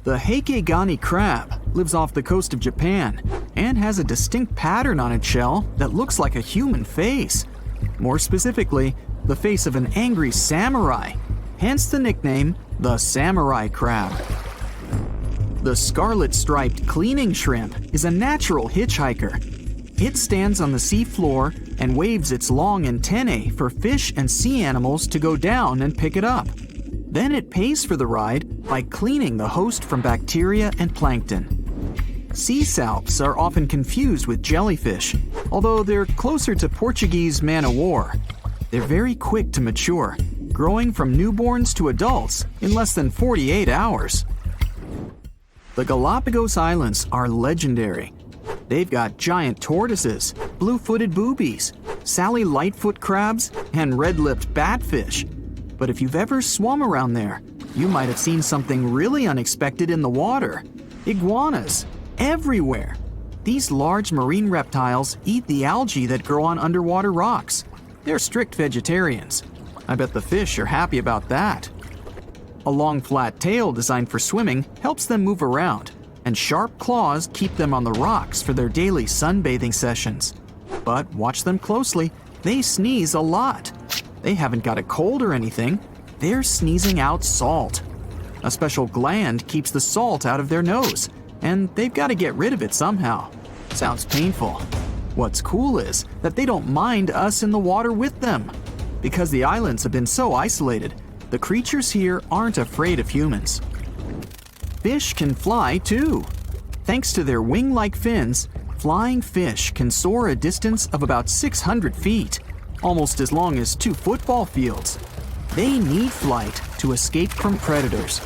The Heikegani crab lives off the coast of Japan and has a distinct pattern on its shell that looks like a human face. More specifically, the face of an angry samurai, hence the nickname the samurai crab. The scarlet-striped cleaning shrimp is a natural hitchhiker. It stands on the sea floor and waves its long antennae for fish and sea animals to go down and pick it up. Then it pays for the ride by cleaning the host from bacteria and plankton. Sea salps are often confused with jellyfish, although they're closer to Portuguese man-o'-war. They're very quick to mature, growing from newborns to adults in less than 48 hours. The Galapagos Islands are legendary. They've got giant tortoises, blue-footed boobies, Sally Lightfoot crabs, and red-lipped batfish. But if you've ever swum around there, you might have seen something really unexpected in the water. Iguanas, everywhere. These large marine reptiles eat the algae that grow on underwater rocks. They're strict vegetarians. I bet the fish are happy about that. A long flat tail designed for swimming helps them move around, and sharp claws keep them on the rocks for their daily sunbathing sessions. But watch them closely, they sneeze a lot. They haven't got a cold or anything, they're sneezing out salt. A special gland keeps the salt out of their nose, and they've got to get rid of it somehow. Sounds painful. What's cool is that they don't mind us in the water with them. Because the islands have been so isolated, the creatures here aren't afraid of humans. Fish can fly too. Thanks to their wing-like fins, flying fish can soar a distance of about 600 feet, almost as long as 2 football fields. They need flight to escape from predators.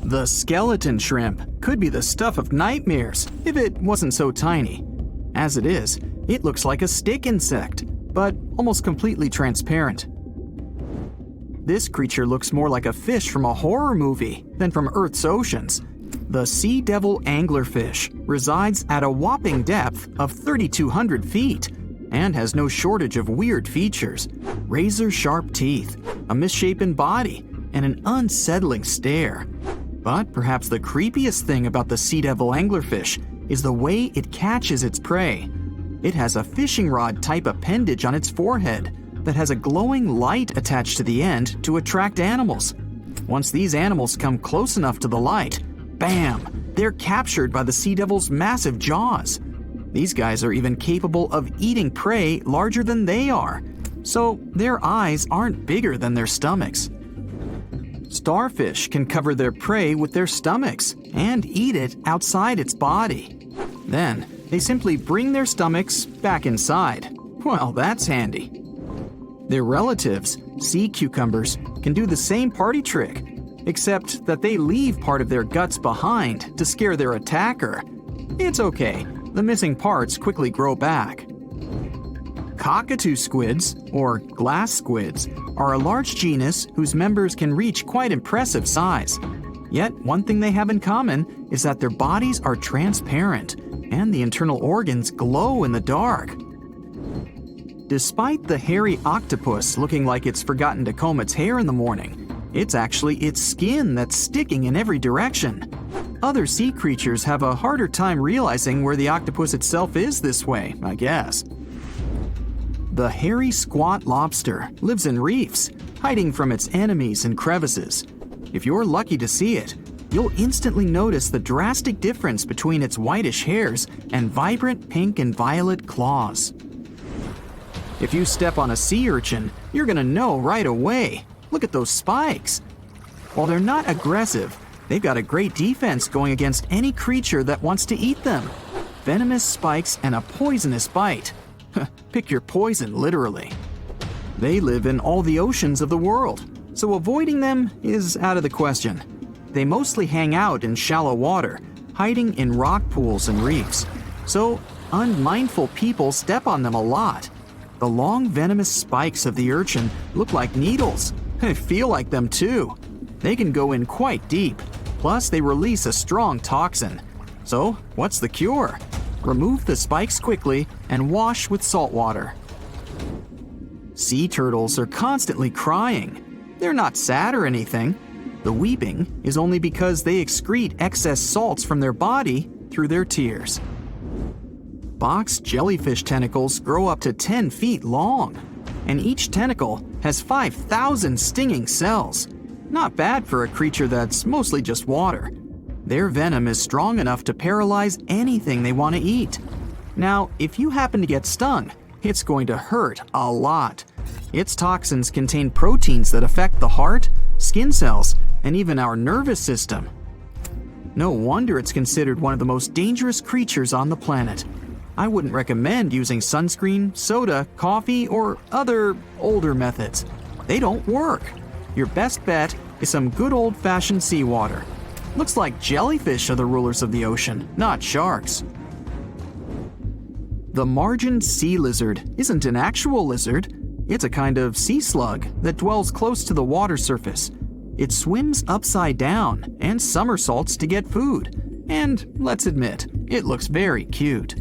The skeleton shrimp could be the stuff of nightmares if it wasn't so tiny. As it is, it looks like a stick insect, but almost completely transparent. This creature looks more like a fish from a horror movie than from Earth's oceans. The sea devil anglerfish resides at a whopping depth of 3,200 feet and has no shortage of weird features: razor-sharp teeth, a misshapen body, and an unsettling stare. But perhaps the creepiest thing about the sea devil anglerfish is the way it catches its prey. It has a fishing rod-type appendage on its forehead that has a glowing light attached to the end to attract animals. Once these animals come close enough to the light, bam, they're captured by the sea devil's massive jaws. These guys are even capable of eating prey larger than they are, so their eyes aren't bigger than their stomachs. Starfish can cover their prey with their stomachs and eat it outside its body. Then, they simply bring their stomachs back inside. Well, that's handy. Their relatives, sea cucumbers, can do the same party trick, except that they leave part of their guts behind to scare their attacker. It's okay, the missing parts quickly grow back. Cockatoo squids, or glass squids, are a large genus whose members can reach quite impressive size. Yet, one thing they have in common is that their bodies are transparent, and the internal organs glow in the dark. Despite the hairy octopus looking like it's forgotten to comb its hair in the morning, it's actually its skin that's sticking in every direction. Other sea creatures have a harder time realizing where the octopus itself is this way, I guess. The hairy squat lobster lives in reefs, hiding from its enemies in crevices. If you're lucky to see it, you'll instantly notice the drastic difference between its whitish hairs and vibrant pink and violet claws. If you step on a sea urchin, you're gonna know right away. Look at those spikes. While they're not aggressive, they've got a great defense going against any creature that wants to eat them. Venomous spikes and a poisonous bite. Pick your poison, literally. They live in all the oceans of the world, so avoiding them is out of the question. They mostly hang out in shallow water, hiding in rock pools and reefs. So, unmindful people step on them a lot. The long venomous spikes of the urchin look like needles. They feel like them too. They can go in quite deep. Plus, they release a strong toxin. So, what's the cure? Remove the spikes quickly and wash with salt water. Sea turtles are constantly crying. They're not sad or anything. The weeping is only because they excrete excess salts from their body through their tears. Box jellyfish tentacles grow up to 10 feet long, and each tentacle has 5,000 stinging cells. Not bad for a creature that's mostly just water. Their venom is strong enough to paralyze anything they want to eat. Now, if you happen to get stung, it's going to hurt a lot. Its toxins contain proteins that affect the heart, skin cells, and even our nervous system. No wonder it's considered one of the most dangerous creatures on the planet. I wouldn't recommend using sunscreen, soda, coffee, or other older methods. They don't work. Your best bet is some good old-fashioned seawater. Looks like jellyfish are the rulers of the ocean, not sharks. The margin sea lizard isn't an actual lizard. It's a kind of sea slug that dwells close to the water surface. It swims upside down and somersaults to get food. And let's admit, it looks very cute.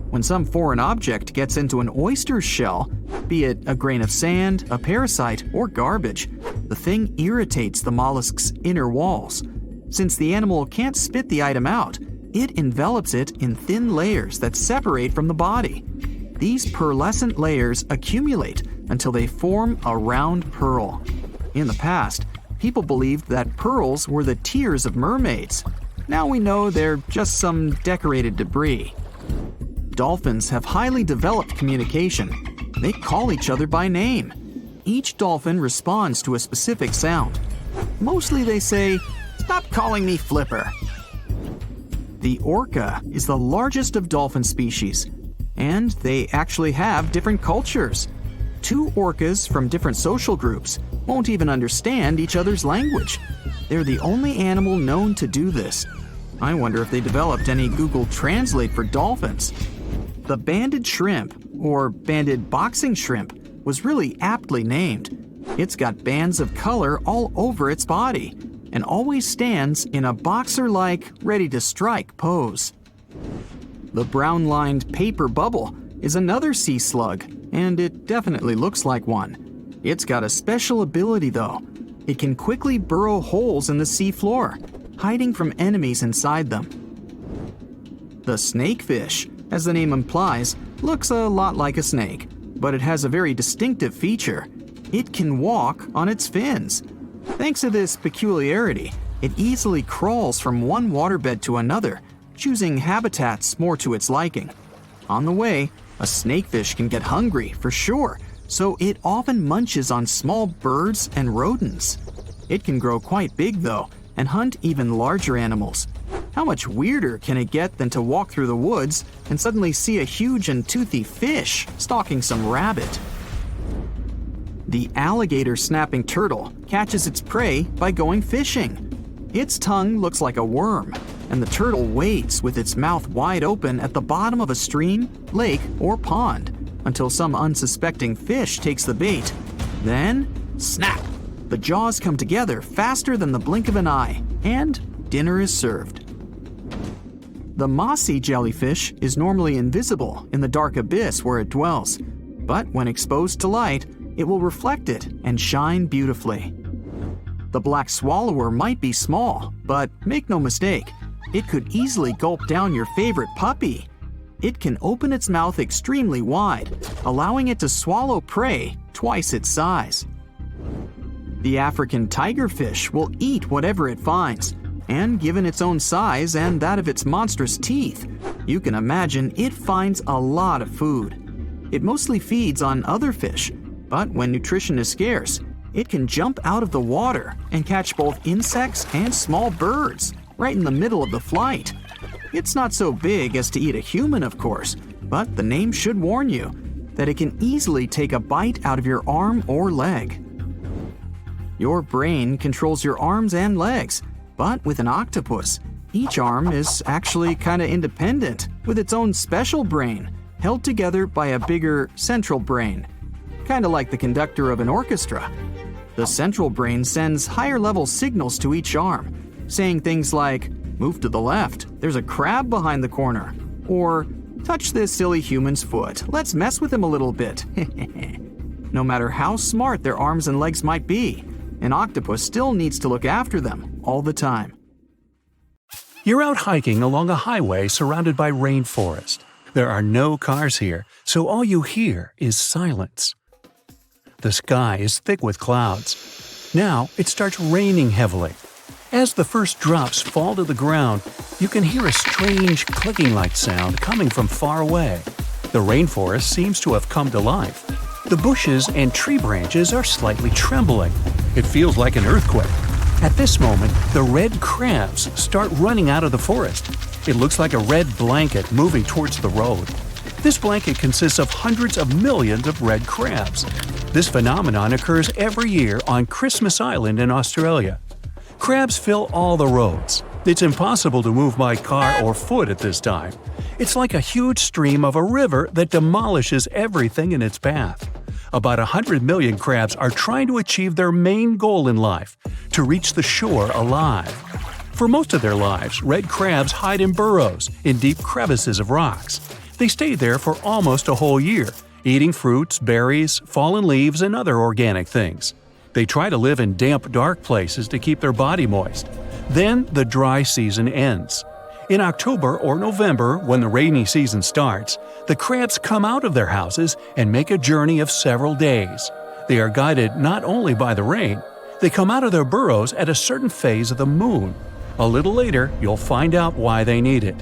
When some foreign object gets into an oyster's shell, be it a grain of sand, a parasite, or garbage, the thing irritates the mollusk's inner walls. Since the animal can't spit the item out, it envelops it in thin layers that separate from the body. These pearlescent layers accumulate until they form a round pearl. In the past, people believed that pearls were the tears of mermaids. Now we know they're just some decorated debris. Dolphins have highly developed communication. They call each other by name. Each dolphin responds to a specific sound. Mostly they say, "Stop calling me Flipper." The orca is the largest of dolphin species, and they actually have different cultures. Two orcas from different social groups won't even understand each other's language. They're the only animal known to do this. I wonder if they developed any Google Translate for dolphins. The banded shrimp, or banded boxing shrimp, was really aptly named. It's got bands of color all over its body, and always stands in a boxer-like, ready-to-strike pose. The brown-lined paper bubble is another sea slug, and it definitely looks like one. It's got a special ability, though. It can quickly burrow holes in the sea floor, hiding from enemies inside them. The snakefish, as the name implies, looks a lot like a snake, but it has a very distinctive feature. It can walk on its fins. Thanks to this peculiarity, it easily crawls from one waterbed to another, choosing habitats more to its liking. On the way, a snakefish can get hungry, for sure, so it often munches on small birds and rodents. It can grow quite big, though, and hunt even larger animals. How much weirder can it get than to walk through the woods and suddenly see a huge and toothy fish stalking some rabbit? The alligator snapping turtle catches its prey by going fishing. Its tongue looks like a worm, and the turtle waits with its mouth wide open at the bottom of a stream, lake, or pond until some unsuspecting fish takes the bait. Then, snap! The jaws come together faster than the blink of an eye, and dinner is served. The mossy jellyfish is normally invisible in the dark abyss where it dwells, but when exposed to light, it will reflect it and shine beautifully. The black swallower might be small, but make no mistake, it could easily gulp down your favorite puppy. It can open its mouth extremely wide, allowing it to swallow prey twice its size. The African tigerfish will eat whatever it finds, and given its own size and that of its monstrous teeth, you can imagine it finds a lot of food. It mostly feeds on other fish, but when nutrition is scarce, it can jump out of the water and catch both insects and small birds right in the middle of the flight. It's not so big as to eat a human, of course, but the name should warn you that it can easily take a bite out of your arm or leg. Your brain controls your arms and legs, but with an octopus, each arm is actually kind of independent with its own special brain, held together by a bigger central brain, kind of like the conductor of an orchestra. The central brain sends higher-level signals to each arm, saying things like, "Move to the left, there's a crab behind the corner," or "Touch this silly human's foot, let's mess with him a little bit." No matter how smart their arms and legs might be, an octopus still needs to look after them all the time. You're out hiking along a highway surrounded by rainforest. There are no cars here, so all you hear is silence. The sky is thick with clouds. Now it starts raining heavily. As the first drops fall to the ground, you can hear a strange clicking-like sound coming from far away. The rainforest seems to have come to life. The bushes and tree branches are slightly trembling. It feels like an earthquake. At this moment, the red crabs start running out of the forest. It looks like a red blanket moving towards the road. This blanket consists of hundreds of millions of red crabs. This phenomenon occurs every year on Christmas Island in Australia. Crabs fill all the roads. It's impossible to move by car or foot at this time. It's like a huge stream of a river that demolishes everything in its path. About 100 million crabs are trying to achieve their main goal in life – to reach the shore alive. For most of their lives, red crabs hide in burrows, in deep crevices of rocks. They stay there for almost a whole year, eating fruits, berries, fallen leaves, and other organic things. They try to live in damp, dark places to keep their body moist. Then the dry season ends. In October or November, when the rainy season starts, the crabs come out of their houses and make a journey of several days. They are guided not only by the rain, they come out of their burrows at a certain phase of the moon. A little later, you'll find out why they need it.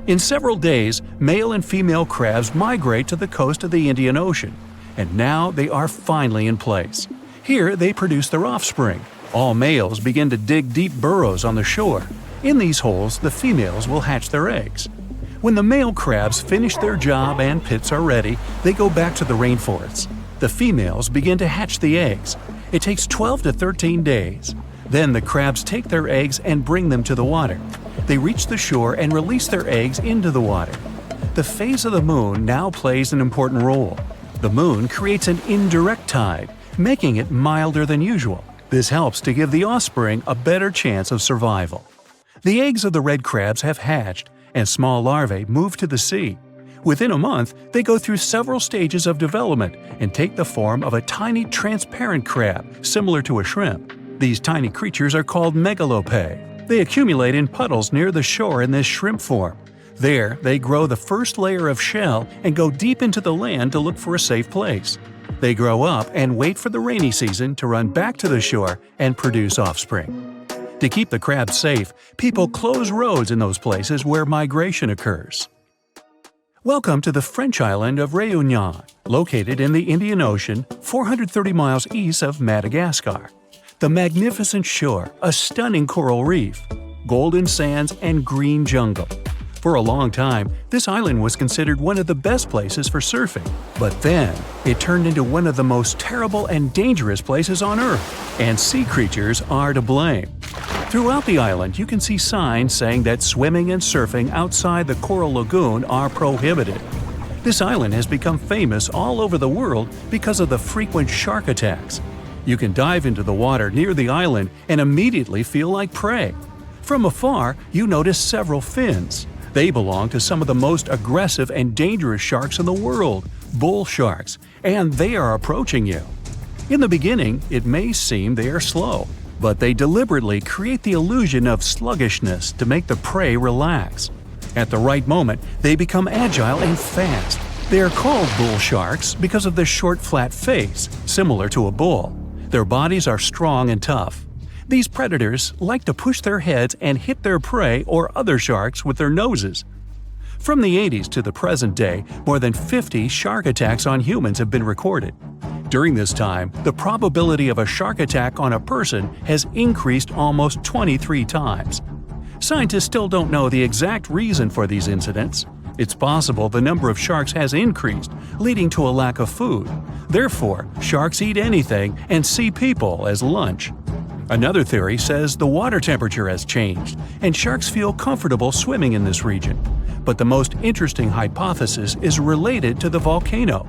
In several days, male and female crabs migrate to the coast of the Indian Ocean, and now they are finally in place. Here they produce their offspring. All males begin to dig deep burrows on the shore. In these holes, the females will hatch their eggs. When the male crabs finish their job and pits are ready, they go back to the rainforests. The females begin to hatch the eggs. It takes 12 to 13 days. Then the crabs take their eggs and bring them to the water. They reach the shore and release their eggs into the water. The phase of the moon now plays an important role. The moon creates an indirect tide, making it milder than usual. This helps to give the offspring a better chance of survival. The eggs of the red crabs have hatched, and small larvae move to the sea. Within a month, they go through several stages of development and take the form of a tiny transparent crab, similar to a shrimp. These tiny creatures are called megalopae. They accumulate in puddles near the shore in this shrimp form. There, they grow the first layer of shell and go deep into the land to look for a safe place. They grow up and wait for the rainy season to run back to the shore and produce offspring. To keep the crabs safe, people close roads in those places where migration occurs. Welcome to the French island of Réunion, located in the Indian Ocean, 430 miles east of Madagascar. The magnificent shore, a stunning coral reef, golden sands, and green jungle. For a long time, this island was considered one of the best places for surfing. But then, it turned into one of the most terrible and dangerous places on Earth, and sea creatures are to blame. Throughout the island, you can see signs saying that swimming and surfing outside the Coral Lagoon are prohibited. This island has become famous all over the world because of the frequent shark attacks. You can dive into the water near the island and immediately feel like prey. From afar, you notice several fins. They belong to some of the most aggressive and dangerous sharks in the world, bull sharks, and they are approaching you. In the beginning, it may seem they are slow, but they deliberately create the illusion of sluggishness to make the prey relax. At the right moment, they become agile and fast. They are called bull sharks because of their short, flat face, similar to a bull. Their bodies are strong and tough. These predators like to push their heads and hit their prey or other sharks with their noses. From the 80s to the present day, more than 50 shark attacks on humans have been recorded. During this time, the probability of a shark attack on a person has increased almost 23 times. Scientists still don't know the exact reason for these incidents. It's possible the number of sharks has increased, leading to a lack of food. Therefore, sharks eat anything and see people as lunch. Another theory says the water temperature has changed, and sharks feel comfortable swimming in this region. But the most interesting hypothesis is related to the volcano.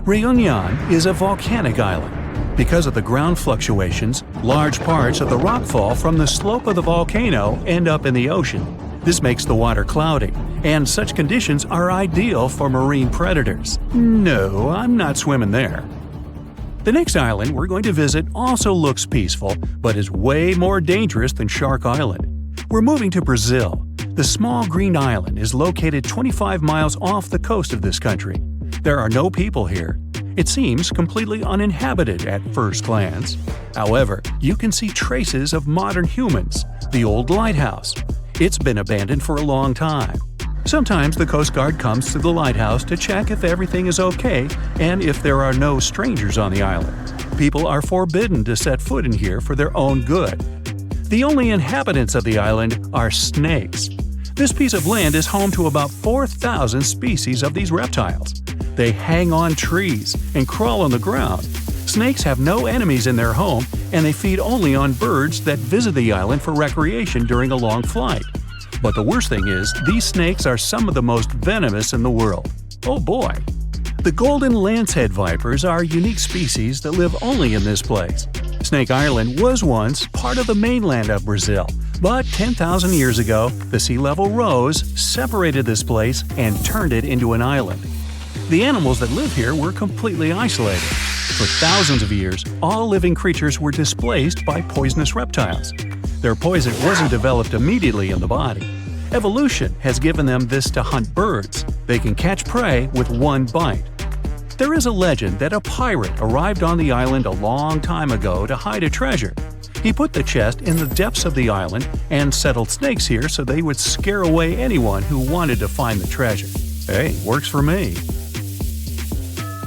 Réunion is a volcanic island. Because of the ground fluctuations, large parts of the rockfall from the slope of the volcano end up in the ocean. This makes the water cloudy, and such conditions are ideal for marine predators. No, I'm not swimming there. The next island we're going to visit also looks peaceful, but is way more dangerous than Shark Island. We're moving to Brazil. The small green island is located 25 miles off the coast of this country. There are no people here. It seems completely uninhabited at first glance. However, you can see traces of modern humans, the old lighthouse. It's been abandoned for a long time. Sometimes the Coast Guard comes to the lighthouse to check if everything is okay and if there are no strangers on the island. People are forbidden to set foot in here for their own good. The only inhabitants of the island are snakes. This piece of land is home to about 4,000 species of these reptiles. They hang on trees and crawl on the ground. Snakes have no enemies in their home, and they feed only on birds that visit the island for recreation during a long flight. But the worst thing is, these snakes are some of the most venomous in the world. Oh boy! The golden lancehead vipers are a unique species that live only in this place. Snake Island was once part of the mainland of Brazil, but 10,000 years ago, the sea level rose, separated this place, and turned it into an island. The animals that live here were completely isolated. For thousands of years, all living creatures were displaced by poisonous reptiles. Their poison wasn't developed immediately in the body. Evolution has given them this to hunt birds. They can catch prey with one bite. There is a legend that a pirate arrived on the island a long time ago to hide a treasure. He put the chest in the depths of the island and settled snakes here so they would scare away anyone who wanted to find the treasure. Hey, works for me.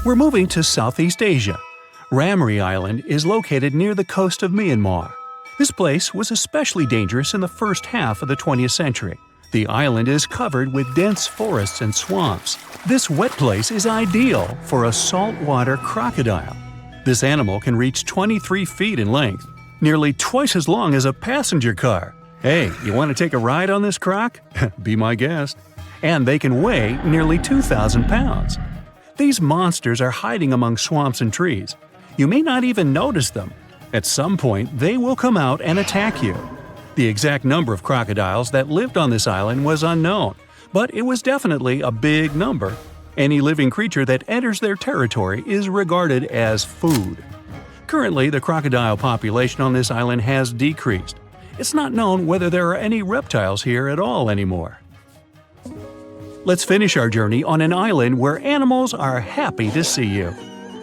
We're moving to Southeast Asia. Ramri Island is located near the coast of Myanmar. This place was especially dangerous in the first half of the 20th century. The island is covered with dense forests and swamps. This wet place is ideal for a saltwater crocodile. This animal can reach 23 feet in length, nearly twice as long as a passenger car. Hey, you want to take a ride on this croc? Be my guest. And they can weigh nearly 2,000 pounds. These monsters are hiding among swamps and trees. You may not even notice them. At some point, they will come out and attack you. The exact number of crocodiles that lived on this island was unknown, but it was definitely a big number. Any living creature that enters their territory is regarded as food. Currently, the crocodile population on this island has decreased. It's not known whether there are any reptiles here at all anymore. Let's finish our journey on an island where animals are happy to see you.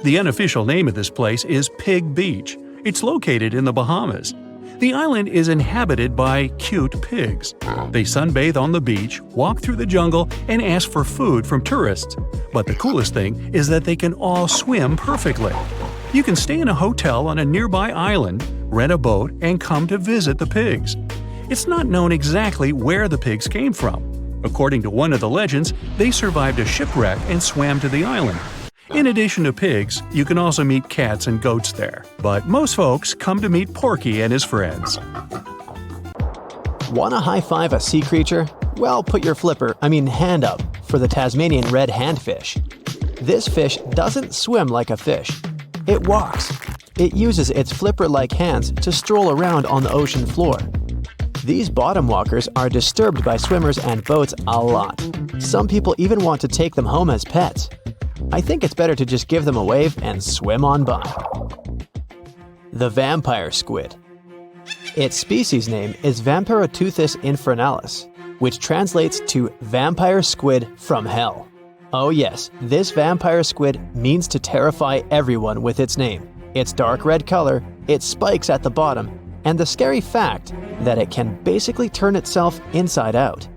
The unofficial name of this place is Pig Beach. It's located in the Bahamas. The island is inhabited by cute pigs. They sunbathe on the beach, walk through the jungle, and ask for food from tourists. But the coolest thing is that they can all swim perfectly. You can stay in a hotel on a nearby island, rent a boat, and come to visit the pigs. It's not known exactly where the pigs came from. According to one of the legends, they survived a shipwreck and swam to the island. In addition to pigs, you can also meet cats and goats there. But most folks come to meet Porky and his friends. Want to high-five a sea creature? Well, put your hand up for the Tasmanian red handfish. This fish doesn't swim like a fish. It walks. It uses its flipper-like hands to stroll around on the ocean floor. These bottom walkers are disturbed by swimmers and boats a lot. Some people even want to take them home as pets. I think it's better to just give them a wave and swim on by. The vampire squid. Its species name is Vampiroteuthis infernales, which translates to vampire squid from hell. Oh yes, this vampire squid means to terrify everyone with its name, its dark red color, its spikes at the bottom, and the scary fact that it can basically turn itself inside out.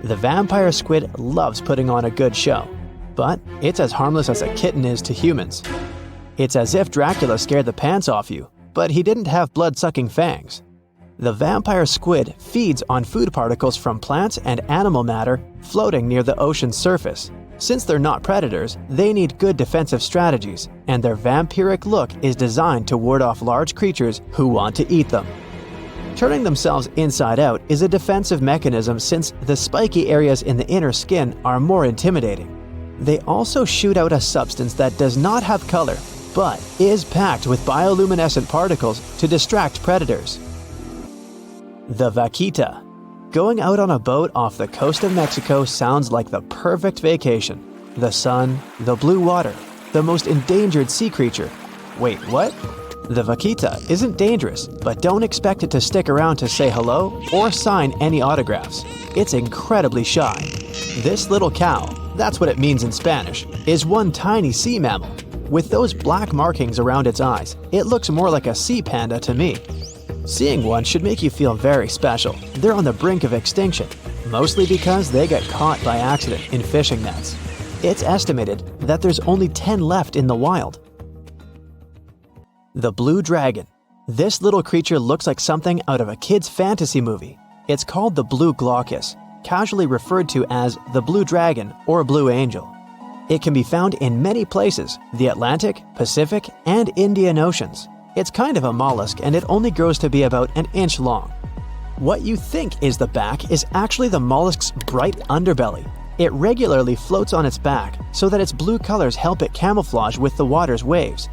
The vampire squid loves putting on a good show, but it's as harmless as a kitten is to humans. It's as if Dracula scared the pants off you, but he didn't have blood-sucking fangs. The vampire squid feeds on food particles from plants and animal matter floating near the ocean's surface. Since they're not predators, they need good defensive strategies, and their vampiric look is designed to ward off large creatures who want to eat them. Turning themselves inside out is a defensive mechanism since the spiky areas in the inner skin are more intimidating. They also shoot out a substance that does not have color, but is packed with bioluminescent particles to distract predators. The vaquita. Going out on a boat off the coast of Mexico sounds like the perfect vacation. The sun, the blue water, the most endangered sea creature. Wait, what? The vaquita isn't dangerous, but don't expect it to stick around to say hello or sign any autographs. It's incredibly shy. This little cow, that's what it means in Spanish, is one tiny sea mammal. With those black markings around its eyes, it looks more like a sea panda to me. Seeing one should make you feel very special. They're on the brink of extinction, mostly because they got caught by accident in fishing nets. It's estimated that there's only 10 left in the wild. The blue dragon. This little creature looks like something out of a kid's fantasy movie. It's called the blue glaucus, casually referred to as the blue dragon or blue angel. It can be found in many places, the Atlantic, Pacific, and Indian Oceans. It's kind of a mollusk and it only grows to be about an inch long. What you think is the back is actually the mollusk's bright underbelly. It regularly floats on its back so that its blue colors help it camouflage with the water's waves.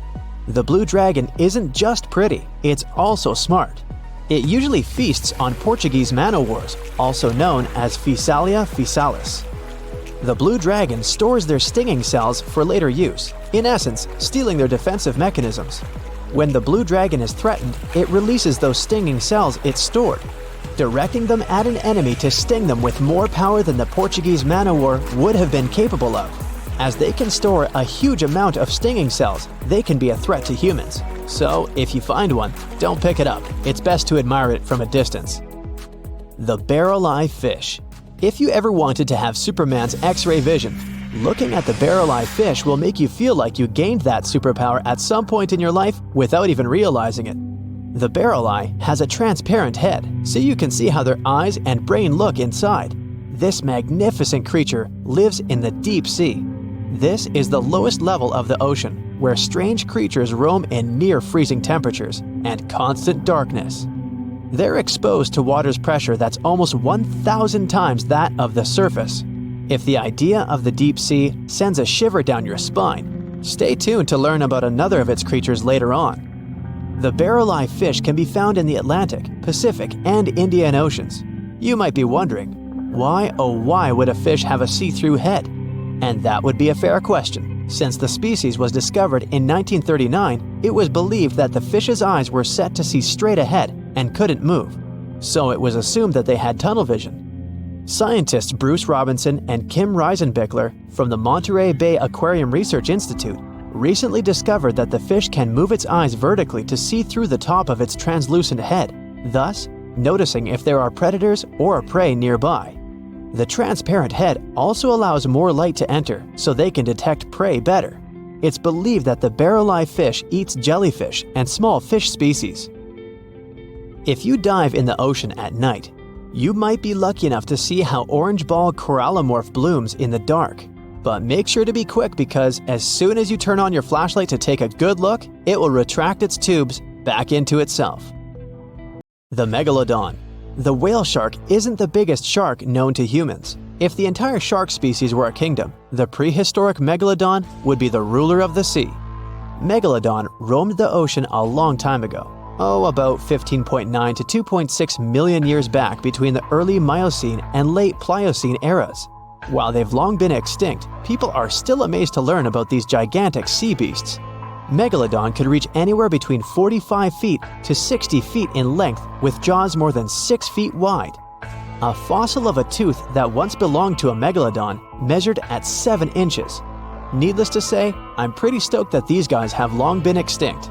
The blue dragon isn't just pretty, it's also smart. It usually feasts on Portuguese man-o'-wars, also known as Physalia physalis. The blue dragon stores their stinging cells for later use, in essence, stealing their defensive mechanisms. When the blue dragon is threatened, it releases those stinging cells it stored, directing them at an enemy to sting them with more power than the Portuguese man-o'-war would have been capable of. As they can store a huge amount of stinging cells, they can be a threat to humans. So, if you find one, don't pick it up. It's best to admire it from a distance. The barrel-eye fish. If you ever wanted to have Superman's X-ray vision, looking at the barrel-eye fish will make you feel like you gained that superpower at some point in your life without even realizing it. The barrel eye has a transparent head, so you can see how their eyes and brain look inside. This magnificent creature lives in the deep sea. This is the lowest level of the ocean, where strange creatures roam in near-freezing temperatures and constant darkness. They're exposed to water's pressure that's almost 1,000 times that of the surface. If the idea of the deep sea sends a shiver down your spine, stay tuned to learn about another of its creatures later on. The barrel-eye fish can be found in the Atlantic, Pacific, and Indian Oceans. You might be wondering, why oh why would a fish have a see-through head? And that would be a fair question. Since the species was discovered in 1939, it was believed that the fish's eyes were set to see straight ahead and couldn't move. So it was assumed that they had tunnel vision. Scientists Bruce Robinson and Kim Reisenbichler from the Monterey Bay Aquarium Research Institute recently discovered that the fish can move its eyes vertically to see through the top of its translucent head, thus noticing if there are predators or prey nearby. The transparent head also allows more light to enter so they can detect prey better. It's believed that the barrel-eye fish eats jellyfish and small fish species. If you dive in the ocean at night, you might be lucky enough to see how orange ball corallimorph blooms in the dark. But make sure to be quick because as soon as you turn on your flashlight to take a good look, it will retract its tubes back into itself. The megalodon. The whale shark isn't the biggest shark known to humans. If the entire shark species were a kingdom, the prehistoric megalodon would be the ruler of the sea. Megalodon roamed the ocean a long time ago. About 15.9 to 2.6 million years back between the early Miocene and late Pliocene eras. While they've long been extinct, people are still amazed to learn about these gigantic sea beasts. Megalodon could reach anywhere between 45 feet to 60 feet in length with jaws more than 6 feet wide. A fossil of a tooth that once belonged to a megalodon measured at 7 inches. Needless to say, I'm pretty stoked that these guys have long been extinct.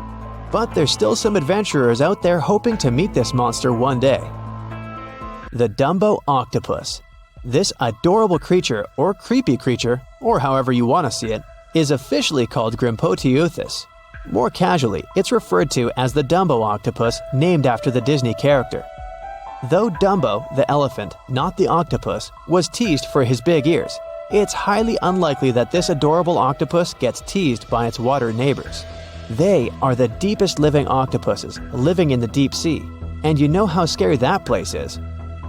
But there's still some adventurers out there hoping to meet this monster one day. The Dumbo octopus. This adorable creature, or creepy creature, or however you want to see it, is officially called Grimpoteuthis. More casually, it's referred to as the Dumbo octopus, named after the Disney character. Though Dumbo, the elephant, not the octopus, was teased for his big ears, it's highly unlikely that this adorable octopus gets teased by its water neighbors. They are the deepest living octopuses, living in the deep sea, and you know how scary that place is.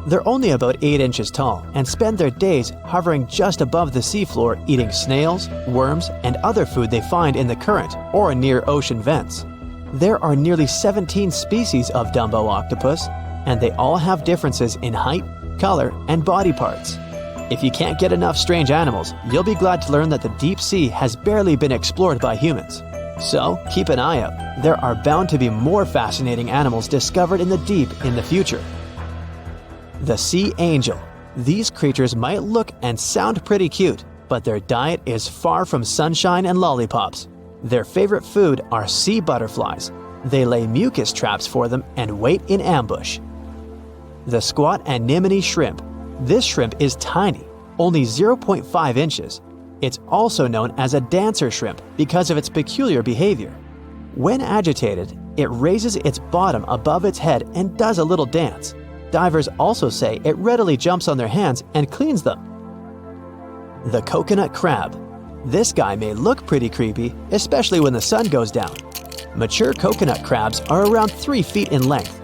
They're only about 8 inches tall and spend their days hovering just above the seafloor eating snails, worms, and other food they find in the current or near ocean vents. There are nearly 17 species of Dumbo octopus, and they all have differences in height, color, and body parts. If you can't get enough strange animals, you'll be glad to learn that the deep sea has barely been explored by humans. So keep an eye out. There are bound to be more fascinating animals discovered in the deep in the future. The sea angel. These creatures might look and sound pretty cute, but their diet is far from sunshine and lollipops. Their favorite food are sea butterflies. They lay mucus traps for them and wait in ambush. The squat anemone shrimp. This shrimp is tiny, only 0.5 inches. It's also known as a dancer shrimp because of its peculiar behavior. When agitated, it raises its bottom above its head and does a little dance. Divers also say it readily jumps on their hands and cleans them. The coconut crab. This guy may look pretty creepy, especially when the sun goes down. Mature coconut crabs are around 3 feet in length.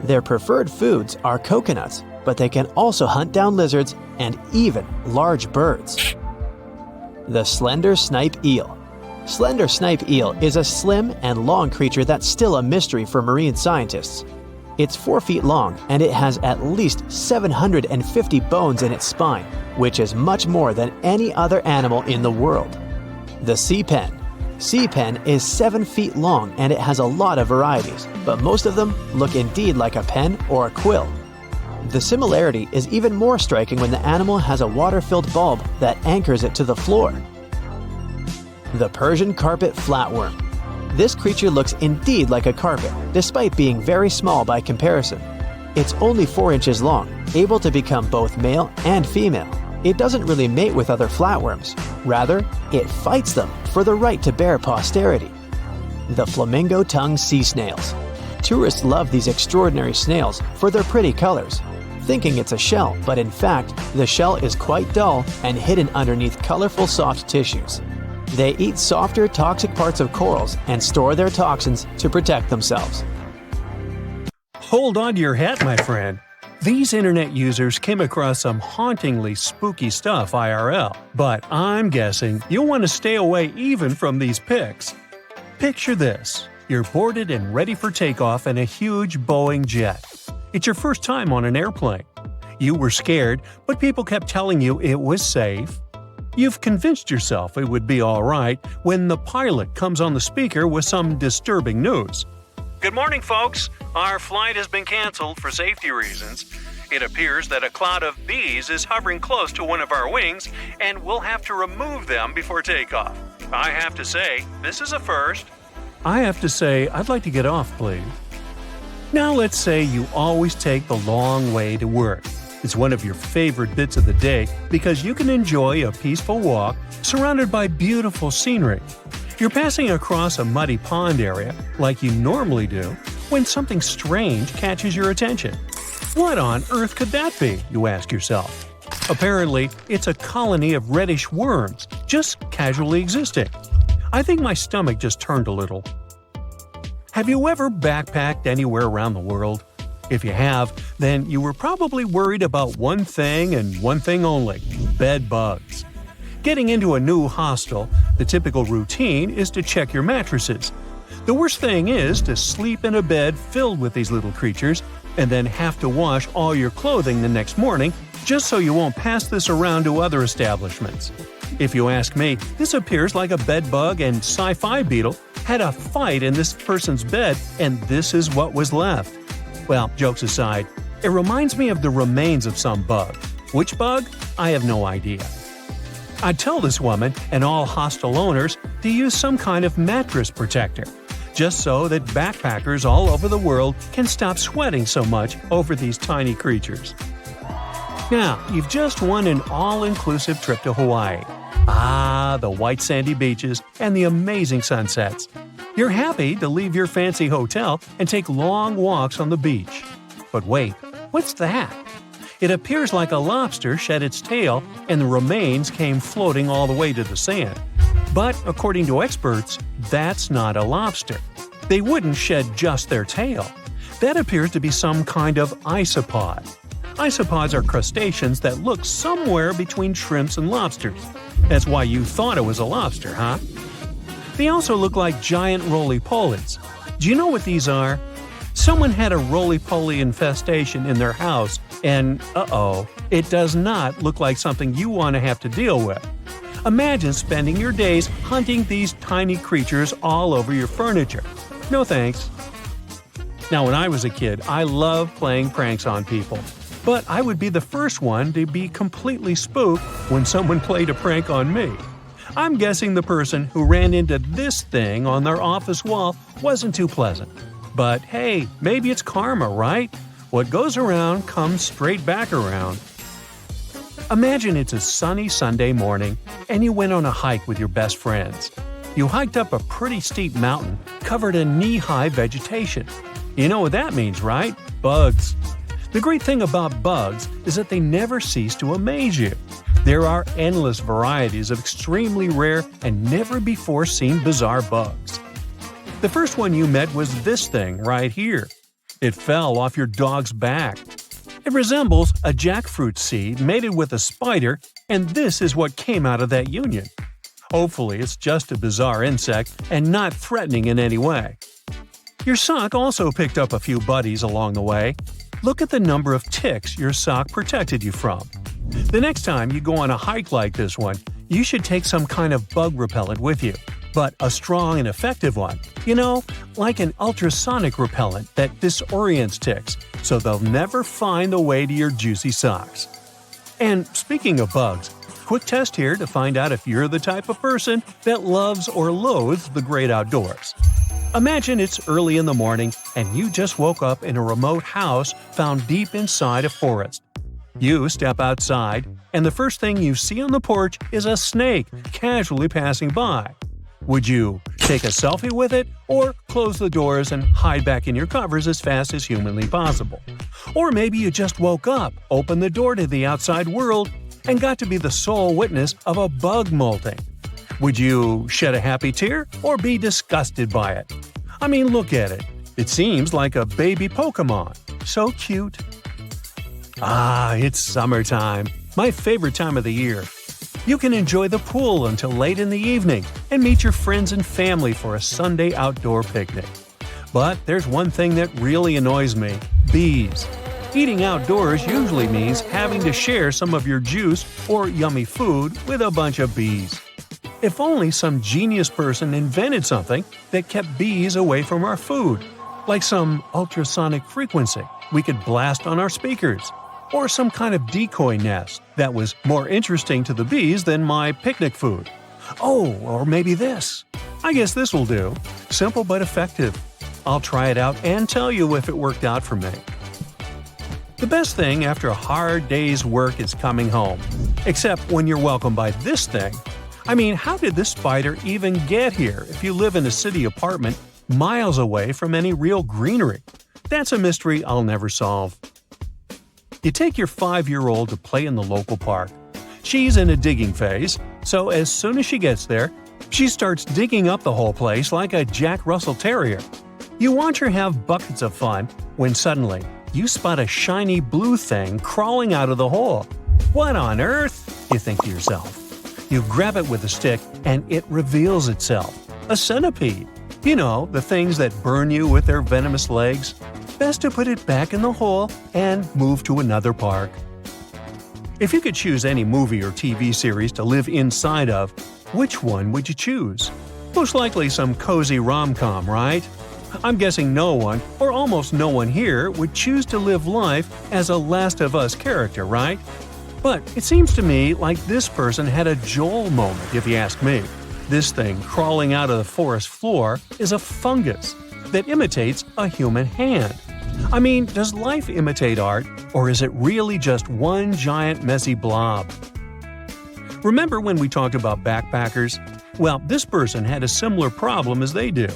Their preferred foods are coconuts, but they can also hunt down lizards and even large birds. The slender snipe eel. Slender snipe eel is a slim and long creature that's still a mystery for marine scientists. It's 4 feet long and it has at least 750 bones in its spine, which is much more than any other animal in the world. The sea pen. Sea pen is 7 feet long and it has a lot of varieties, but most of them look indeed like a pen or a quill. The similarity is even more striking when the animal has a water-filled bulb that anchors it to the floor. The Persian carpet flatworm. This creature looks indeed like a carpet, despite being very small by comparison. It's only 4 inches long, able to become both male and female. It doesn't really mate with other flatworms. Rather, it fights them for the right to bear posterity. The flamingo-tongued sea snails. Tourists love these extraordinary snails for their pretty colors, thinking it's a shell, but in fact, the shell is quite dull and hidden underneath colorful soft tissues. They eat softer, toxic parts of corals and store their toxins to protect themselves. Hold on to your hat, my friend. These internet users came across some hauntingly spooky stuff IRL, but I'm guessing you'll want to stay away even from these pics. Picture this. You're boarded and ready for takeoff in a huge Boeing jet. It's your first time on an airplane. You were scared, but people kept telling you it was safe. You've convinced yourself it would be all right when the pilot comes on the speaker with some disturbing news. Good morning, folks. Our flight has been canceled for safety reasons. It appears that a cloud of bees is hovering close to one of our wings, and we'll have to remove them before takeoff. I have to say, this is a first. I have to say, I'd like to get off, please. Now let's say you always take the long way to work. It's one of your favorite bits of the day because you can enjoy a peaceful walk surrounded by beautiful scenery. You're passing across a muddy pond area, like you normally do, when something strange catches your attention. What on earth could that be, you ask yourself? Apparently, it's a colony of reddish worms, just casually existing. I think my stomach just turned a little. Have you ever backpacked anywhere around the world? If you have, then you were probably worried about one thing and one thing only – bed bugs. Getting into a new hostel, the typical routine is to check your mattresses. The worst thing is to sleep in a bed filled with these little creatures and then have to wash all your clothing the next morning just so you won't pass this around to other establishments. If you ask me, this appears like a bed bug and sci-fi beetle had a fight in this person's bed and this is what was left. Well, jokes aside, it reminds me of the remains of some bug. Which bug? I have no idea. I'd tell this woman and all hostel owners to use some kind of mattress protector, just so that backpackers all over the world can stop sweating so much over these tiny creatures. Now, you've just won an all-inclusive trip to Hawaii. Ah, the white sandy beaches and the amazing sunsets. You're happy to leave your fancy hotel and take long walks on the beach. But wait, what's that? It appears like a lobster shed its tail and the remains came floating all the way to the sand. But according to experts, that's not a lobster. They wouldn't shed just their tail. That appears to be some kind of isopod. Isopods are crustaceans that look somewhere between shrimps and lobsters. That's why you thought it was a lobster, huh? They also look like giant roly-polies. Do you know what these are? Someone had a roly-poly infestation in their house, and it does not look like something you want to have to deal with. Imagine spending your days hunting these tiny creatures all over your furniture. No thanks. Now, when I was a kid, I loved playing pranks on people. But I would be the first one to be completely spooked when someone played a prank on me. I'm guessing the person who ran into this thing on their office wall wasn't too pleasant. But hey, maybe it's karma, right? What goes around comes straight back around. Imagine it's a sunny Sunday morning and you went on a hike with your best friends. You hiked up a pretty steep mountain covered in knee-high vegetation. You know what that means, right? Bugs. The great thing about bugs is that they never cease to amaze you. There are endless varieties of extremely rare and never-before-seen bizarre bugs. The first one you met was this thing right here. It fell off your dog's back. It resembles a jackfruit seed mated with a spider, and this is what came out of that union. Hopefully, it's just a bizarre insect and not threatening in any way. Your sock also picked up a few buddies along the way. Look at the number of ticks your sock protected you from. The next time you go on a hike like this one, you should take some kind of bug repellent with you, but a strong and effective one. You know, like an ultrasonic repellent that disorients ticks, so they'll never find the way to your juicy socks. And speaking of bugs, quick test here to find out if you're the type of person that loves or loathes the great outdoors. Imagine it's early in the morning and you just woke up in a remote house found deep inside a forest. You step outside, and the first thing you see on the porch is a snake casually passing by. Would you take a selfie with it, or close the doors and hide back in your covers as fast as humanly possible? Or maybe you just woke up, opened the door to the outside world, and got to be the sole witness of a bug molting. Would you shed a happy tear or be disgusted by it? I mean, look at it. It seems like a baby Pokemon. So cute. Ah, it's summertime. My favorite time of the year. You can enjoy the pool until late in the evening and meet your friends and family for a Sunday outdoor picnic. But there's one thing that really annoys me: bees. Eating outdoors usually means having to share some of your juice or yummy food with a bunch of bees. If only some genius person invented something that kept bees away from our food, like some ultrasonic frequency we could blast on our speakers, or some kind of decoy nest that was more interesting to the bees than my picnic food. Oh, or maybe this. I guess this will do. Simple but effective. I'll try it out and tell you if it worked out for me. The best thing after a hard day's work is coming home. Except when you're welcomed by this thing. I mean, how did this spider even get here if you live in a city apartment miles away from any real greenery? That's a mystery I'll never solve. You take your 5-year-old to play in the local park. She's in a digging phase, so as soon as she gets there, she starts digging up the whole place like a Jack Russell Terrier. You watch her have buckets of fun when suddenly you spot a shiny blue thing crawling out of the hole. What on earth? You think to yourself. You grab it with a stick and it reveals itself. A centipede. You know, the things that burn you with their venomous legs. Best to put it back in the hole and move to another park. If you could choose any movie or TV series to live inside of, which one would you choose? Most likely some cozy rom-com, right? I'm guessing no one, or almost no one here, would choose to live life as a Last of Us character, right? But it seems to me like this person had a Joel moment, if you ask me. This thing crawling out of the forest floor is a fungus that imitates a human hand. I mean, does life imitate art, or is it really just one giant messy blob? Remember when we talked about backpackers? Well, this person had a similar problem as they do.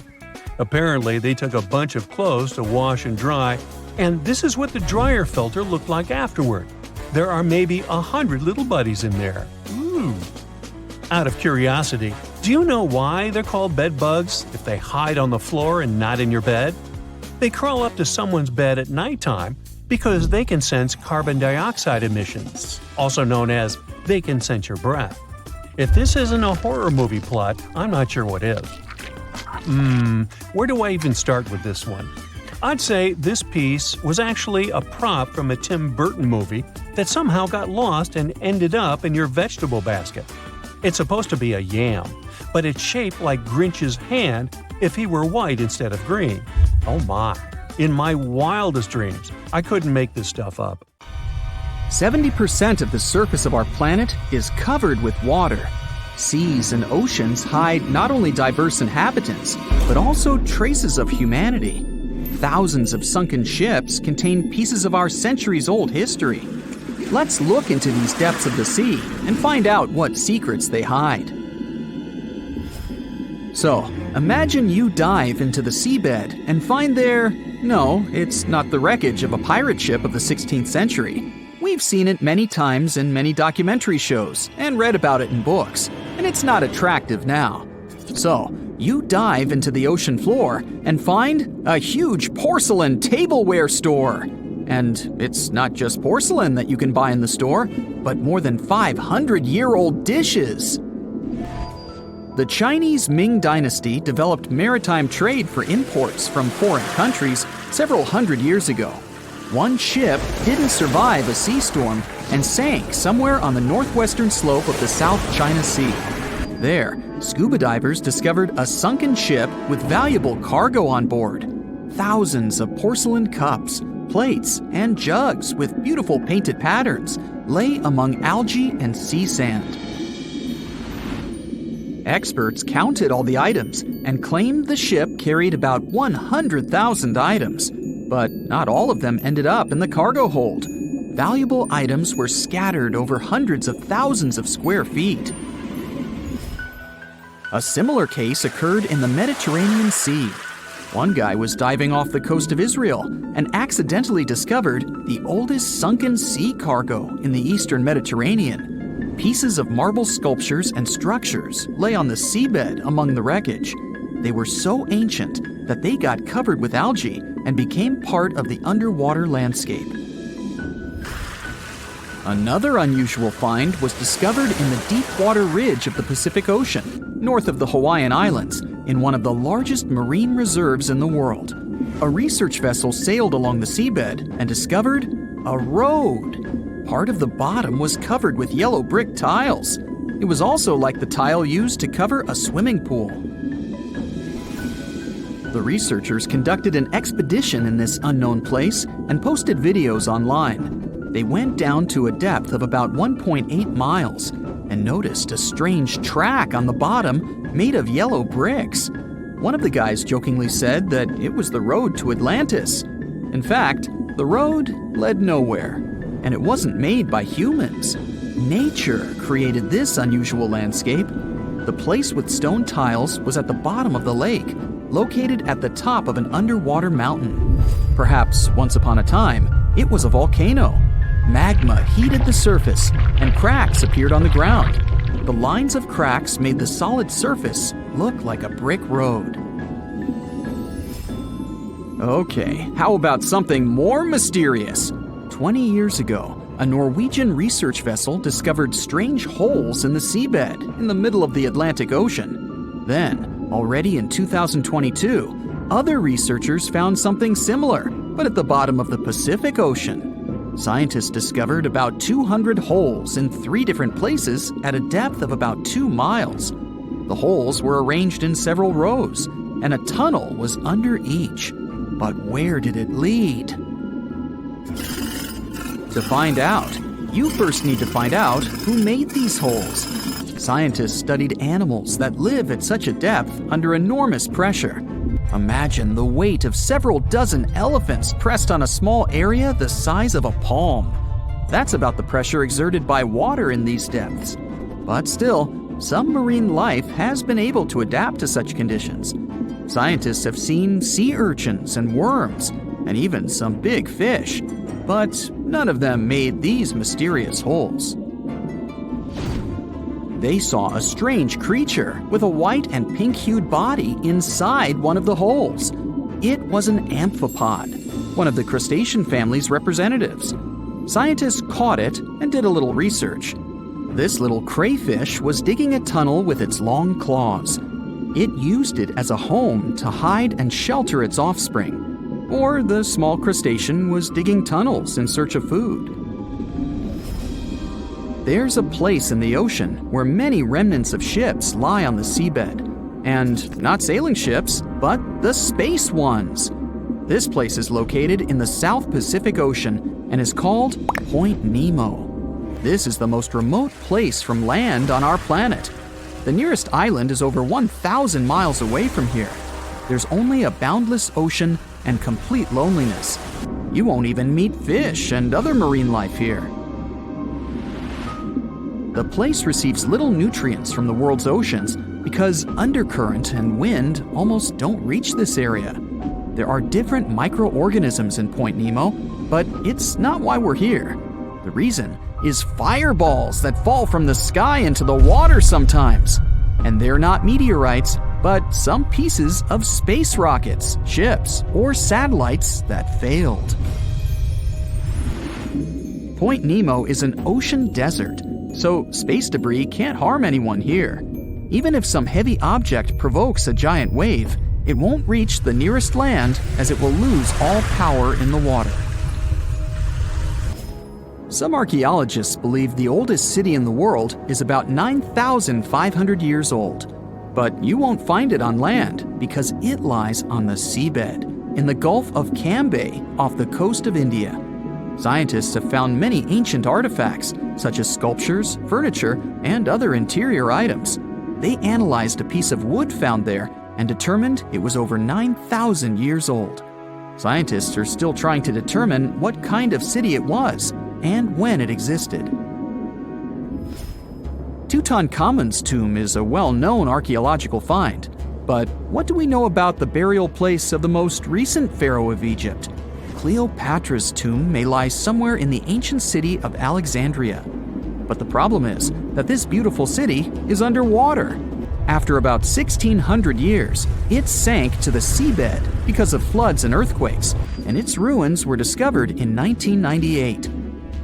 Apparently, they took a bunch of clothes to wash and dry, and this is what the dryer filter looked like afterward. There are maybe 100 little buddies in there. Ooh. Out of curiosity, do you know why they're called bed bugs if they hide on the floor and not in your bed? They crawl up to someone's bed at nighttime because they can sense carbon dioxide emissions, also known as they can sense your breath. If this isn't a horror movie plot, I'm not sure what is. Where do I even start with this one? I'd say this piece was actually a prop from a Tim Burton movie that somehow got lost and ended up in your vegetable basket. It's supposed to be a yam, but it's shaped like Grinch's hand if he were white instead of green. Oh my! In my wildest dreams, I couldn't make this stuff up. 70% of the surface of our planet is covered with water. Seas and oceans hide not only diverse inhabitants, but also traces of humanity. Thousands of sunken ships contain pieces of our centuries-old history. Let's look into these depths of the sea and find out what secrets they hide. So, imagine you dive into the seabed and find there, no, it's not the wreckage of a pirate ship of the 16th century. We've seen it many times in many documentary shows and read about it in books, and it's not attractive now. So, you dive into the ocean floor and find a huge porcelain tableware store. And it's not just porcelain that you can buy in the store, but more than 500-year-old dishes. The Chinese Ming Dynasty developed maritime trade for imports from foreign countries several hundred years ago. One ship didn't survive a sea storm and sank somewhere on the northwestern slope of the South China Sea. There, scuba divers discovered a sunken ship with valuable cargo on board. Thousands of porcelain cups, plates, and jugs with beautiful painted patterns lay among algae and sea sand. Experts counted all the items and claimed the ship carried about 100,000 items, but not all of them ended up in the cargo hold. Valuable items were scattered over hundreds of thousands of square feet. A similar case occurred in the Mediterranean Sea. One guy was diving off the coast of Israel and accidentally discovered the oldest sunken sea cargo in the eastern Mediterranean. Pieces of marble sculptures and structures lay on the seabed among the wreckage. They were so ancient that they got covered with algae and became part of the underwater landscape. Another unusual find was discovered in the deep water ridge of the Pacific Ocean, north of the Hawaiian Islands, in one of the largest marine reserves in the world. A research vessel sailed along the seabed and discovered a road. Part of the bottom was covered with yellow brick tiles. It was also like the tile used to cover a swimming pool. The researchers conducted an expedition in this unknown place and posted videos online. They went down to a depth of about 1.8 miles and noticed a strange track on the bottom made of yellow bricks. One of the guys jokingly said that it was the road to Atlantis. In fact, the road led nowhere, and it wasn't made by humans. Nature created this unusual landscape. The place with stone tiles was at the bottom of the lake, located at the top of an underwater mountain. Perhaps once upon a time, it was a volcano. Magma heated the surface, and cracks appeared on the ground. The lines of cracks made the solid surface look like a brick road. Okay, how about something more mysterious? 20 years ago, a Norwegian research vessel discovered strange holes in the seabed in the middle of the Atlantic Ocean. Then, already in 2022, other researchers found something similar, but at the bottom of the Pacific Ocean. Scientists discovered about 200 holes in 3 different places at a depth of about 2 miles. The holes were arranged in several rows, and a tunnel was under each. But where did it lead? To find out, you first need to find out who made these holes. Scientists studied animals that live at such a depth under enormous pressure. Imagine the weight of several dozen elephants pressed on a small area the size of a palm. That's about the pressure exerted by water in these depths. But still, some marine life has been able to adapt to such conditions. Scientists have seen sea urchins and worms, and even some big fish. But none of them made these mysterious holes. They saw a strange creature with a white and pink-hued body inside one of the holes. It was an amphipod, one of the crustacean family's representatives. Scientists caught it and did a little research. This little crayfish was digging a tunnel with its long claws. It used it as a home to hide and shelter its offspring. Or the small crustacean was digging tunnels in search of food. There's a place in the ocean where many remnants of ships lie on the seabed. And not sailing ships, but the space ones. This place is located in the South Pacific Ocean and is called Point Nemo. This is the most remote place from land on our planet. The nearest island is over 1,000 miles away from here. There's only a boundless ocean and complete loneliness. You won't even meet fish and other marine life here. The place receives little nutrients from the world's oceans because undercurrent and wind almost don't reach this area. There are different microorganisms in Point Nemo, but it's not why we're here. The reason is fireballs that fall from the sky into the water sometimes. And they're not meteorites, but some pieces of space rockets, ships, or satellites that failed. Point Nemo is an ocean desert, so space debris can't harm anyone here. Even if some heavy object provokes a giant wave, it won't reach the nearest land as it will lose all power in the water. Some archaeologists believe the oldest city in the world is about 9,500 years old. But you won't find it on land because it lies on the seabed in the Gulf of Cambay off the coast of India. Scientists have found many ancient artifacts, such as sculptures, furniture, and other interior items. They analyzed a piece of wood found there and determined it was over 9,000 years old. Scientists are still trying to determine what kind of city it was and when it existed. Tutankhamun's tomb is a well-known archaeological find. But what do we know about the burial place of the most recent pharaoh of Egypt? Cleopatra's tomb may lie somewhere in the ancient city of Alexandria. But the problem is that this beautiful city is underwater. After about 1,600 years, it sank to the seabed because of floods and earthquakes, and its ruins were discovered in 1998.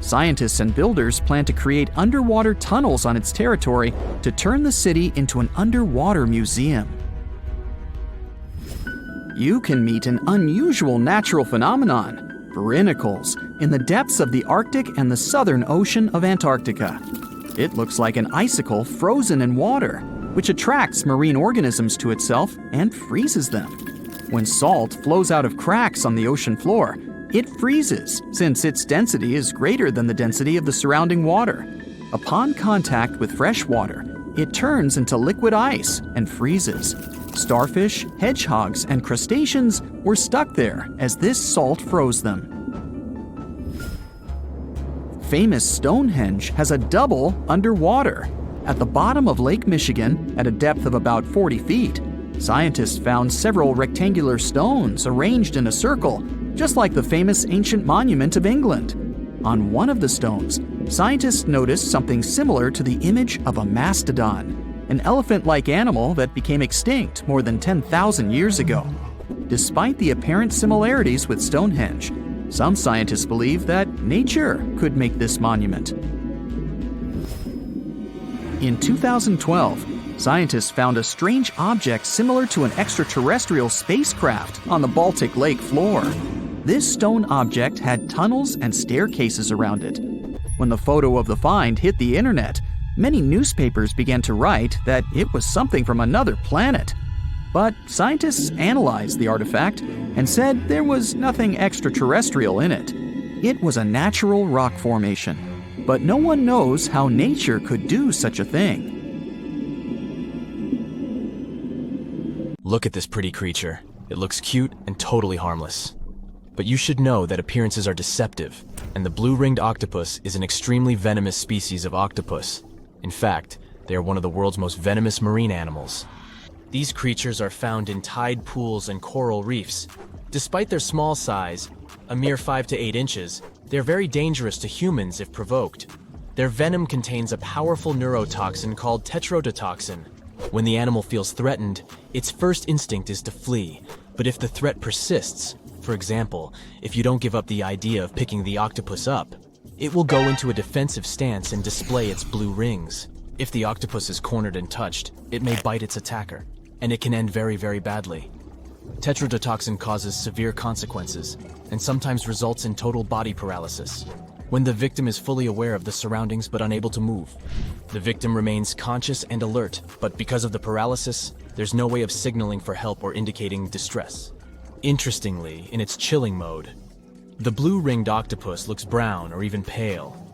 Scientists and builders plan to create underwater tunnels on its territory to turn the city into an underwater museum. You can meet an unusual natural phenomenon, barnacles, in the depths of the Arctic and the southern ocean of Antarctica. It looks like an icicle frozen in water, which attracts marine organisms to itself and freezes them. When salt flows out of cracks on the ocean floor, it freezes, since its density is greater than the density of the surrounding water. Upon contact with fresh water, it turns into liquid ice and freezes. Starfish, hedgehogs, and crustaceans were stuck there as this salt froze them. Famous Stonehenge has a double underwater. At the bottom of Lake Michigan, at a depth of about 40 feet, scientists found several rectangular stones arranged in a circle, just like the famous ancient monument of England. On one of the stones, scientists noticed something similar to the image of a mastodon, an elephant-like animal that became extinct more than 10,000 years ago. Despite the apparent similarities with Stonehenge, some scientists believe that nature could make this monument. In 2012, scientists found a strange object similar to an extraterrestrial spacecraft on the Baltic Lake floor. This stone object had tunnels and staircases around it. When the photo of the find hit the internet, many newspapers began to write that it was something from another planet. But scientists analyzed the artifact and said there was nothing extraterrestrial in it. It was a natural rock formation, but no one knows how nature could do such a thing. Look at this pretty creature. It looks cute and totally harmless. But you should know that appearances are deceptive, and the blue-ringed octopus is an extremely venomous species of octopus. In fact, they are one of the world's most venomous marine animals. These creatures are found in tide pools and coral reefs. Despite their small size, a mere 5 to 8 inches, they're very dangerous to humans if provoked. Their venom contains a powerful neurotoxin called tetrodotoxin. When the animal feels threatened, its first instinct is to flee. But if the threat persists, for example, if you don't give up the idea of picking the octopus up, it will go into a defensive stance and display its blue rings. If the octopus is cornered and touched, it may bite its attacker, and it can end very, very badly. Tetrodotoxin causes severe consequences, and sometimes results in total body paralysis. when the victim is fully aware of the surroundings but unable to move. The victim remains conscious and alert, but because of the paralysis, there's no way of signaling for help or indicating distress. Interestingly, in its chilling mode, the blue-ringed octopus looks brown or even pale,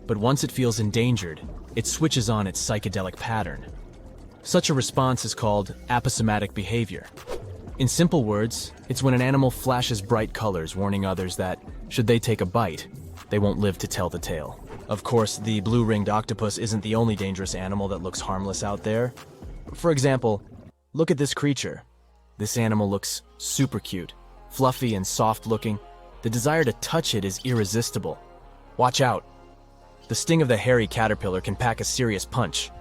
but once it feels endangered, it switches on its psychedelic pattern. Such a response is called aposematic behavior. In simple words, it's when an animal flashes bright colors warning others that, should they take a bite, they won't live to tell the tale. Of course, the blue-ringed octopus isn't the only dangerous animal that looks harmless out there. For example, look at this creature. This animal looks super cute, fluffy and soft-looking. The desire to touch it is irresistible. Watch out. The sting of the hairy caterpillar can pack a serious punch.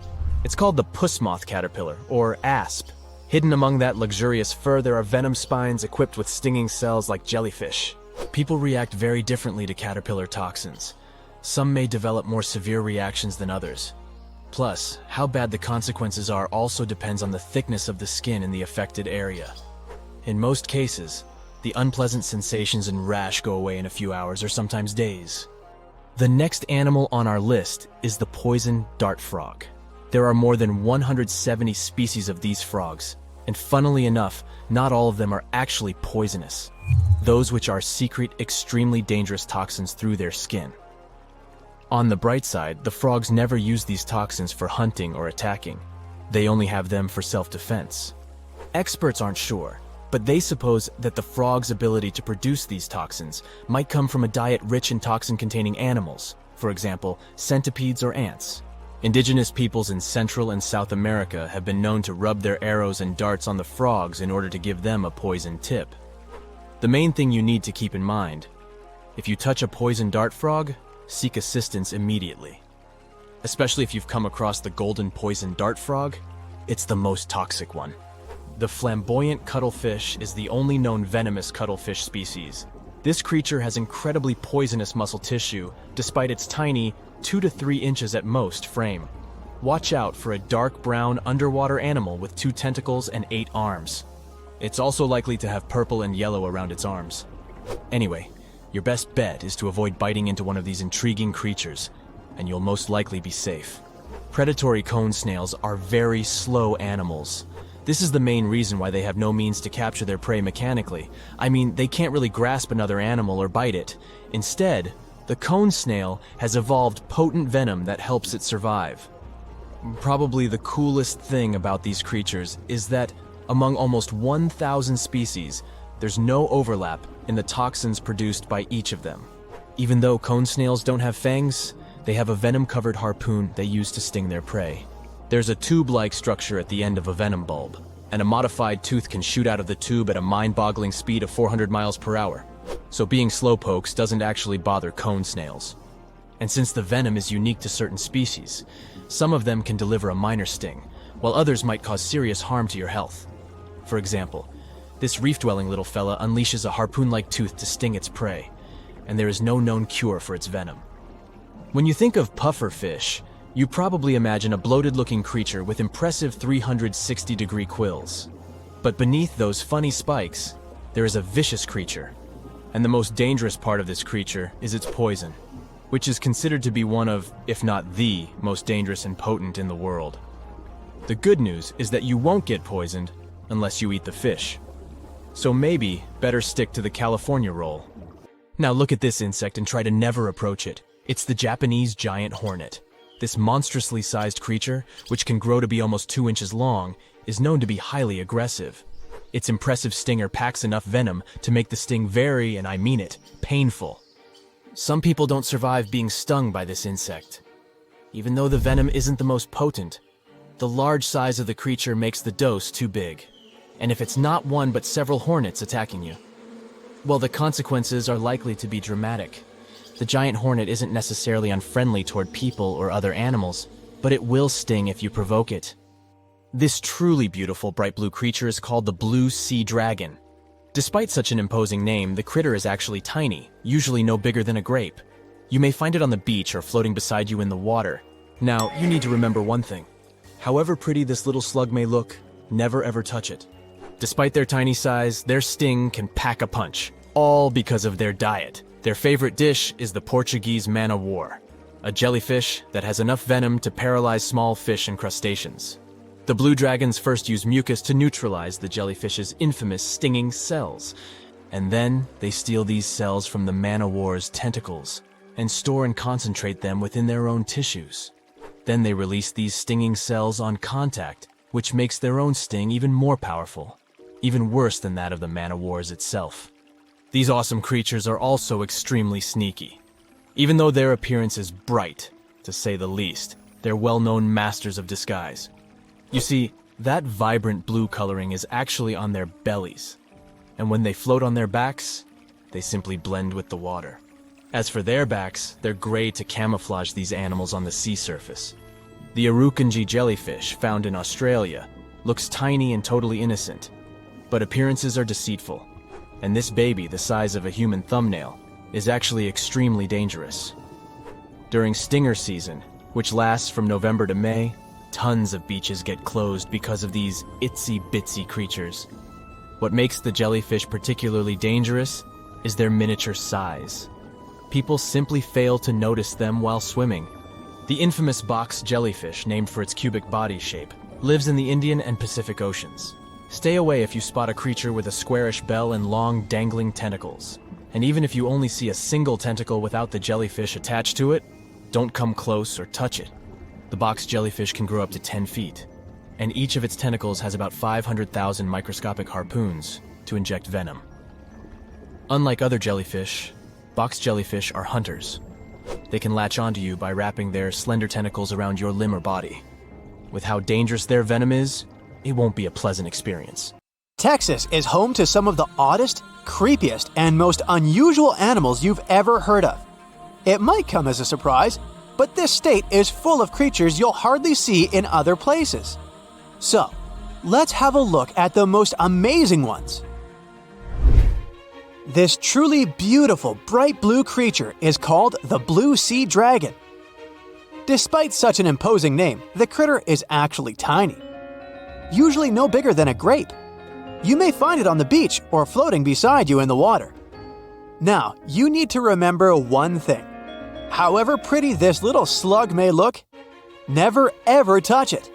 It's called the puss moth caterpillar, or asp. Hidden among that luxurious fur, there are venom spines equipped with stinging cells like jellyfish. People react very differently to caterpillar toxins. Some may develop more severe reactions than others. Plus, how bad the consequences are also depends on the thickness of the skin in the affected area. In most cases, the unpleasant sensations and rash go away in a few hours or sometimes days. The next animal on our list is the poison dart frog. There are more than 170 species of these frogs, and funnily enough, not all of them are actually poisonous. Those which are secret extremely dangerous toxins through their skin. On the bright side, the frogs never use these toxins for hunting or attacking. They only have them for self-defense. Experts aren't sure, but they suppose that the frog's ability to produce these toxins might come from a diet rich in toxin-containing animals, for example, centipedes or ants. Indigenous peoples in Central and South America have been known to rub their arrows and darts on the frogs in order to give them a poison tip. The main thing you need to keep in mind: if you touch a poison dart frog, seek assistance immediately. Especially if you've come across the golden poison dart frog, it's the most toxic one. The flamboyant cuttlefish is the only known venomous cuttlefish species. This creature has incredibly poisonous muscle tissue, despite its tiny 2 to 3 inches at most frame. Watch out for a dark brown underwater animal with 2 tentacles and 8 arms. It's also likely to have purple and yellow around its arms. Anyway, your best bet is to avoid biting into one of these intriguing creatures, and you'll most likely be safe. Predatory cone snails are very slow animals. This is the main reason why they have no means to capture their prey mechanically. I mean, they can't really grasp another animal or bite it. Instead, the cone snail has evolved potent venom that helps it survive. Probably the coolest thing about these creatures is that among almost 1,000 species, there's no overlap in the toxins produced by each of them. Even though cone snails don't have fangs, they have a venom-covered harpoon they use to sting their prey. There's a tube-like structure at the end of a venom bulb, and a modified tooth can shoot out of the tube at a mind-boggling speed of 400 miles per hour. So being slowpokes doesn't actually bother cone snails. And since the venom is unique to certain species, some of them can deliver a minor sting, while others might cause serious harm to your health. For example, this reef-dwelling little fella unleashes a harpoon-like tooth to sting its prey, and there is no known cure for its venom. When you think of pufferfish, you probably imagine a bloated-looking creature with impressive 360-degree quills. But beneath those funny spikes, there is a vicious creature. And the most dangerous part of this creature is its poison, which is considered to be one of, if not the, most dangerous and potent in the world. The good news is that you won't get poisoned unless you eat the fish. So maybe better stick to the California roll. Now look at this insect and try to never approach it. It's the Japanese giant hornet. This monstrously sized creature, which can grow to be almost 2 inches long, is known to be highly aggressive. Its impressive stinger packs enough venom to make the sting very, and I mean it, painful. Some people don't survive being stung by this insect. Even though the venom isn't the most potent, the large size of the creature makes the dose too big. And if it's not one but several hornets attacking you, well, the consequences are likely to be dramatic. The giant hornet isn't necessarily unfriendly toward people or other animals, but it will sting if you provoke it. This truly beautiful bright blue creature is called the blue sea dragon. Despite such an imposing name, the critter is actually tiny, usually no bigger than a grape. You may find it on the beach or floating beside you in the water. Now, you need to remember one thing. However pretty this little slug may look, never ever touch it. Despite their tiny size, their sting can pack a punch, all because of their diet. Their favorite dish is the Portuguese man-o'-war, a jellyfish that has enough venom to paralyze small fish and crustaceans. The blue dragons first use mucus to neutralize the jellyfish's infamous stinging cells, and then they steal these cells from the man-o'-war's tentacles and store and concentrate them within their own tissues. Then they release these stinging cells on contact, which makes their own sting even more powerful, even worse than that of the man-o'-war's itself. These awesome creatures are also extremely sneaky. Even though their appearance is bright, to say the least, they're well-known masters of disguise. You see, that vibrant blue coloring is actually on their bellies, and when they float on their backs, they simply blend with the water. As for their backs, they're gray to camouflage these animals on the sea surface. The urchins jellyfish, found in Australia, looks tiny and totally innocent, but appearances are deceitful, and this baby, the size of a human thumbnail, is actually extremely dangerous. During stinger season, which lasts from November to May, tons of beaches get closed because of these itsy-bitsy creatures. What makes the jellyfish particularly dangerous is their miniature size. People simply fail to notice them while swimming. The infamous box jellyfish, named for its cubic body shape, lives in the Indian and Pacific Oceans. Stay away if you spot a creature with a squarish bell and long, dangling tentacles. And even if you only see a single tentacle without the jellyfish attached to it, don't come close or touch it. The box jellyfish can grow up to 10 feet, and each of its tentacles has about 500,000 microscopic harpoons to inject venom. Unlike other jellyfish, box jellyfish are hunters. They can latch onto you by wrapping their slender tentacles around your limb or body. With how dangerous their venom is, it won't be a pleasant experience. Texas is home to some of the oddest, creepiest, and most unusual animals you've ever heard of. It might come as a surprise, but this state is full of creatures you'll hardly see in other places. So, let's have a look at the most amazing ones. This truly beautiful bright blue creature is called the blue sea dragon. Despite such an imposing name, the critter is actually tiny, usually no bigger than a grape. You may find it on the beach or floating beside you in the water. Now, you need to remember one thing. However pretty this little slug may look, never ever touch it.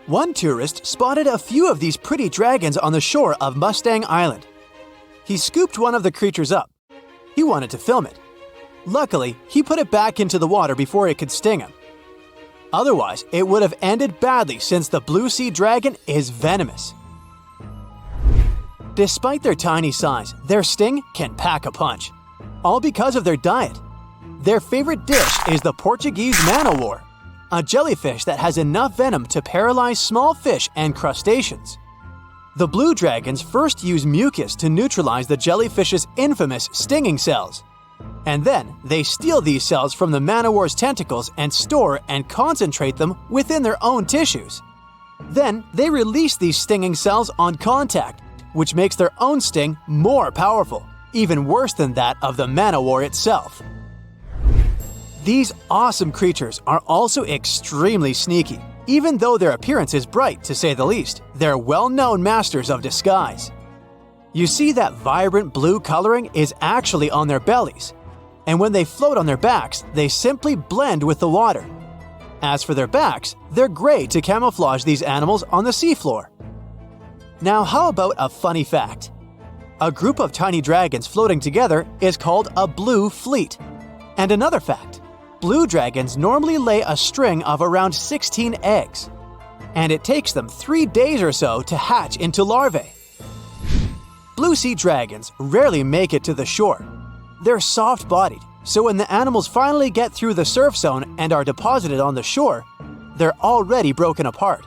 One tourist spotted a few of these pretty dragons on the shore of Mustang Island. He scooped one of the creatures up. He wanted to film it. Luckily, he put it back into the water before it could sting him. Otherwise, it would have ended badly since the blue sea dragon is venomous. Despite their tiny size, their sting can pack a punch, all because of their diet. Their favorite dish is the Portuguese man-o'-war, a jellyfish that has enough venom to paralyze small fish and crustaceans. The blue dragons first use mucus to neutralize the jellyfish's infamous stinging cells, and then they steal these cells from the man-o'-war's tentacles and store and concentrate them within their own tissues. Then they release these stinging cells on contact, which makes their own sting more powerful, even worse than that of the man-o'-war itself. These awesome creatures are also extremely sneaky. Even though their appearance is bright, to say the least, they're well-known masters of disguise. You see that vibrant blue coloring is actually on their bellies, and when they float on their backs, they simply blend with the water. As for their backs, they're gray to camouflage these animals on the seafloor. Now, how about a funny fact? A group of tiny dragons floating together is called a blue fleet. And another fact, blue dragons normally lay a string of around 16 eggs, and it takes them 3 days or so to hatch into larvae. Blue sea dragons rarely make it to the shore. They're soft-bodied, so when the animals finally get through the surf zone and are deposited on the shore, they're already broken apart.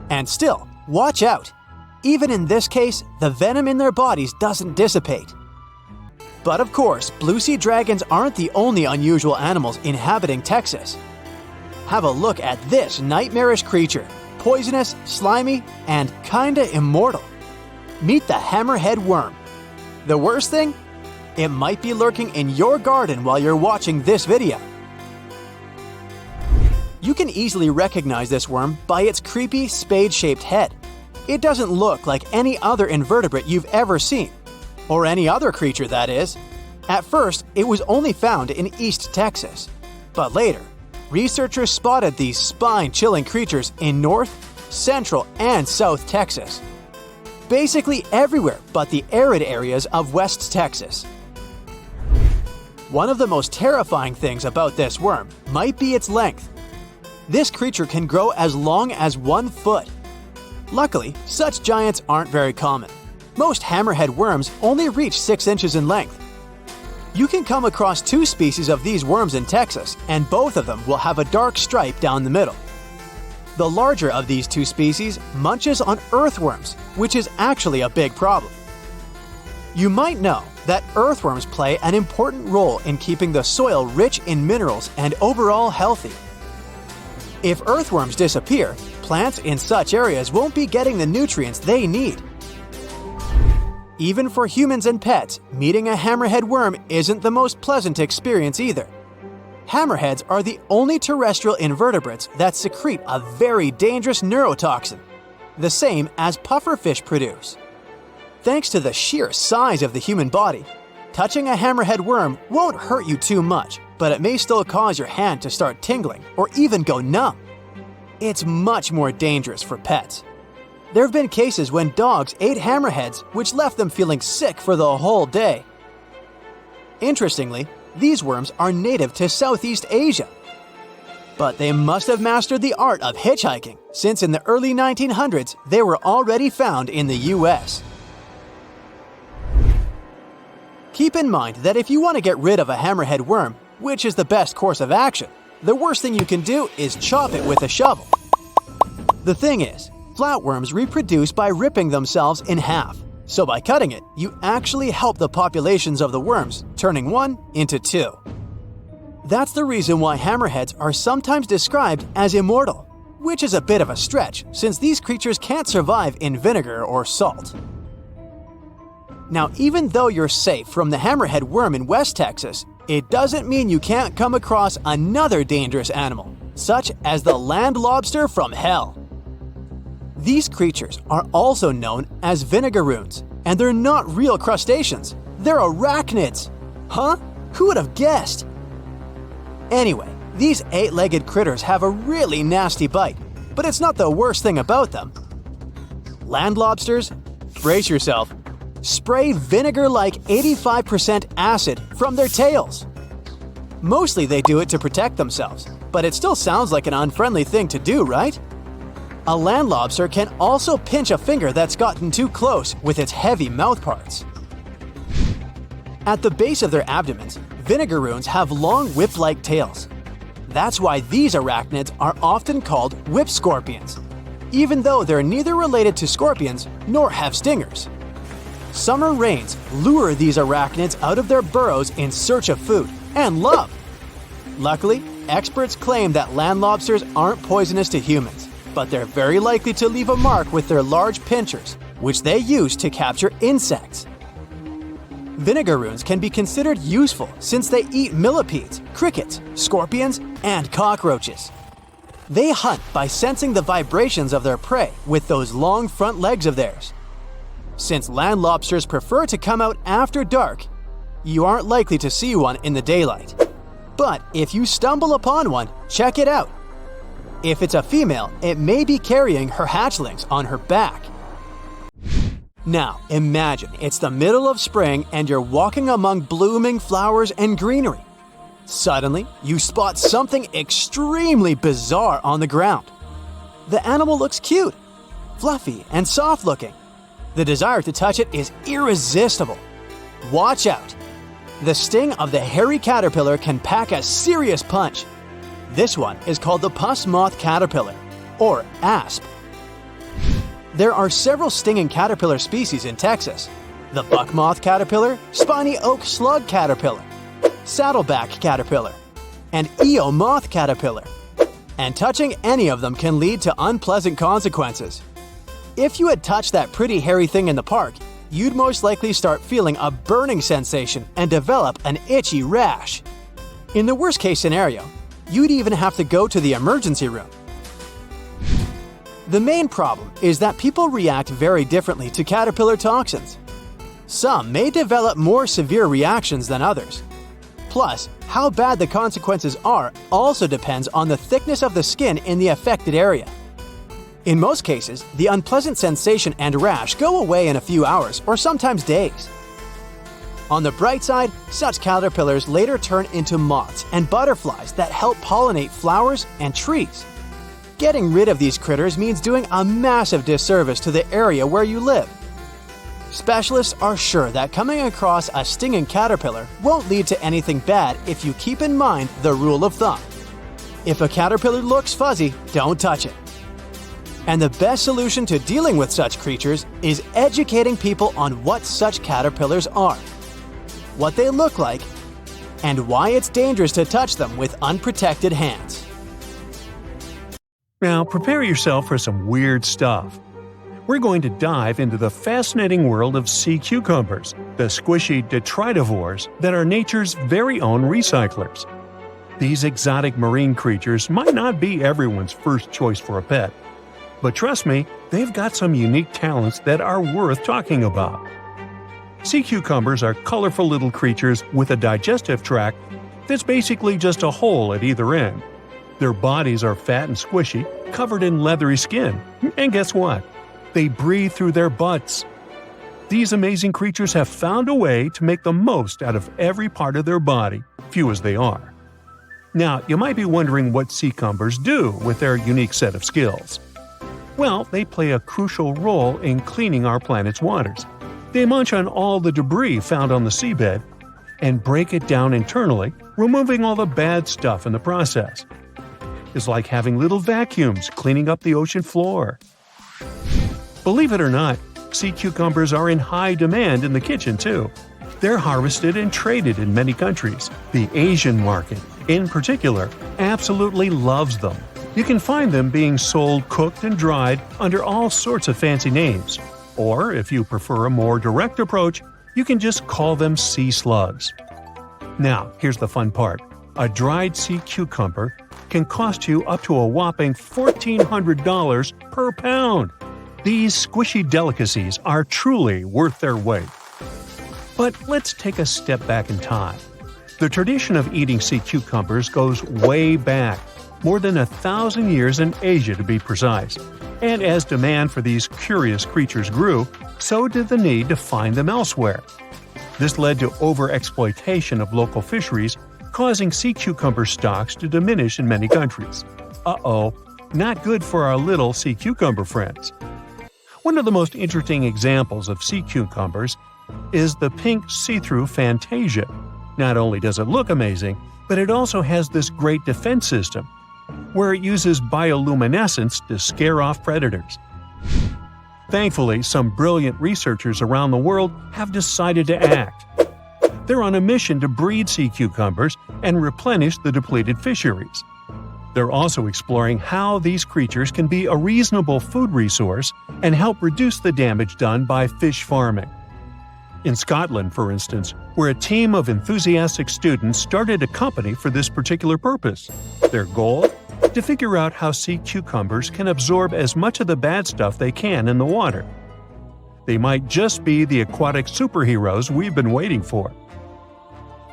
And still, watch out! Even in this case, the venom in their bodies doesn't dissipate. But of course, blue sea dragons aren't the only unusual animals inhabiting Texas. Have a look at this nightmarish creature, poisonous, slimy, and kinda immortal. Meet the hammerhead worm. The worst thing? It might be lurking in your garden while you're watching this video. You can easily recognize this worm by its creepy spade-shaped head. It doesn't look like any other invertebrate you've ever seen. Or any other creature, that is. At first, it was only found in East Texas. But later, researchers spotted these spine-chilling creatures in North, Central, and South Texas. Basically everywhere but the arid areas of West Texas. One of the most terrifying things about this worm might be its length. This creature can grow as long as 1 foot. Luckily, such giants aren't very common. Most hammerhead worms only reach 6 inches in length. You can come across 2 species of these worms in Texas, and both of them will have a dark stripe down the middle. The larger of these 2 species munches on earthworms, which is actually a big problem. You might know that earthworms play an important role in keeping the soil rich in minerals and overall healthy. If earthworms disappear, plants in such areas won't be getting the nutrients they need. Even for humans and pets, meeting a hammerhead worm isn't the most pleasant experience either. Hammerheads are the only terrestrial invertebrates that secrete a very dangerous neurotoxin, the same as pufferfish produce. Thanks to the sheer size of the human body, touching a hammerhead worm won't hurt you too much, but it may still cause your hand to start tingling or even go numb. It's much more dangerous for pets. There have been cases when dogs ate hammerheads, which left them feeling sick for the whole day. Interestingly, these worms are native to Southeast Asia. But they must have mastered the art of hitchhiking, since in the early 1900s they were already found in the US. Keep in mind that if you want to get rid of a hammerhead worm, which is the best course of action, the worst thing you can do is chop it with a shovel. The thing is, flatworms reproduce by ripping themselves in half, so by cutting it, you actually help the populations of the worms, turning 1 into 2. That's the reason why hammerheads are sometimes described as immortal, which is a bit of a stretch since these creatures can't survive in vinegar or salt. Now, even though you're safe from the hammerhead worm in West Texas, it doesn't mean you can't come across another dangerous animal, such as the land lobster from hell. These creatures are also known as vinegaroons, and they're not real crustaceans, they're arachnids. Huh? Who would have guessed? Anyway, these 8-legged critters have a really nasty bite, but it's not the worst thing about them. Land lobsters? Brace yourself. Spray vinegar-like 85% acid from their tails. Mostly they do it to protect themselves, but it still sounds like an unfriendly thing to do, right? A land lobster can also pinch a finger that's gotten too close with its heavy mouth parts. At the base of their abdomens, vinegaroons have long whip-like tails. That's why these arachnids are often called whip scorpions, even though they're neither related to scorpions nor have stingers. Summer rains lure these arachnids out of their burrows in search of food and love. Luckily, experts claim that land lobsters aren't poisonous to humans, but they're very likely to leave a mark with their large pinchers, which they use to capture insects. Vinegaroons can be considered useful since they eat millipedes, crickets, scorpions, and cockroaches. They hunt by sensing the vibrations of their prey with those long front legs of theirs. Since land lobsters prefer to come out after dark, you aren't likely to see one in the daylight. But if you stumble upon one, check it out. If it's a female, it may be carrying her hatchlings on her back. Now, imagine it's the middle of spring and you're walking among blooming flowers and greenery. Suddenly, you spot something extremely bizarre on the ground. The animal looks cute, fluffy, and soft-looking. The desire to touch it is irresistible. Watch out! The sting of the hairy caterpillar can pack a serious punch. This one is called the puss moth caterpillar, or asp. There are several stinging caterpillar species in Texas: the buck moth caterpillar, spiny oak slug caterpillar, saddleback caterpillar, and eo moth caterpillar. And touching any of them can lead to unpleasant consequences. If you had touched that pretty hairy thing in the park, you'd most likely start feeling a burning sensation and develop an itchy rash. In the worst case scenario, you'd even have to go to the emergency room. The main problem is that people react very differently to caterpillar toxins. Some may develop more severe reactions than others. Plus, how bad the consequences are also depends on the thickness of the skin in the affected area. In most cases, the unpleasant sensation and rash go away in a few hours or sometimes days. On the bright side, such caterpillars later turn into moths and butterflies that help pollinate flowers and trees. Getting rid of these critters means doing a massive disservice to the area where you live. Specialists are sure that coming across a stinging caterpillar won't lead to anything bad if you keep in mind the rule of thumb. If a caterpillar looks fuzzy, don't touch it. And the best solution to dealing with such creatures is educating people on what such caterpillars are, what they look like, and why it's dangerous to touch them with unprotected hands. Now prepare yourself for some weird stuff. We're going to dive into the fascinating world of sea cucumbers, the squishy detritivores that are nature's very own recyclers. These exotic marine creatures might not be everyone's first choice for a pet, but trust me, they've got some unique talents that are worth talking about. Sea cucumbers are colorful little creatures with a digestive tract that's basically just a hole at either end. Their bodies are fat and squishy, covered in leathery skin. And guess what? They breathe through their butts. These amazing creatures have found a way to make the most out of every part of their body, few as they are. Now, you might be wondering what sea cucumbers do with their unique set of skills. Well, they play a crucial role in cleaning our planet's waters. They munch on all the debris found on the seabed and break it down internally, removing all the bad stuff in the process. It's like having little vacuums cleaning up the ocean floor. Believe it or not, sea cucumbers are in high demand in the kitchen too. They're harvested and traded in many countries. The Asian market, in particular, absolutely loves them. You can find them being sold cooked and dried under all sorts of fancy names. Or, if you prefer a more direct approach, you can just call them sea slugs. Now, here's the fun part. A dried sea cucumber can cost you up to a whopping $1,400 per pound. These squishy delicacies are truly worth their weight. But let's take a step back in time. The tradition of eating sea cucumbers goes way back, more than 1,000 years in Asia to be precise. And as demand for these curious creatures grew, so did the need to find them elsewhere. This led to overexploitation of local fisheries, causing sea cucumber stocks to diminish in many countries. Uh-oh, not good for our little sea cucumber friends. One of the most interesting examples of sea cucumbers is the pink see-through Fantasia. Not only does it look amazing, but it also has this great defense system, where it uses bioluminescence to scare off predators. Thankfully, some brilliant researchers around the world have decided to act. They're on a mission to breed sea cucumbers and replenish the depleted fisheries. They're also exploring how these creatures can be a reasonable food resource and help reduce the damage done by fish farming. In Scotland, for instance, where a team of enthusiastic students started a company for this particular purpose. Their goal? To figure out how sea cucumbers can absorb as much of the bad stuff they can in the water. They might just be the aquatic superheroes we've been waiting for.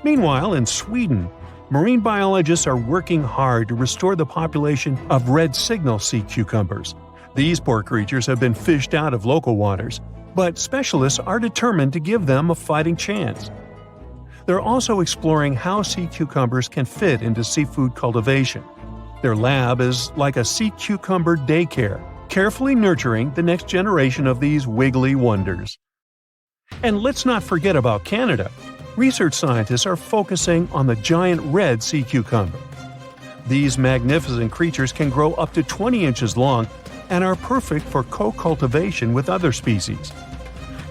Meanwhile, in Sweden, marine biologists are working hard to restore the population of red signal sea cucumbers. These poor creatures have been fished out of local waters, but specialists are determined to give them a fighting chance. They're also exploring how sea cucumbers can fit into seafood cultivation. Their lab is like a sea cucumber daycare, carefully nurturing the next generation of these wiggly wonders. And let's not forget about Canada. Research scientists are focusing on the giant red sea cucumber. These magnificent creatures can grow up to 20 inches long and are perfect for co-cultivation with other species.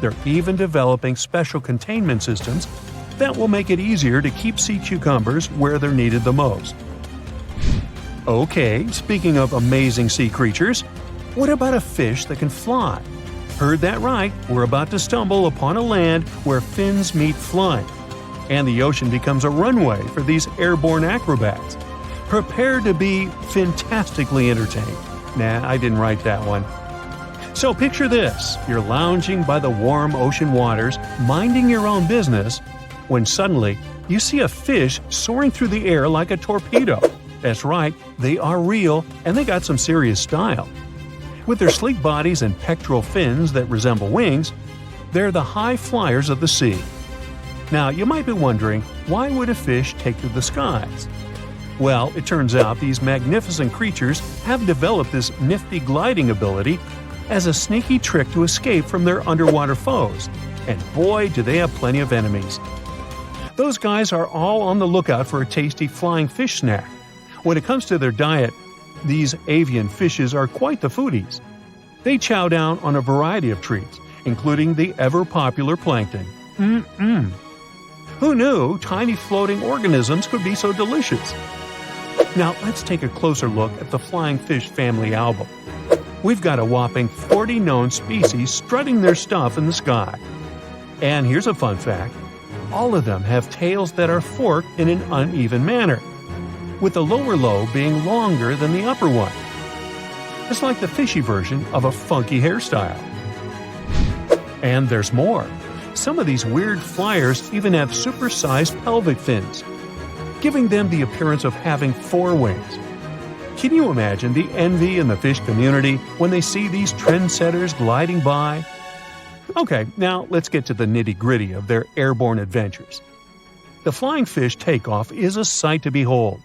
They're even developing special containment systems that will make it easier to keep sea cucumbers where they're needed the most. Okay, speaking of amazing sea creatures, what about a fish that can fly? Heard that right, we're about to stumble upon a land where fins meet flying, and the ocean becomes a runway for these airborne acrobats. Prepare to be fantastically entertained. Nah, I didn't write that one. So picture this, you're lounging by the warm ocean waters, minding your own business, when suddenly you see a fish soaring through the air like a torpedo. That's right, they are real and they got some serious style. With their sleek bodies and pectoral fins that resemble wings, they're the high flyers of the sea. Now, you might be wondering, why would a fish take to the skies? Well, it turns out these magnificent creatures have developed this nifty gliding ability as a sneaky trick to escape from their underwater foes. And boy, do they have plenty of enemies. Those guys are all on the lookout for a tasty flying fish snack. When it comes to their diet, these avian fishes are quite the foodies. They chow down on a variety of treats, including the ever-popular plankton. Who knew tiny floating organisms could be so delicious? Now let's take a closer look at the flying fish family album. We've got a whopping 40 known species strutting their stuff in the sky. And here's a fun fact. All of them have tails that are forked in an uneven manner, with the lower lobe being longer than the upper one. It's like the fishy version of a funky hairstyle. And there's more. Some of these weird flyers even have supersized pelvic fins, giving them the appearance of having 4 wings. Can you imagine the envy in the fish community when they see these trendsetters gliding by? Okay, now let's get to the nitty-gritty of their airborne adventures. The flying fish takeoff is a sight to behold.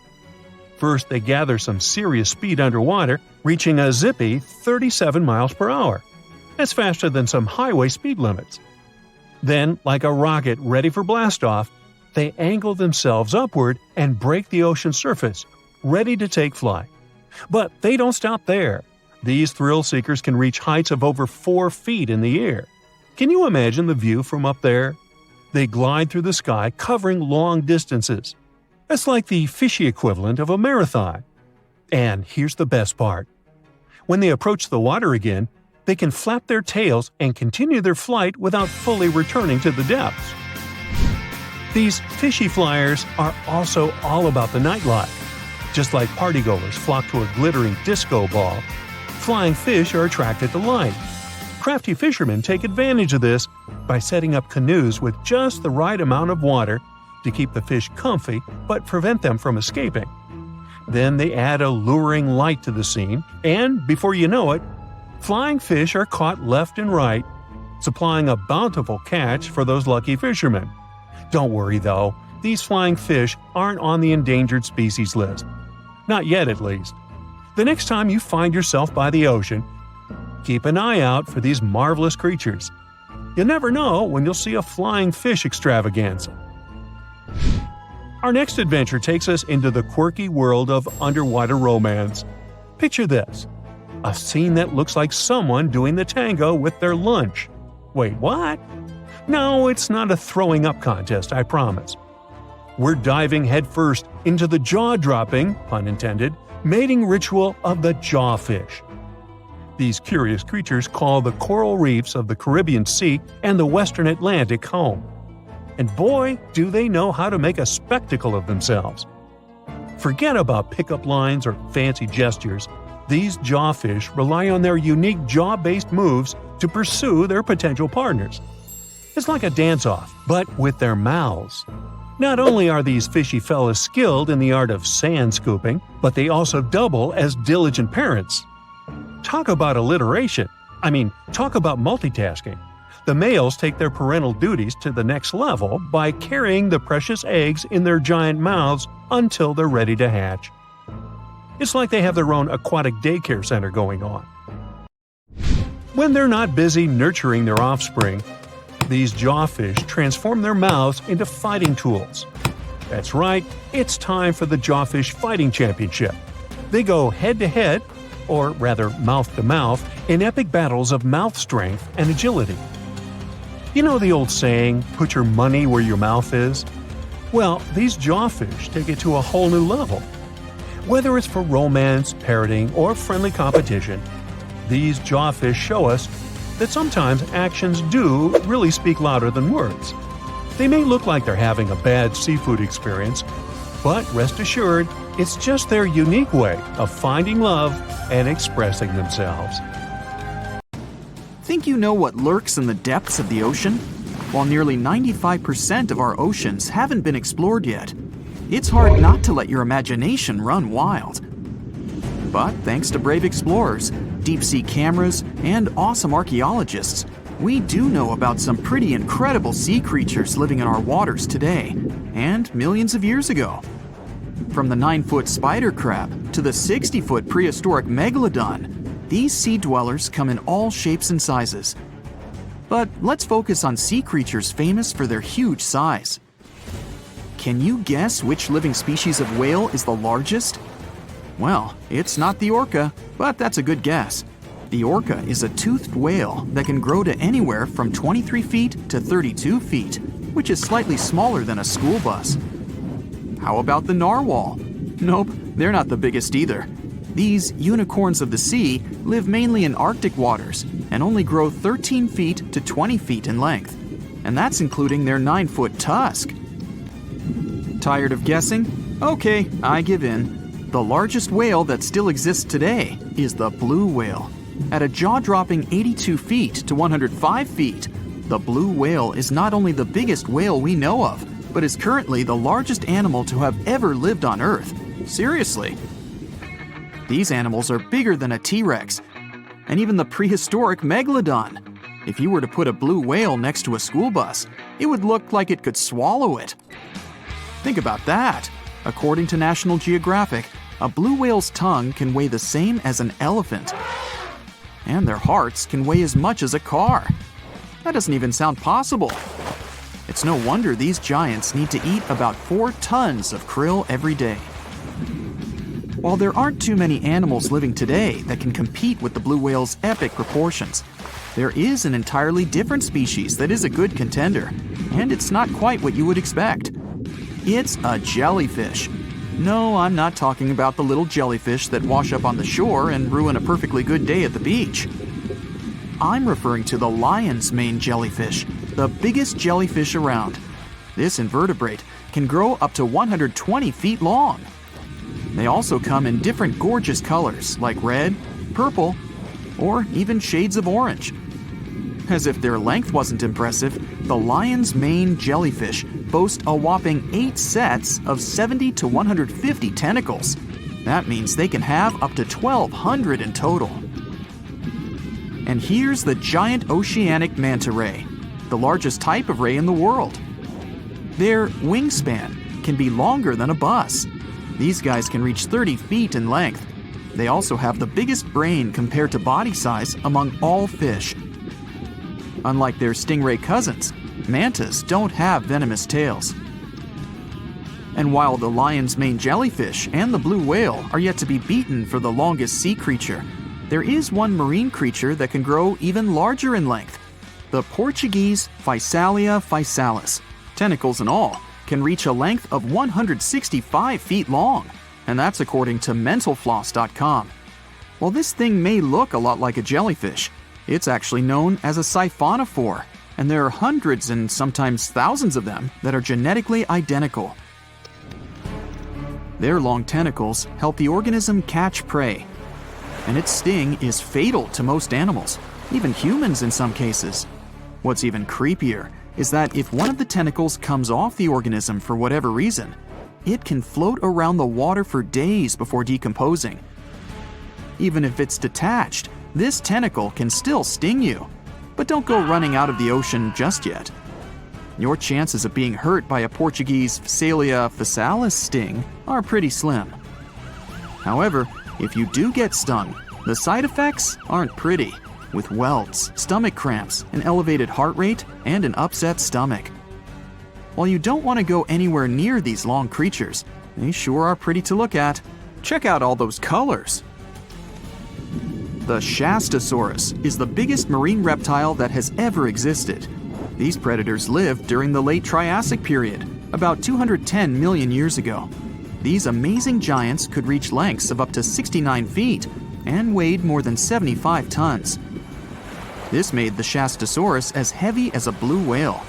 First, they gather some serious speed underwater, reaching a zippy 37 miles per hour. That's faster than some highway speed limits. Then, like a rocket ready for blastoff, they angle themselves upward and break the ocean surface, ready to take flight. But they don't stop there. These thrill seekers can reach heights of over 4 feet in the air. Can you imagine the view from up there? They glide through the sky, covering long distances. That's like the fishy equivalent of a marathon. And here's the best part. When they approach the water again, they can flap their tails and continue their flight without fully returning to the depths. These fishy flyers are also all about the nightlife. Just like partygoers flock to a glittering disco ball, flying fish are attracted to light. Crafty fishermen take advantage of this by setting up canoes with just the right amount of water to keep the fish comfy but prevent them from escaping. Then they add a luring light to the scene, and before you know it, flying fish are caught left and right, supplying a bountiful catch for those lucky fishermen. Don't worry though, these flying fish aren't on the endangered species list. Not yet, at least. The next time you find yourself by the ocean, keep an eye out for these marvelous creatures. You never know when you'll see a flying fish extravaganza. Our next adventure takes us into the quirky world of underwater romance. Picture this. A scene that looks like someone doing the tango with their lunch. Wait, what? No, it's not a throwing up contest, I promise. We're diving headfirst into the jaw-dropping, pun intended, mating ritual of the jawfish. These curious creatures call the coral reefs of the Caribbean Sea and the Western Atlantic home. And boy, do they know how to make a spectacle of themselves. Forget about pickup lines or fancy gestures. These jawfish rely on their unique jaw-based moves to pursue their potential partners. It's like a dance-off, but with their mouths. Not only are these fishy fellas skilled in the art of sand scooping, but they also double as diligent parents. Talk about alliteration. Talk about multitasking. The males take their parental duties to the next level by carrying the precious eggs in their giant mouths until they're ready to hatch. It's like they have their own aquatic daycare center going on. When they're not busy nurturing their offspring, these jawfish transform their mouths into fighting tools. That's right, it's time for the Jawfish Fighting Championship. They go head-to-head, or rather mouth-to-mouth, in epic battles of mouth strength and agility. You know the old saying, put your money where your mouth is? Well, these jawfish take it to a whole new level. Whether it's for romance, parroting, or friendly competition, these jawfish show us that sometimes actions do really speak louder than words. They may look like they're having a bad seafood experience, but rest assured, it's just their unique way of finding love and expressing themselves. Think you know what lurks in the depths of the ocean? While nearly 95% of our oceans haven't been explored yet, it's hard not to let your imagination run wild. But thanks to brave explorers, deep-sea cameras, and awesome archaeologists, we do know about some pretty incredible sea creatures living in our waters today, and millions of years ago. From the 9-foot spider crab to the 60-foot prehistoric megalodon, these sea dwellers come in all shapes and sizes. But let's focus on sea creatures famous for their huge size. Can you guess which living species of whale is the largest? Well, it's not the orca, but that's a good guess. The orca is a toothed whale that can grow to anywhere from 23 feet to 32 feet, which is slightly smaller than a school bus. How about the narwhal? Nope, they're not the biggest either. These unicorns of the sea live mainly in Arctic waters and only grow 13 feet to 20 feet in length, and that's including their 9-foot tusk. Tired of guessing? Okay, I give in. The largest whale that still exists today is the blue whale. At a jaw-dropping 82 feet to 105 feet, the blue whale is not only the biggest whale we know of, but is currently the largest animal to have ever lived on Earth. Seriously. These animals are bigger than a T-Rex, and even the prehistoric megalodon. If you were to put a blue whale next to a school bus, it would look like it could swallow it. Think about that. According to National Geographic, a blue whale's tongue can weigh the same as an elephant. And their hearts can weigh as much as a car. That doesn't even sound possible. It's no wonder these giants need to eat about 4 tons of krill every day. While there aren't too many animals living today that can compete with the blue whale's epic proportions, there is an entirely different species that is a good contender, and it's not quite what you would expect. It's a jellyfish. No, I'm not talking about the little jellyfish that wash up on the shore and ruin a perfectly good day at the beach. I'm referring to the lion's mane jellyfish, the biggest jellyfish around. This invertebrate can grow up to 120 feet long. They also come in different gorgeous colors like red, purple, or even shades of orange. As if their length wasn't impressive, the lion's mane jellyfish boast a whopping 8 sets of 70 to 150 tentacles. That means they can have up to 1,200 in total. And here's the giant oceanic manta ray, the largest type of ray in the world. Their wingspan can be longer than a bus. These guys can reach 30 feet in length. They also have the biggest brain compared to body size among all fish. Unlike their stingray cousins, mantas don't have venomous tails. And while the lion's mane jellyfish and the blue whale are yet to be beaten for the longest sea creature, there is one marine creature that can grow even larger in length. The Portuguese Physalia physalis, tentacles and all, can reach a length of 165 feet long, and that's according to mentalfloss.com. While this thing may look a lot like a jellyfish, it's actually known as a siphonophore, and there are hundreds and sometimes thousands of them that are genetically identical. Their long tentacles help the organism catch prey, and its sting is fatal to most animals, even humans in some cases. What's even creepier is that if one of the tentacles comes off the organism for whatever reason, it can float around the water for days before decomposing. Even if it's detached, this tentacle can still sting you. But don't go running out of the ocean just yet. Your chances of being hurt by a Portuguese Physalia physalis sting are pretty slim. However, if you do get stung, the side effects aren't pretty, with welts, stomach cramps, an elevated heart rate, and an upset stomach. While you don't want to go anywhere near these long creatures, they sure are pretty to look at. Check out all those colors. The Shastasaurus is the biggest marine reptile that has ever existed. These predators lived during the late Triassic period, about 210 million years ago. These amazing giants could reach lengths of up to 69 feet and weighed more than 75 tons. This made the Shastasaurus as heavy as a blue whale.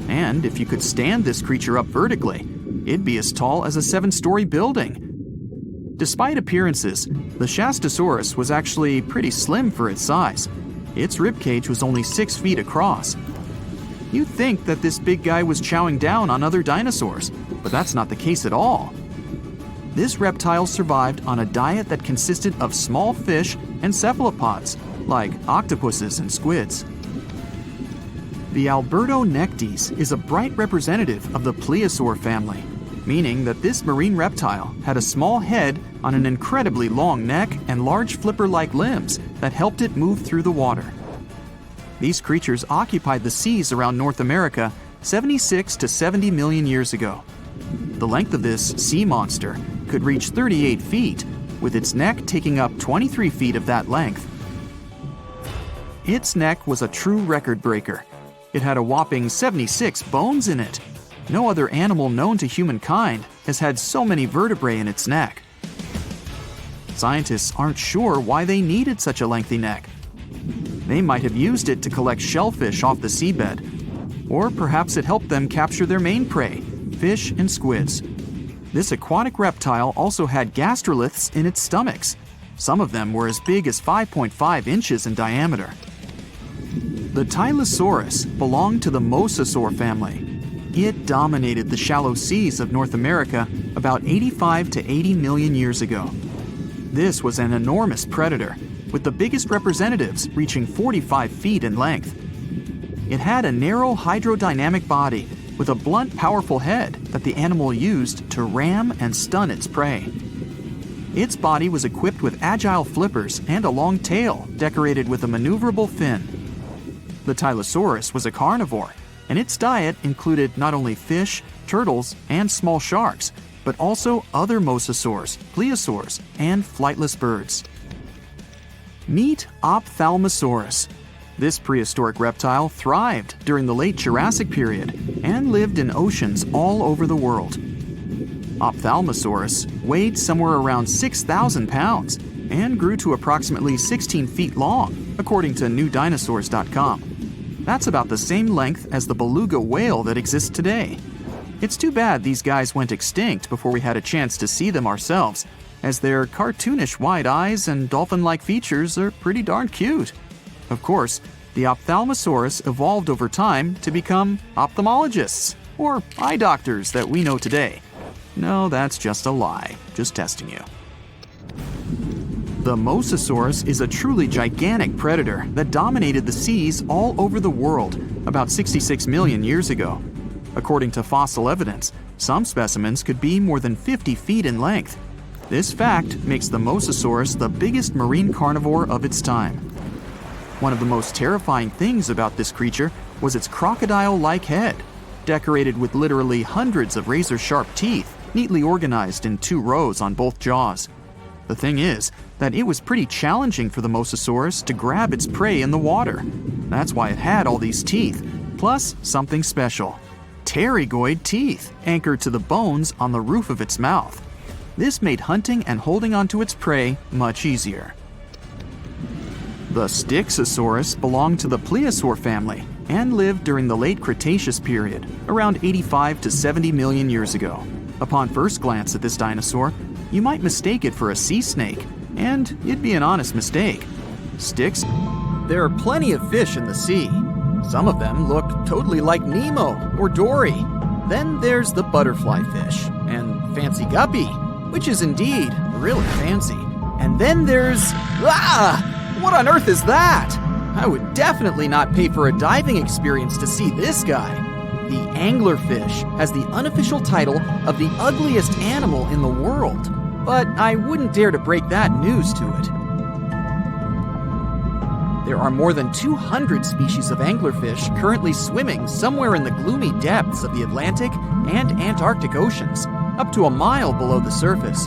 And if you could stand this creature up vertically, it'd be as tall as a 7-story building. Despite appearances, the Shastasaurus was actually pretty slim for its size. Its ribcage was only 6 feet across. You'd think that this big guy was chowing down on other dinosaurs, but that's not the case at all. This reptile survived on a diet that consisted of small fish and cephalopods, like octopuses and squids. The Albertonectes is a bright representative of the plesiosaur family, meaning that this marine reptile had a small head on an incredibly long neck and large flipper-like limbs that helped it move through the water. These creatures occupied the seas around North America 76 to 70 million years ago. The length of this sea monster could reach 38 feet, with its neck taking up 23 feet of that length. Its neck was a true record breaker. It had a whopping 76 bones in it. No other animal known to humankind has had so many vertebrae in its neck. Scientists aren't sure why they needed such a lengthy neck. They might have used it to collect shellfish off the seabed, or perhaps it helped them capture their main prey, fish and squids. This aquatic reptile also had gastroliths in its stomachs. Some of them were as big as 5.5 inches in diameter. The Tylosaurus belonged to the mosasaur family. It dominated the shallow seas of North America about 85 to 80 million years ago. This was an enormous predator, with the biggest representatives reaching 45 feet in length. It had a narrow hydrodynamic body with a blunt, powerful head that the animal used to ram and stun its prey. Its body was equipped with agile flippers and a long tail decorated with a maneuverable fin. The Tylosaurus was a carnivore, and its diet included not only fish, turtles, and small sharks, but also other mosasaurs, plesiosaurs, and flightless birds. Meet Ophthalmosaurus. This prehistoric reptile thrived during the late Jurassic period and lived in oceans all over the world. Ophthalmosaurus weighed somewhere around 6,000 pounds and grew to approximately 16 feet long, according to newdinosaurs.com. That's about the same length as the beluga whale that exists today. It's too bad these guys went extinct before we had a chance to see them ourselves, as their cartoonish wide eyes and dolphin-like features are pretty darn cute. Of course, the Ophthalmosaurus evolved over time to become ophthalmologists, or eye doctors that we know today. No, that's just a lie. Just testing you. The Mosasaurus is a truly gigantic predator that dominated the seas all over the world about 66 million years ago. According to fossil evidence, some specimens could be more than 50 feet in length. This fact makes the Mosasaurus the biggest marine carnivore of its time. One of the most terrifying things about this creature was its crocodile-like head, decorated with literally hundreds of razor-sharp teeth, neatly organized in 2 rows on both jaws. The thing is that it was pretty challenging for the Mosasaurus to grab its prey in the water. That's why it had all these teeth, plus something special: pterygoid teeth anchored to the bones on the roof of its mouth. This made hunting and holding onto its prey much easier. The Styxosaurus belonged to the plesiosaur family and lived during the late Cretaceous period, around 85 to 70 million years ago. Upon first glance at this dinosaur, you might mistake it for a sea snake, and it'd be an honest mistake. There are plenty of fish in the sea. Some of them look totally like Nemo or Dory. Then there's the butterfly fish and fancy guppy, which is indeed really fancy. And then there's... What on earth is that? I would definitely not pay for a diving experience to see this guy. The anglerfish has the unofficial title of the ugliest animal in the world, but I wouldn't dare to break that news to it. There are more than 200 species of anglerfish currently swimming somewhere in the gloomy depths of the Atlantic and Antarctic Oceans, up to a mile below the surface.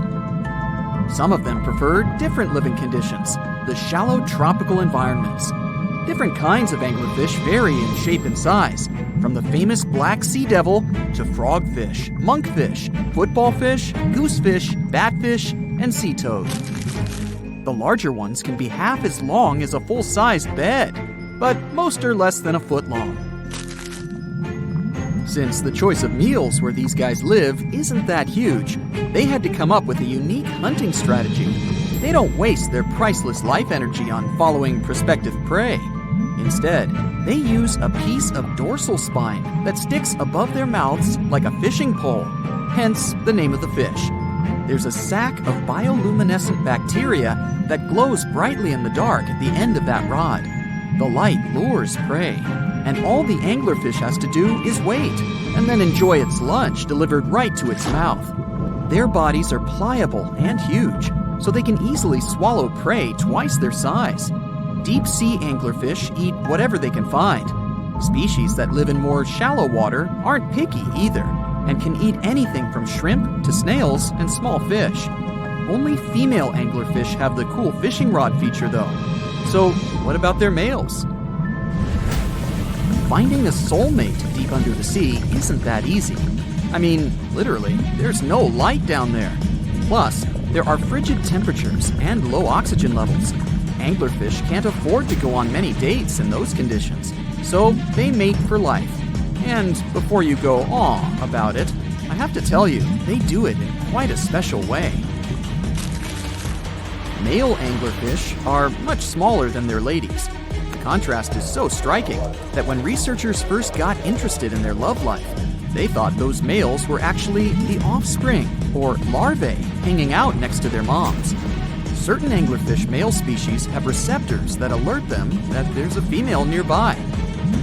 Some of them prefer different living conditions, the shallow tropical environments. Different kinds of anglerfish vary in shape and size, from the famous black sea devil to frogfish, monkfish, footballfish, goosefish, batfish, and sea toad. The larger ones can be half as long as a full-sized bed, but most are less than a foot long. Since the choice of meals where these guys live isn't that huge, they had to come up with a unique hunting strategy. They don't waste their priceless life energy on following prospective prey. Instead, they use a piece of dorsal spine that sticks above their mouths like a fishing pole, hence the name of the fish. There's a sac of bioluminescent bacteria that glows brightly in the dark at the end of that rod. The light lures prey, and all the anglerfish has to do is wait, and then enjoy its lunch delivered right to its mouth. Their bodies are pliable and huge, so they can easily swallow prey twice their size. Deep-sea anglerfish eat whatever they can find. Species that live in more shallow water aren't picky either, and can eat anything from shrimp to snails and small fish. Only female anglerfish have the cool fishing rod feature though. So what about their males? Finding a soulmate deep under the sea isn't that easy. I mean, literally, there's no light down there. Plus, there are frigid temperatures and low oxygen levels. Anglerfish can't afford to go on many dates in those conditions, so they mate for life. And before you go aw about it, I have to tell you, they do it in quite a special way. Male anglerfish are much smaller than their ladies. The contrast is so striking that when researchers first got interested in their love life, they thought those males were actually the offspring, or larvae, hanging out next to their moms. Certain anglerfish male species have receptors that alert them that there's a female nearby.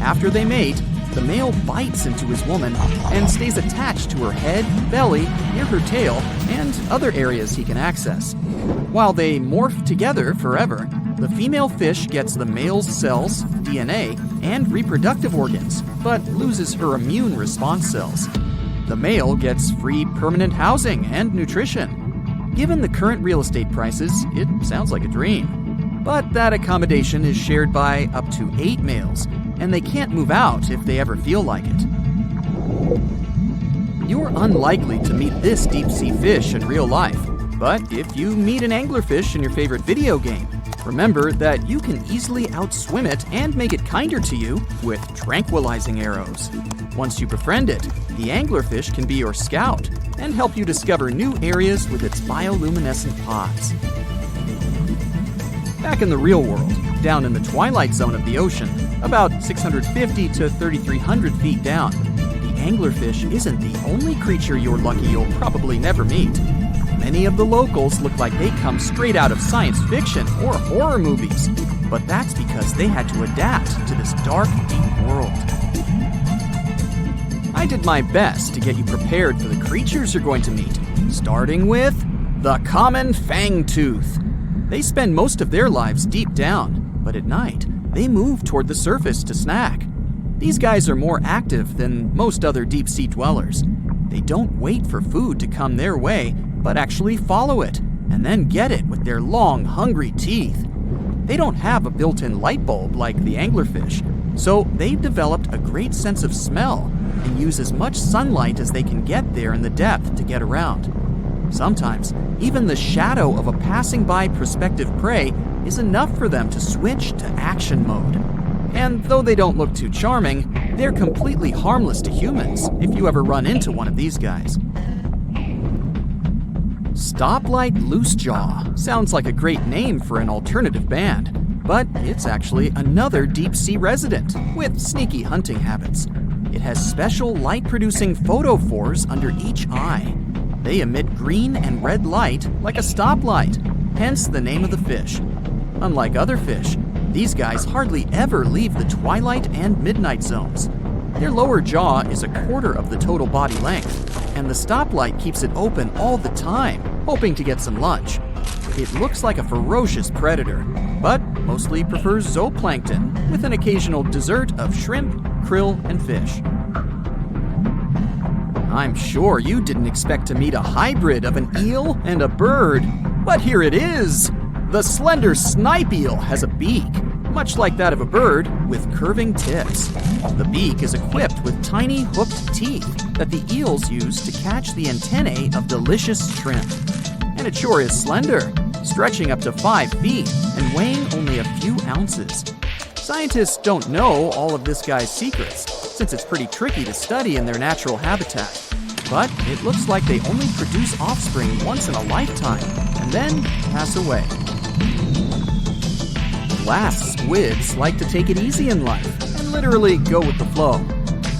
After they mate, the male bites into his woman and stays attached to her head, belly, near her tail, and other areas he can access. While they morph together forever, the female fish gets the male's cells, DNA, and reproductive organs, but loses her immune response cells. The male gets free permanent housing and nutrition. Given the current real estate prices, it sounds like a dream. But that accommodation is shared by up to 8 males, and they can't move out if they ever feel like it. You're unlikely to meet this deep-sea fish in real life, but if you meet an anglerfish in your favorite video game, remember that you can easily outswim it and make it kinder to you with tranquilizing arrows. Once you befriend it, the anglerfish can be your scout and help you discover new areas with its bioluminescent pods. Back in the real world, down in the twilight zone of the ocean, about 650 to 3,300 feet down, the anglerfish isn't the only creature you're lucky you'll probably never meet. Many of the locals look like they come straight out of science fiction or horror movies, but that's because they had to adapt to this dark, deep world. I did my best to get you prepared for the creatures you're going to meet, starting with the common fangtooth. They spend most of their lives deep down, but at night, they move toward the surface to snack. These guys are more active than most other deep-sea dwellers. They don't wait for food to come their way, but actually follow it, and then get it with their long, hungry teeth. They don't have a built-in light bulb like the anglerfish, so they've developed a great sense of smell and use as much sunlight as they can get there in the depth to get around. Sometimes, even the shadow of a passing by prospective prey is enough for them to switch to action mode. And though they don't look too charming, they're completely harmless to humans if you ever run into one of these guys. Stoplight Loosejaw sounds like a great name for an alternative band, but it's actually another deep-sea resident with sneaky hunting habits. It has special light-producing photophores under each eye. They emit green and red light like a stoplight, hence the name of the fish. Unlike other fish, these guys hardly ever leave the twilight and midnight zones. Their lower jaw is a quarter of the total body length, and the stoplight keeps it open all the time, hoping to get some lunch. It looks like a ferocious predator, but mostly prefers zooplankton, with an occasional dessert of shrimp, krill, and fish. I'm sure you didn't expect to meet a hybrid of an eel and a bird, but here it is! The slender snipe eel has a beak, much like that of a bird, with curving tips. The beak is equipped with tiny hooked teeth that the eels use to catch the antennae of delicious shrimp. And it sure is slender, stretching up to 5 feet and weighing only a few ounces. Scientists don't know all of this guy's secrets, since it's pretty tricky to study in their natural habitat. But it looks like they only produce offspring once in a lifetime, and then pass away. Glass squids like to take it easy in life and literally go with the flow.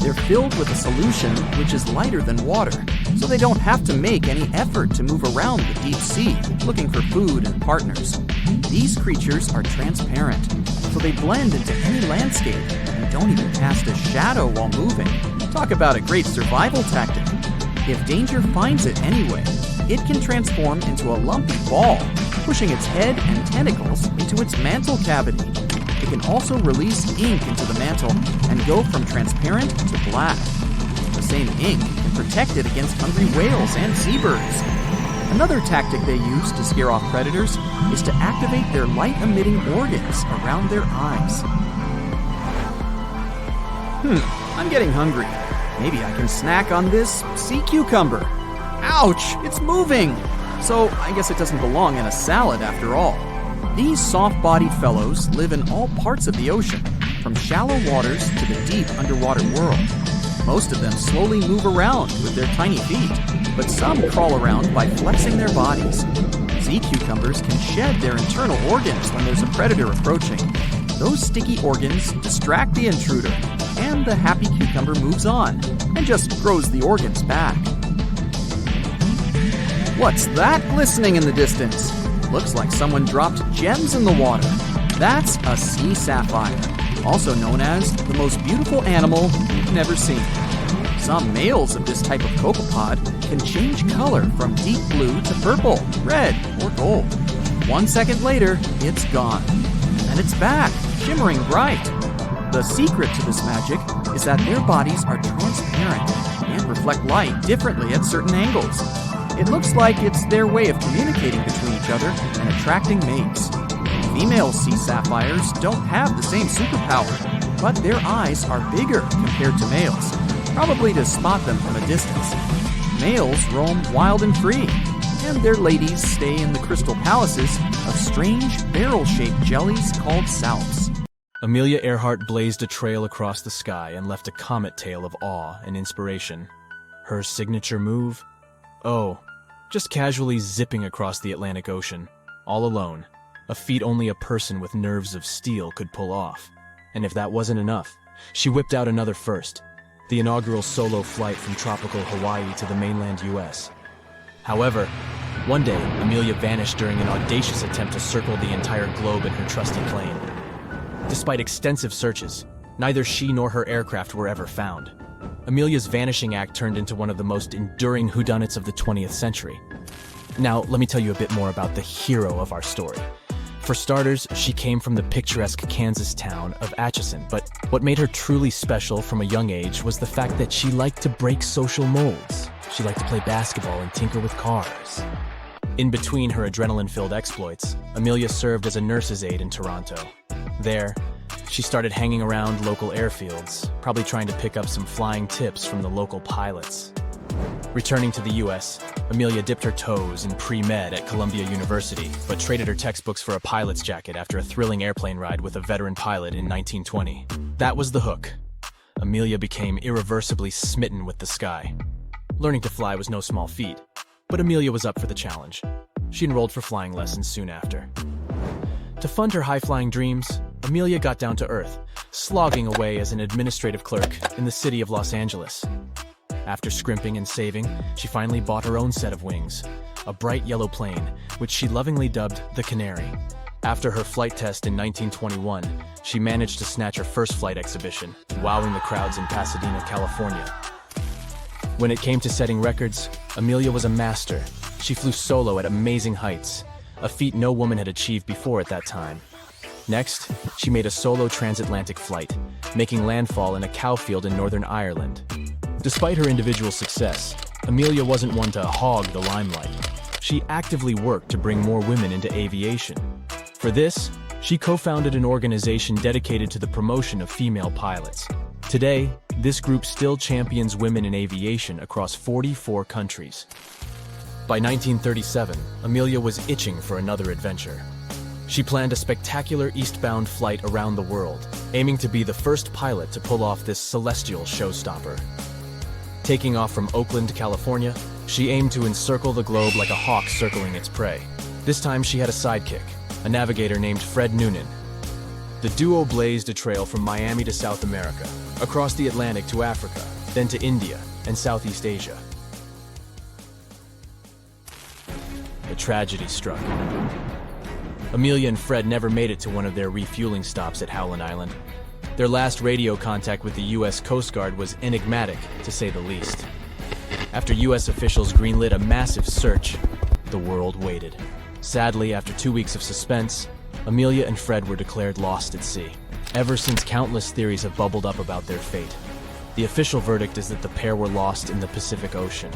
They're filled with a solution which is lighter than water, so they don't have to make any effort to move around the deep sea looking for food and partners. These creatures are transparent, so they blend into any landscape and don't even cast a shadow while moving. Talk about a great survival tactic. If danger finds it anyway, it can transform into a lumpy ball, pushing its head and tentacles into its mantle cavity. It can also release ink into the mantle and go from transparent to black. The same ink can protect it against hungry whales and seabirds. Another tactic they use to scare off predators is to activate their light-emitting organs around their eyes. I'm getting hungry. Maybe I can snack on this sea cucumber. Ouch, it's moving! So I guess it doesn't belong in a salad after all. These soft-bodied fellows live in all parts of the ocean, from shallow waters to the deep underwater world. Most of them slowly move around with their tiny feet, but some crawl around by flexing their bodies. Sea cucumbers can shed their internal organs when there's a predator approaching. Those sticky organs distract the intruder, and the happy cucumber moves on and just grows the organs back. What's that glistening in the distance? Looks like someone dropped gems in the water. That's a sea sapphire, also known as the most beautiful animal you've never seen. Some males of this type of copepod can change color from deep blue to purple, red, or gold. 1 second later, it's gone. And it's back, shimmering bright. The secret to this magic is that their bodies are transparent and reflect light differently at certain angles. It looks like it's their way of communicating between each other and attracting mates. Female sea sapphires don't have the same superpower, but their eyes are bigger compared to males, probably to spot them from a distance. Males roam wild and free, and their ladies stay in the crystal palaces of strange barrel-shaped jellies called salps. Amelia Earhart blazed a trail across the sky and left a comet tail of awe and inspiration. Her signature move? Oh, just casually zipping across the Atlantic Ocean, all alone, a feat only a person with nerves of steel could pull off. And if that wasn't enough, she whipped out another first, the inaugural solo flight from tropical Hawaii to the mainland US. However, one day, Amelia vanished during an audacious attempt to circle the entire globe in her trusty plane. Despite extensive searches, neither she nor her aircraft were ever found. Amelia's vanishing act turned into one of the most enduring whodunits of the 20th century. Now, let me tell you a bit more about the hero of our story. For starters, she came from the picturesque Kansas town of Atchison, but what made her truly special from a young age was the fact that she liked to break social molds. She liked to play basketball and tinker with cars. In between her adrenaline-filled exploits, Amelia served as a nurse's aide in Toronto. There, she started hanging around local airfields, probably trying to pick up some flying tips from the local pilots. Returning to the US, Amelia dipped her toes in pre-med at Columbia University, but traded her textbooks for a pilot's jacket after a thrilling airplane ride with a veteran pilot in 1920. That was the hook. Amelia became irreversibly smitten with the sky. Learning to fly was no small feat, but Amelia was up for the challenge. She enrolled for flying lessons soon after. To fund her high-flying dreams, Amelia got down to earth, slogging away as an administrative clerk in the city of Los Angeles. After scrimping and saving, she finally bought her own set of wings, a bright yellow plane, which she lovingly dubbed the Canary. After her flight test in 1921, she managed to snatch her first flight exhibition, wowing the crowds in Pasadena, California. When it came to setting records, Amelia was a master. She flew solo at amazing heights, a feat no woman had achieved before at that time. Next, she made a solo transatlantic flight, making landfall in a cow field in Northern Ireland. Despite her individual success, Amelia wasn't one to hog the limelight. She actively worked to bring more women into aviation. For this, she co-founded an organization dedicated to the promotion of female pilots. Today, this group still champions women in aviation across 44 countries. By 1937, Amelia was itching for another adventure. She planned a spectacular eastbound flight around the world, aiming to be the first pilot to pull off this celestial showstopper. Taking off from Oakland, California, she aimed to encircle the globe like a hawk circling its prey. This time she had a sidekick, a navigator named Fred Noonan. The duo blazed a trail from Miami to South America, across the Atlantic to Africa, then to India and Southeast Asia. The tragedy struck. Amelia and Fred never made it to one of their refueling stops at Howland Island. Their last radio contact with the U.S. Coast Guard was enigmatic, to say the least. After U.S. officials greenlit a massive search, the world waited. Sadly, after 2 weeks of suspense, Amelia and Fred were declared lost at sea. Ever since, countless theories have bubbled up about their fate. The official verdict is that the pair were lost in the Pacific Ocean.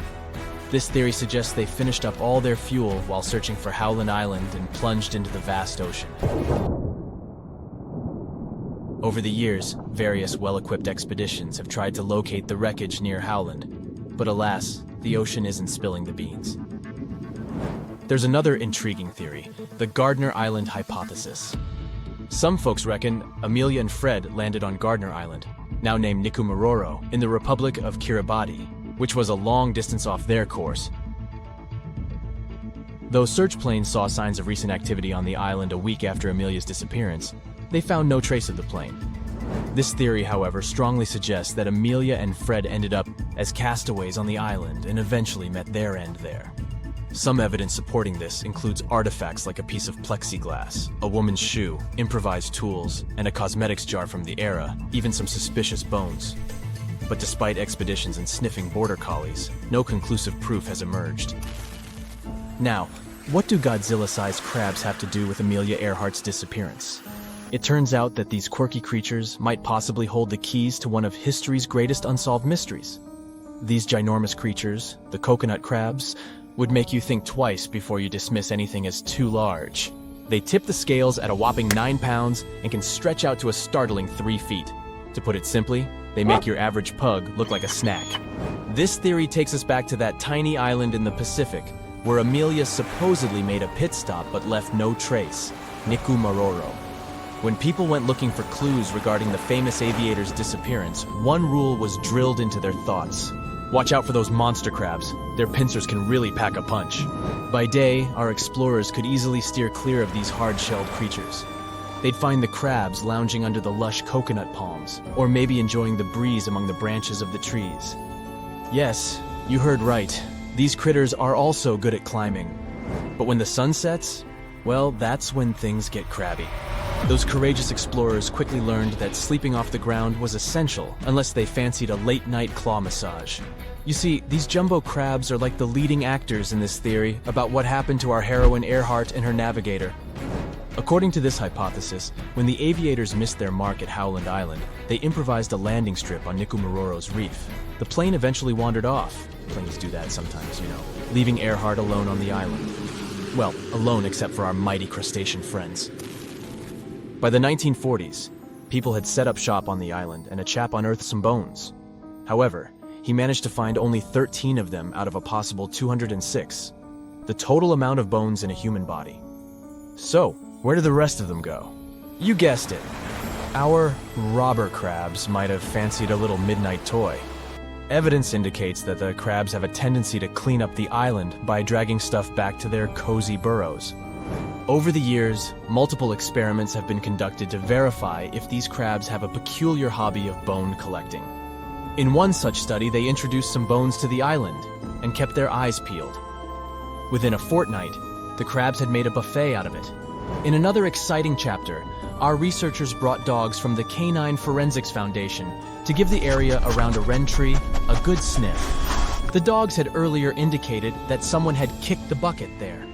This theory suggests they finished up all their fuel while searching for Howland Island and plunged into the vast ocean. Over the years, various well-equipped expeditions have tried to locate the wreckage near Howland, but alas, the ocean isn't spilling the beans. There's another intriguing theory, the Gardner Island hypothesis. Some folks reckon Amelia and Fred landed on Gardner Island, now named Nikumaroro, in the Republic of Kiribati, which was a long distance off their course. Though search planes saw signs of recent activity on the island a week after Amelia's disappearance, they found no trace of the plane. This theory, however, strongly suggests that Amelia and Fred ended up as castaways on the island and eventually met their end there. Some evidence supporting this includes artifacts like a piece of plexiglass, a woman's shoe, improvised tools, and a cosmetics jar from the era, even some suspicious bones. But despite expeditions and sniffing border collies, no conclusive proof has emerged. Now, what do Godzilla-sized crabs have to do with Amelia Earhart's disappearance? It turns out that these quirky creatures might possibly hold the keys to one of history's greatest unsolved mysteries. These ginormous creatures, the coconut crabs, would make you think twice before you dismiss anything as too large. They tip the scales at a whopping 9 pounds and can stretch out to a startling 3 feet. To put it simply, they make your average pug look like a snack. This theory takes us back to that tiny island in the Pacific, where Amelia supposedly made a pit stop but left no trace, Nikumaroro. When people went looking for clues regarding the famous aviator's disappearance, one rule was drilled into their thoughts. Watch out for those monster crabs. Their pincers can really pack a punch. By day, our explorers could easily steer clear of these hard-shelled creatures. They'd find the crabs lounging under the lush coconut palms, or maybe enjoying the breeze among the branches of the trees. Yes, you heard right. These critters are also good at climbing. But when the sun sets, well, that's when things get crabby. Those courageous explorers quickly learned that sleeping off the ground was essential unless they fancied a late-night claw massage. You see, these jumbo crabs are like the leading actors in this theory about what happened to our heroine Earhart and her navigator. According to this hypothesis, when the aviators missed their mark at Howland Island, they improvised a landing strip on Nikumaroro's reef. The plane eventually wandered off. Planes do that sometimes, you know, leaving Earhart alone on the island. Well, alone except for our mighty crustacean friends. By the 1940s, people had set up shop on the island and a chap unearthed some bones. However, he managed to find only 13 of them out of a possible 206, the total amount of bones in a human body. So, where did the rest of them go? You guessed it. Our robber crabs might have fancied a little midnight toy. Evidence indicates that the crabs have a tendency to clean up the island by dragging stuff back to their cozy burrows. Over the years, multiple experiments have been conducted to verify if these crabs have a peculiar hobby of bone collecting. In one such study, they introduced some bones to the island and kept their eyes peeled. Within a fortnight, the crabs had made a buffet out of it. In another exciting chapter, our researchers brought dogs from the Canine Forensics Foundation to give the area around a wren tree a good sniff. The dogs had earlier indicated that someone had kicked the bucket there.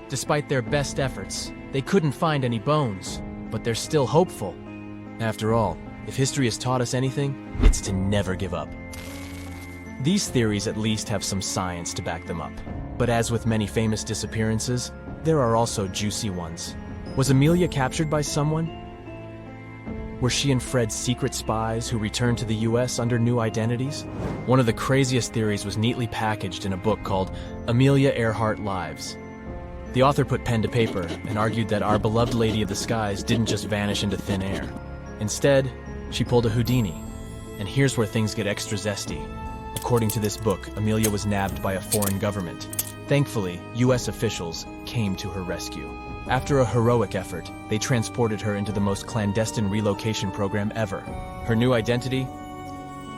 Despite their best efforts, they couldn't find any bones, but they're still hopeful. After all, if history has taught us anything, it's to never give up. These theories at least have some science to back them up. But as with many famous disappearances, there are also juicy ones. Was Amelia captured by someone? Were she and Fred secret spies who returned to the US under new identities? One of the craziest theories was neatly packaged in a book called Amelia Earhart Lives. The author put pen to paper and argued that our beloved Lady of the Skies didn't just vanish into thin air. Instead, she pulled a Houdini. And here's where things get extra zesty. According to this book, Amelia was nabbed by a foreign government. Thankfully, US officials came to her rescue. After a heroic effort, they transported her into the most clandestine relocation program ever. Her new identity?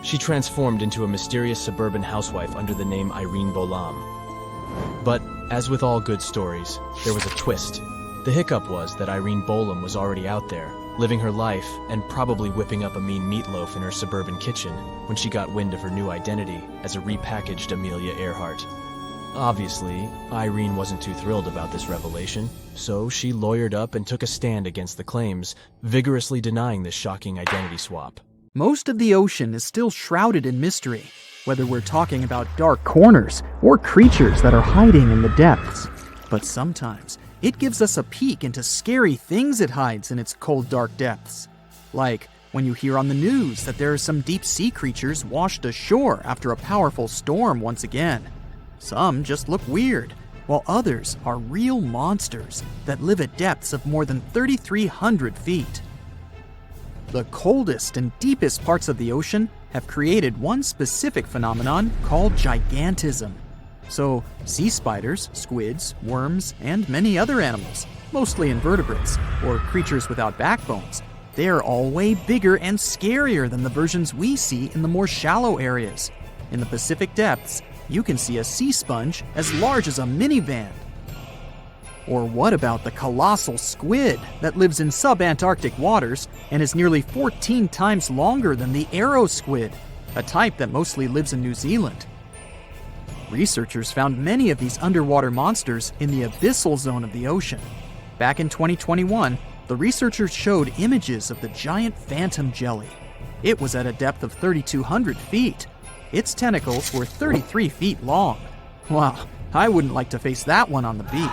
She transformed into a mysterious suburban housewife under the name Irene Bolam. But, as with all good stories, there was a twist. The hiccup was that Irene Bolam was already out there, living her life and probably whipping up a mean meatloaf in her suburban kitchen when she got wind of her new identity as a repackaged Amelia Earhart. Obviously, Irene wasn't too thrilled about this revelation, so she lawyered up and took a stand against the claims, vigorously denying this shocking identity swap. Most of the ocean is still shrouded in mystery, whether we're talking about dark corners or creatures that are hiding in the depths. But sometimes, it gives us a peek into scary things it hides in its cold, dark depths. Like when you hear on the news that there are some deep-sea creatures washed ashore after a powerful storm once again. Some just look weird, while others are real monsters that live at depths of more than 3,300 feet. The coldest and deepest parts of the ocean have created one specific phenomenon called gigantism. So, sea spiders, squids, worms, and many other animals, mostly invertebrates, or creatures without backbones, they're all way bigger and scarier than the versions we see in the more shallow areas. In the Pacific depths, you can see a sea sponge as large as a minivan. Or what about the colossal squid that lives in subantarctic waters and is nearly 14 times longer than the arrow squid, a type that mostly lives in New Zealand? Researchers found many of these underwater monsters in the abyssal zone of the ocean. Back in 2021, the researchers showed images of the giant phantom jelly. It was at a depth of 3,200 feet. Its tentacles were 33 feet long. Wow, I wouldn't like to face that one on the beach.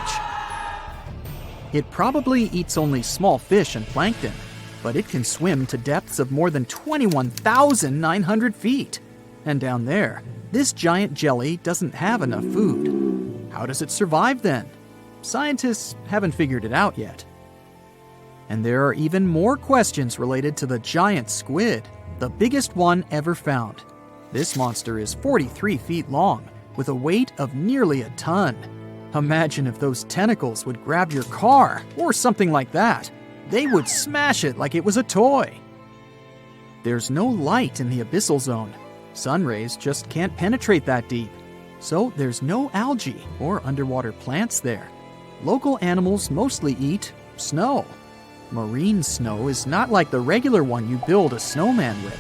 It probably eats only small fish and plankton, but it can swim to depths of more than 21,900 feet. And down there, this giant jelly doesn't have enough food. How does it survive then? Scientists haven't figured it out yet. And there are even more questions related to the giant squid, the biggest one ever found. This monster is 43 feet long, with a weight of nearly a ton. Imagine if those tentacles would grab your car, or something like that. They would smash it like it was a toy. There's no light in the abyssal zone. Sun rays just can't penetrate that deep. So there's no algae or underwater plants there. Local animals mostly eat snow. Marine snow is not like the regular one you build a snowman with.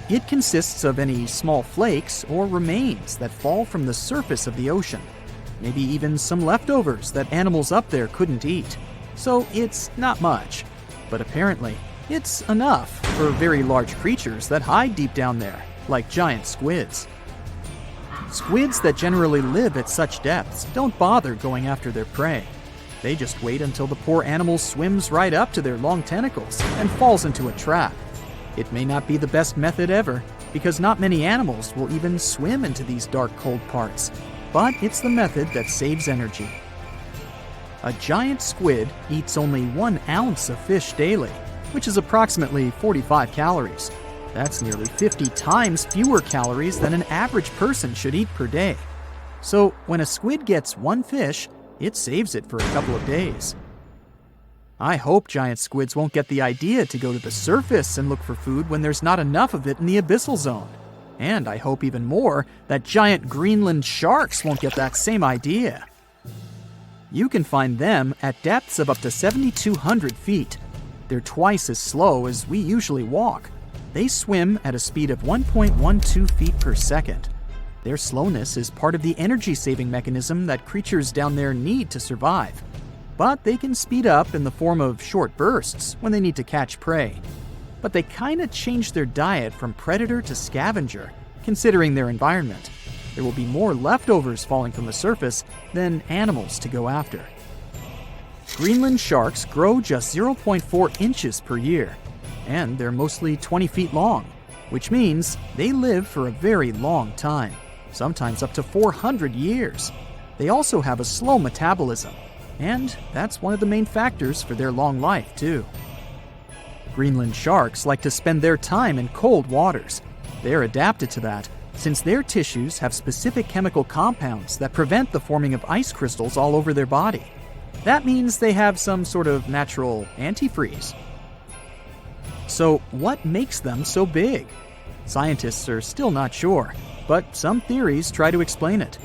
It consists of any small flakes or remains that fall from the surface of the ocean. Maybe even some leftovers that animals up there couldn't eat. So it's not much. But apparently, it's enough for very large creatures that hide deep down there, like giant squids. Squids that generally live at such depths don't bother going after their prey. They just wait until the poor animal swims right up to their long tentacles and falls into a trap. It may not be the best method ever, because not many animals will even swim into these dark, cold parts. But it's the method that saves energy. A giant squid eats only 1 ounce of fish daily, which is approximately 45 calories. That's nearly 50 times fewer calories than an average person should eat per day. So when a squid gets 1 fish, it saves it for a couple of days. I hope giant squids won't get the idea to go to the surface and look for food when there's not enough of it in the abyssal zone. And I hope even more that giant Greenland sharks won't get that same idea. You can find them at depths of up to 7,200 feet. They're twice as slow as we usually walk. They swim at a speed of 1.12 feet per second. Their slowness is part of the energy-saving mechanism that creatures down there need to survive. But they can speed up in the form of short bursts when they need to catch prey. But they kinda change their diet from predator to scavenger, considering their environment. There will be more leftovers falling from the surface than animals to go after. Greenland sharks grow just 0.4 inches per year, and they're mostly 20 feet long, which means they live for a very long time, sometimes up to 400 years. They also have a slow metabolism, and that's one of the main factors for their long life, too. Greenland sharks like to spend their time in cold waters. They're adapted to that, since their tissues have specific chemical compounds that prevent the forming of ice crystals all over their body. That means they have some sort of natural antifreeze. So, what makes them so big? Scientists are still not sure, but some theories try to explain it.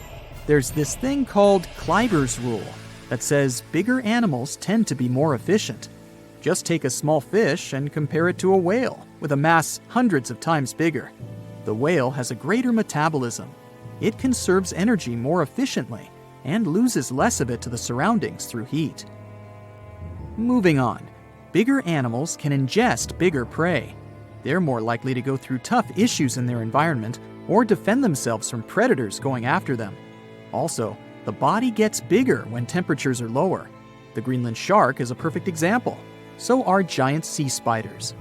There's this thing called Kleiber's rule that says bigger animals tend to be more efficient. Just take a small fish and compare it to a whale with a mass hundreds of times bigger. The whale has a greater metabolism. It conserves energy more efficiently and loses less of it to the surroundings through heat. Moving on, bigger animals can ingest bigger prey. They're more likely to go through tough issues in their environment or defend themselves from predators going after them. Also, the body gets bigger when temperatures are lower. The Greenland shark is a perfect example. So are giant sea spiders.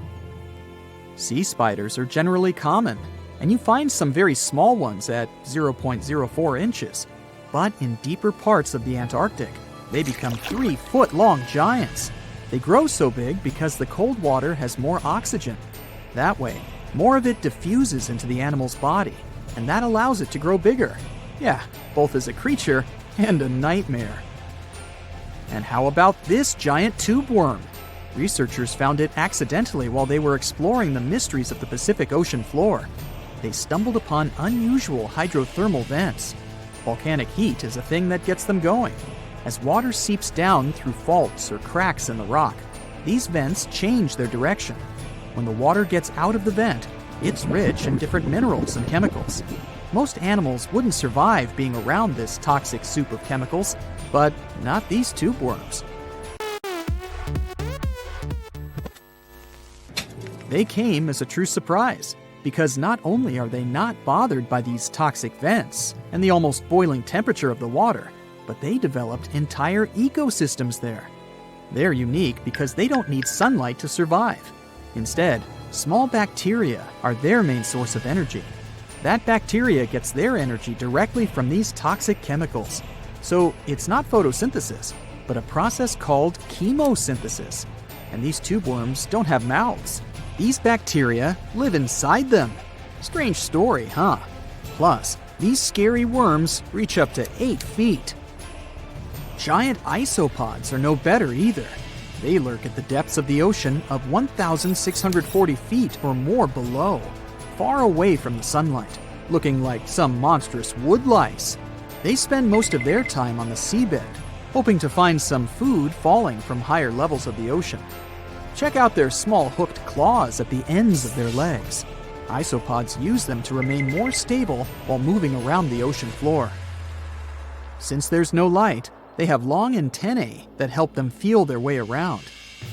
Sea spiders are generally common, and you find some very small ones at 0.04 inches. But in deeper parts of the Antarctic, they become 3-foot-long giants. They grow so big because the cold water has more oxygen. That way, more of it diffuses into the animal's body, and that allows it to grow bigger. Yeah, both as a creature and a nightmare. And how about this giant tube worm? Researchers found it accidentally while they were exploring the mysteries of the Pacific Ocean floor. They stumbled upon unusual hydrothermal vents. Volcanic heat is a thing that gets them going. As water seeps down through faults or cracks in the rock, these vents change their direction. When the water gets out of the vent, it's rich in different minerals and chemicals. Most animals wouldn't survive being around this toxic soup of chemicals, but not these tube worms. They came as a true surprise, because not only are they not bothered by these toxic vents and the almost boiling temperature of the water, but they developed entire ecosystems there. They're unique because they don't need sunlight to survive. Instead, small bacteria are their main source of energy. That bacteria gets their energy directly from these toxic chemicals. So it's not photosynthesis, but a process called chemosynthesis. And these tube worms don't have mouths. These bacteria live inside them. Strange story, huh? Plus, these scary worms reach up to 8 feet. Giant isopods are no better either. They lurk at the depths of the ocean of 1,640 feet or more below, far away from the sunlight, looking like some monstrous wood lice. They spend most of their time on the seabed, hoping to find some food falling from higher levels of the ocean. Check out their small hooked claws at the ends of their legs. Isopods use them to remain more stable while moving around the ocean floor. Since there's no light, they have long antennae that help them feel their way around.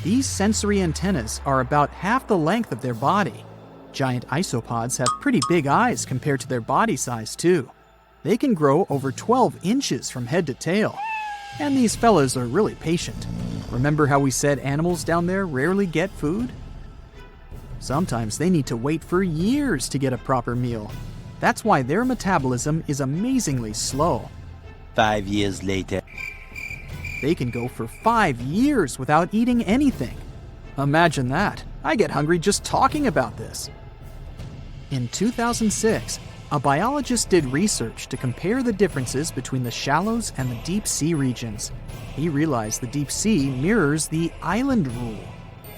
These sensory antennas are about half the length of their body. Giant isopods have pretty big eyes compared to their body size, too. They can grow over 12 inches from head to tail. And these fellas are really patient. Remember how we said animals down there rarely get food? Sometimes they need to wait for years to get a proper meal. That's why their metabolism is amazingly slow. 5 years later. They can go for 5 years without eating anything. Imagine that. I get hungry just talking about this. In 2006, a biologist did research to compare the differences between the shallows and the deep sea regions. He realized the deep sea mirrors the island rule.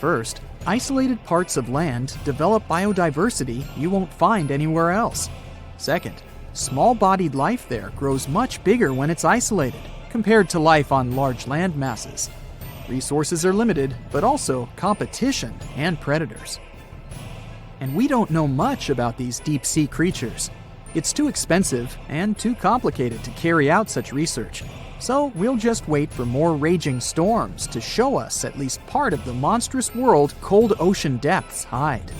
First, isolated parts of land develop biodiversity you won't find anywhere else. Second, small-bodied life there grows much bigger when it's isolated, compared to life on large land masses. Resources are limited, but also competition and predators. And we don't know much about these deep-sea creatures. It's too expensive and too complicated to carry out such research, so we'll just wait for more raging storms to show us at least part of the monstrous world cold ocean depths hide.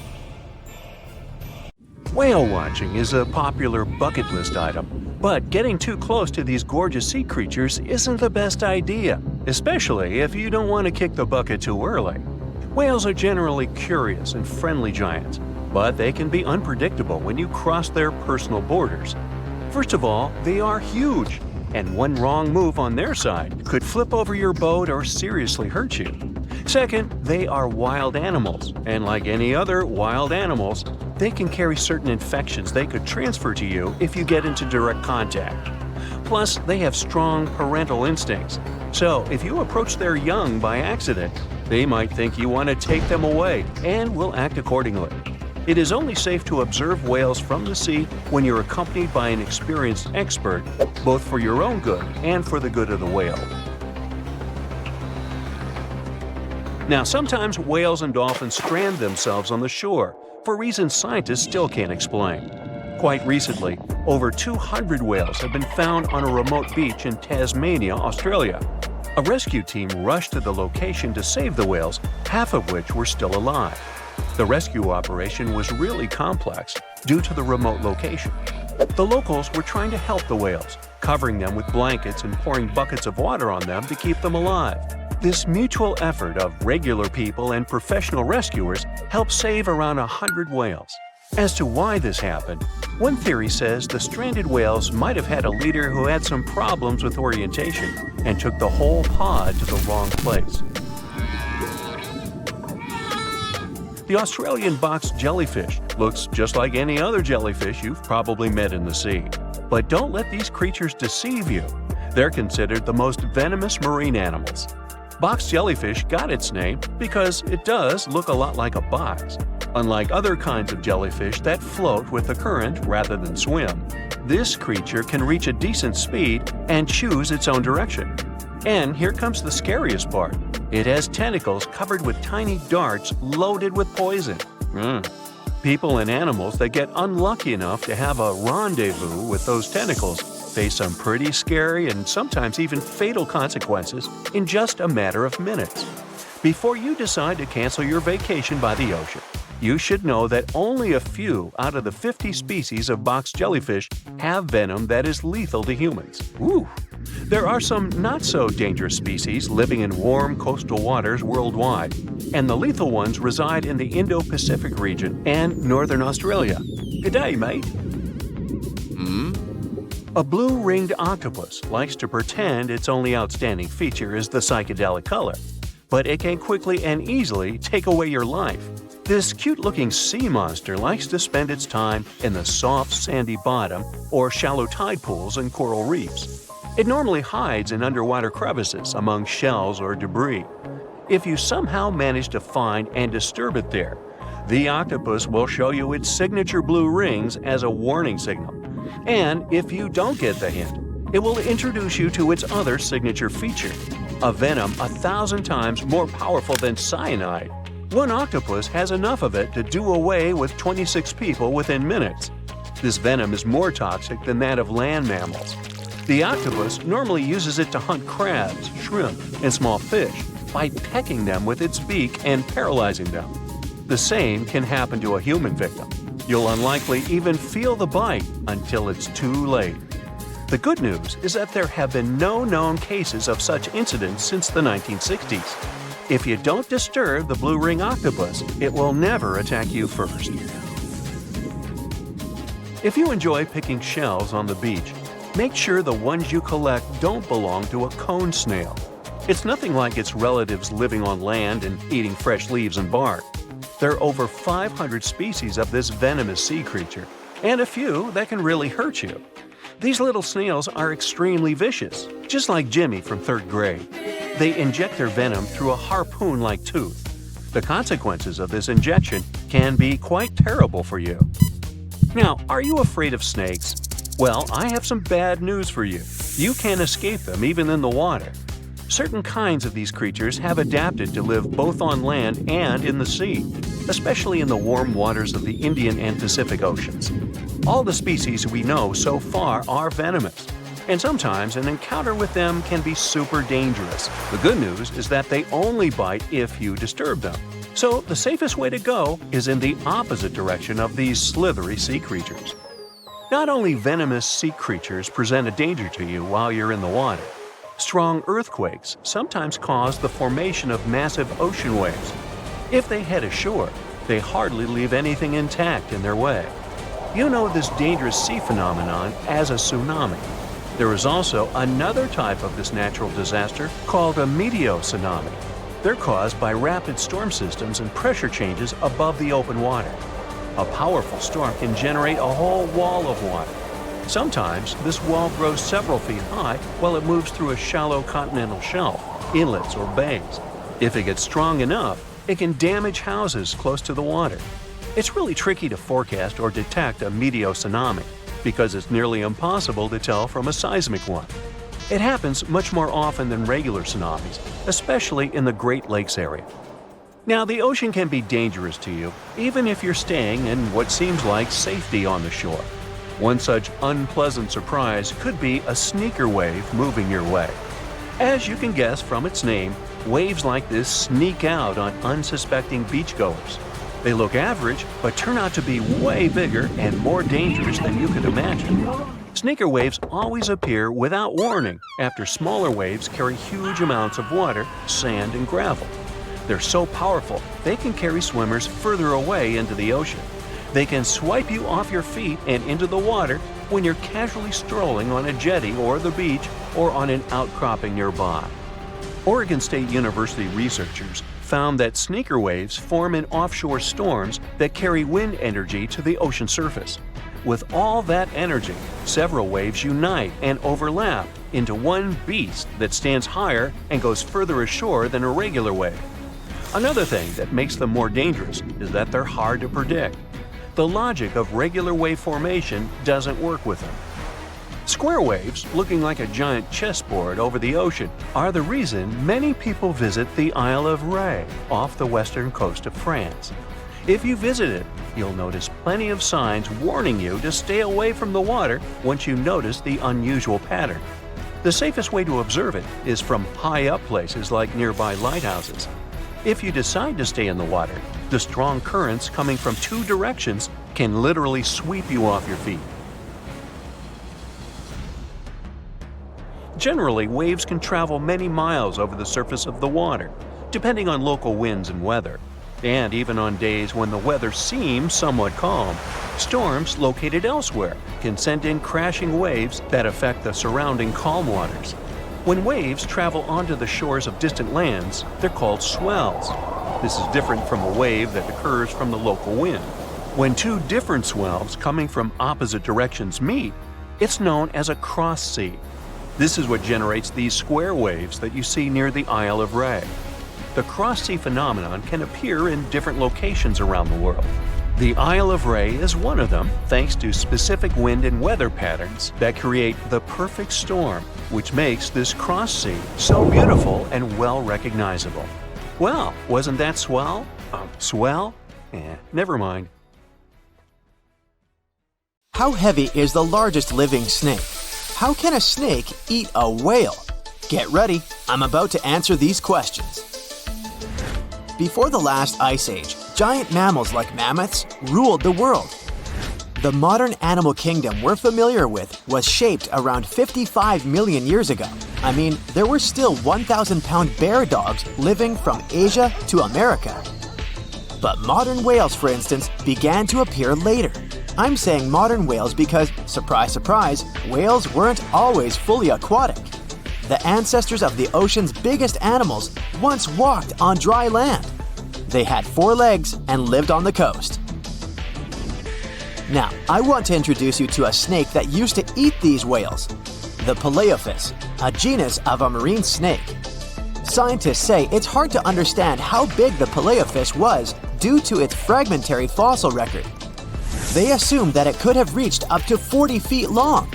Whale watching is a popular bucket list item, but getting too close to these gorgeous sea creatures isn't the best idea, especially if you don't want to kick the bucket too early. Whales are generally curious and friendly giants, but they can be unpredictable when you cross their personal borders. First of all, they are huge, and one wrong move on their side could flip over your boat or seriously hurt you. Second, they are wild animals, and like any other wild animals, they can carry certain infections they could transfer to you if you get into direct contact. Plus, they have strong parental instincts, So, if you approach their young by accident, they might think you want to take them away and will act accordingly. It is only safe to observe whales from the sea when you're accompanied by an experienced expert, both for your own good and for the good of the whale. Now, sometimes whales and dolphins strand themselves on the shore for reasons scientists still can't explain. Quite recently, over 200 whales have been found on a remote beach in Tasmania, Australia. A rescue team rushed to the location to save the whales, half of which were still alive. The rescue operation was really complex due to the remote location. The locals were trying to help the whales, covering them with blankets and pouring buckets of water on them to keep them alive. This mutual effort of regular people and professional rescuers helped save around 100 whales. As to why this happened, one theory says the stranded whales might have had a leader who had some problems with orientation and took the whole pod to the wrong place. The Australian box jellyfish looks just like any other jellyfish you've probably met in the sea. But don't let these creatures deceive you. They're considered the most venomous marine animals. Box jellyfish got its name because it does look a lot like a box. Unlike other kinds of jellyfish that float with the current rather than swim, this creature can reach a decent speed and choose its own direction. And here comes the scariest part. It has tentacles covered with tiny darts loaded with poison. People and animals that get unlucky enough to have a rendezvous with those tentacles face some pretty scary and sometimes even fatal consequences in just a matter of minutes. Before you decide to cancel your vacation by the ocean, you should know that only a few out of the 50 species of box jellyfish have venom that is lethal to humans. Ooh. There are some not-so-dangerous species living in warm coastal waters worldwide, and the lethal ones reside in the Indo-Pacific region and northern Australia. G'day, mate. A blue-ringed octopus likes to pretend its only outstanding feature is the psychedelic color, but it can quickly and easily take away your life. This cute-looking sea monster likes to spend its time in the soft, sandy bottom or shallow tide pools and coral reefs. It normally hides in underwater crevices among shells or debris. If you somehow manage to find and disturb it there, the octopus will show you its signature blue rings as a warning signal. And if you don't get the hint, it will introduce you to its other signature feature, a venom 1,000 times more powerful than cyanide. One octopus has enough of it to do away with 26 people within minutes. This venom is more toxic than that of land mammals. The octopus normally uses it to hunt crabs, shrimp, and small fish by pecking them with its beak and paralyzing them. The same can happen to a human victim. You'll unlikely even feel the bite until it's too late. The good news is that there have been no known cases of such incidents since the 1960s. If you don't disturb the blue ring octopus, it will never attack you first. If you enjoy picking shells on the beach, make sure the ones you collect don't belong to a cone snail. It's nothing like its relatives living on land and eating fresh leaves and bark. There are over 500 species of this venomous sea creature, and a few that can really hurt you. These little snails are extremely vicious, just like Jimmy from 3rd grade. They inject their venom through a harpoon-like tooth. The consequences of this injection can be quite terrible for you. Now, are you afraid of snakes? Well, I have some bad news for you. You can't escape them even in the water. Certain kinds of these creatures have adapted to live both on land and in the sea, especially in the warm waters of the Indian and Pacific Oceans. All the species we know so far are venomous, and sometimes an encounter with them can be super dangerous. The good news is that they only bite if you disturb them. So the safest way to go is in the opposite direction of these slithery sea creatures. Not only venomous sea creatures present a danger to you while you're in the water. Strong earthquakes sometimes cause the formation of massive ocean waves. If they head ashore, they hardly leave anything intact in their way. You know this dangerous sea phenomenon as a tsunami. There is also another type of this natural disaster called a meteotsunami. They're caused by rapid storm systems and pressure changes above the open water. A powerful storm can generate a whole wall of water. Sometimes this wall grows several feet high while it moves through a shallow continental shelf, inlets, or bays. If it gets strong enough, it can damage houses close to the water. It's really tricky to forecast or detect a meteotsunami because it's nearly impossible to tell from a seismic one. It happens much more often than regular tsunamis, especially in the Great Lakes area. Now, the ocean can be dangerous to you, even if you're staying in what seems like safety on the shore. One such unpleasant surprise could be a sneaker wave moving your way. As you can guess from its name, waves like this sneak out on unsuspecting beachgoers. They look average, but turn out to be way bigger and more dangerous than you could imagine. Sneaker waves always appear without warning after smaller waves carry huge amounts of water, sand, and gravel. They're so powerful, they can carry swimmers further away into the ocean. They can swipe you off your feet and into the water when you're casually strolling on a jetty or the beach or on an outcropping nearby. Oregon State University researchers found that sneaker waves form in offshore storms that carry wind energy to the ocean surface. With all that energy, several waves unite and overlap into one beast that stands higher and goes further ashore than a regular wave. Another thing that makes them more dangerous is that they're hard to predict. The logic of regular wave formation doesn't work with them. Square waves, looking like a giant chessboard over the ocean, are the reason many people visit the Isle of Ré off the western coast of France. If you visit it, you'll notice plenty of signs warning you to stay away from the water once you notice the unusual pattern. The safest way to observe it is from high up places like nearby lighthouses. If you decide to stay in the water, the strong currents coming from two directions can literally sweep you off your feet. Generally, waves can travel many miles over the surface of the water, depending on local winds and weather. And even on days when the weather seems somewhat calm, storms located elsewhere can send in crashing waves that affect the surrounding calm waters. When waves travel onto the shores of distant lands, they're called swells. This is different from a wave that occurs from the local wind. When two different swells coming from opposite directions meet, it's known as a cross sea. This is what generates these square waves that you see near the Isle of Ré. The cross-sea phenomenon can appear in different locations around the world. The Isle of Ré is one of them, thanks to specific wind and weather patterns that create the perfect storm, which makes this cross-sea so beautiful and well recognizable. Well, wasn't that swell? Swell? Never mind. How heavy is the largest living snake? How can a snake eat a whale? Get ready, I'm about to answer these questions. Before the last ice age, giant mammals like mammoths ruled the world. The modern animal kingdom we're familiar with was shaped around 55 million years ago. I mean, there were still 1,000-pound bear dogs living from Asia to America. But modern whales, for instance, began to appear later. I'm saying modern whales because, surprise, surprise, whales weren't always fully aquatic. The ancestors of the ocean's biggest animals once walked on dry land. They had 4 legs and lived on the coast. Now, I want to introduce you to a snake that used to eat these whales, the Palaeophis, a genus of a marine snake. Scientists say it's hard to understand how big the Palaeophis was due to its fragmentary fossil record. They assumed that it could have reached up to 40 feet long.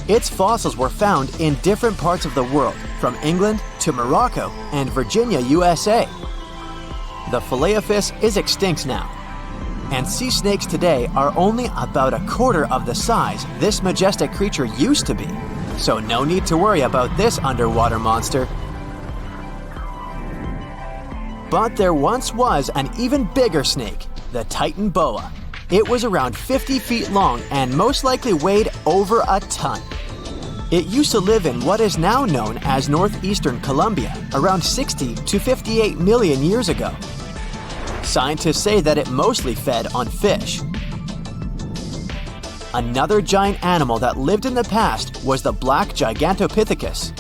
Its fossils were found in different parts of the world, from England to Morocco and Virginia, USA. The Palaeophis is extinct now, and sea snakes today are only about a quarter of the size this majestic creature used to be. So no need to worry about this underwater monster. But there once was an even bigger snake, the Titan boa. It was around 50 feet long and most likely weighed over a ton. It used to live in what is now known as northeastern Colombia, around 60 to 58 million years ago. Scientists say that it mostly fed on fish. Another giant animal that lived in the past was the black Gigantopithecus.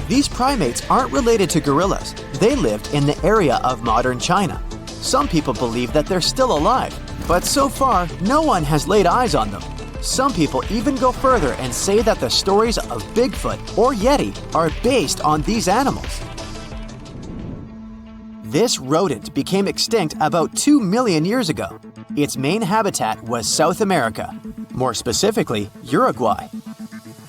These primates aren't related to gorillas. They lived in the area of modern China. Some people believe that they're still alive, but so far, no one has laid eyes on them. Some people even go further and say that the stories of Bigfoot or Yeti are based on these animals. This rodent became extinct about 2 million years ago. Its main habitat was South America, more specifically Uruguay.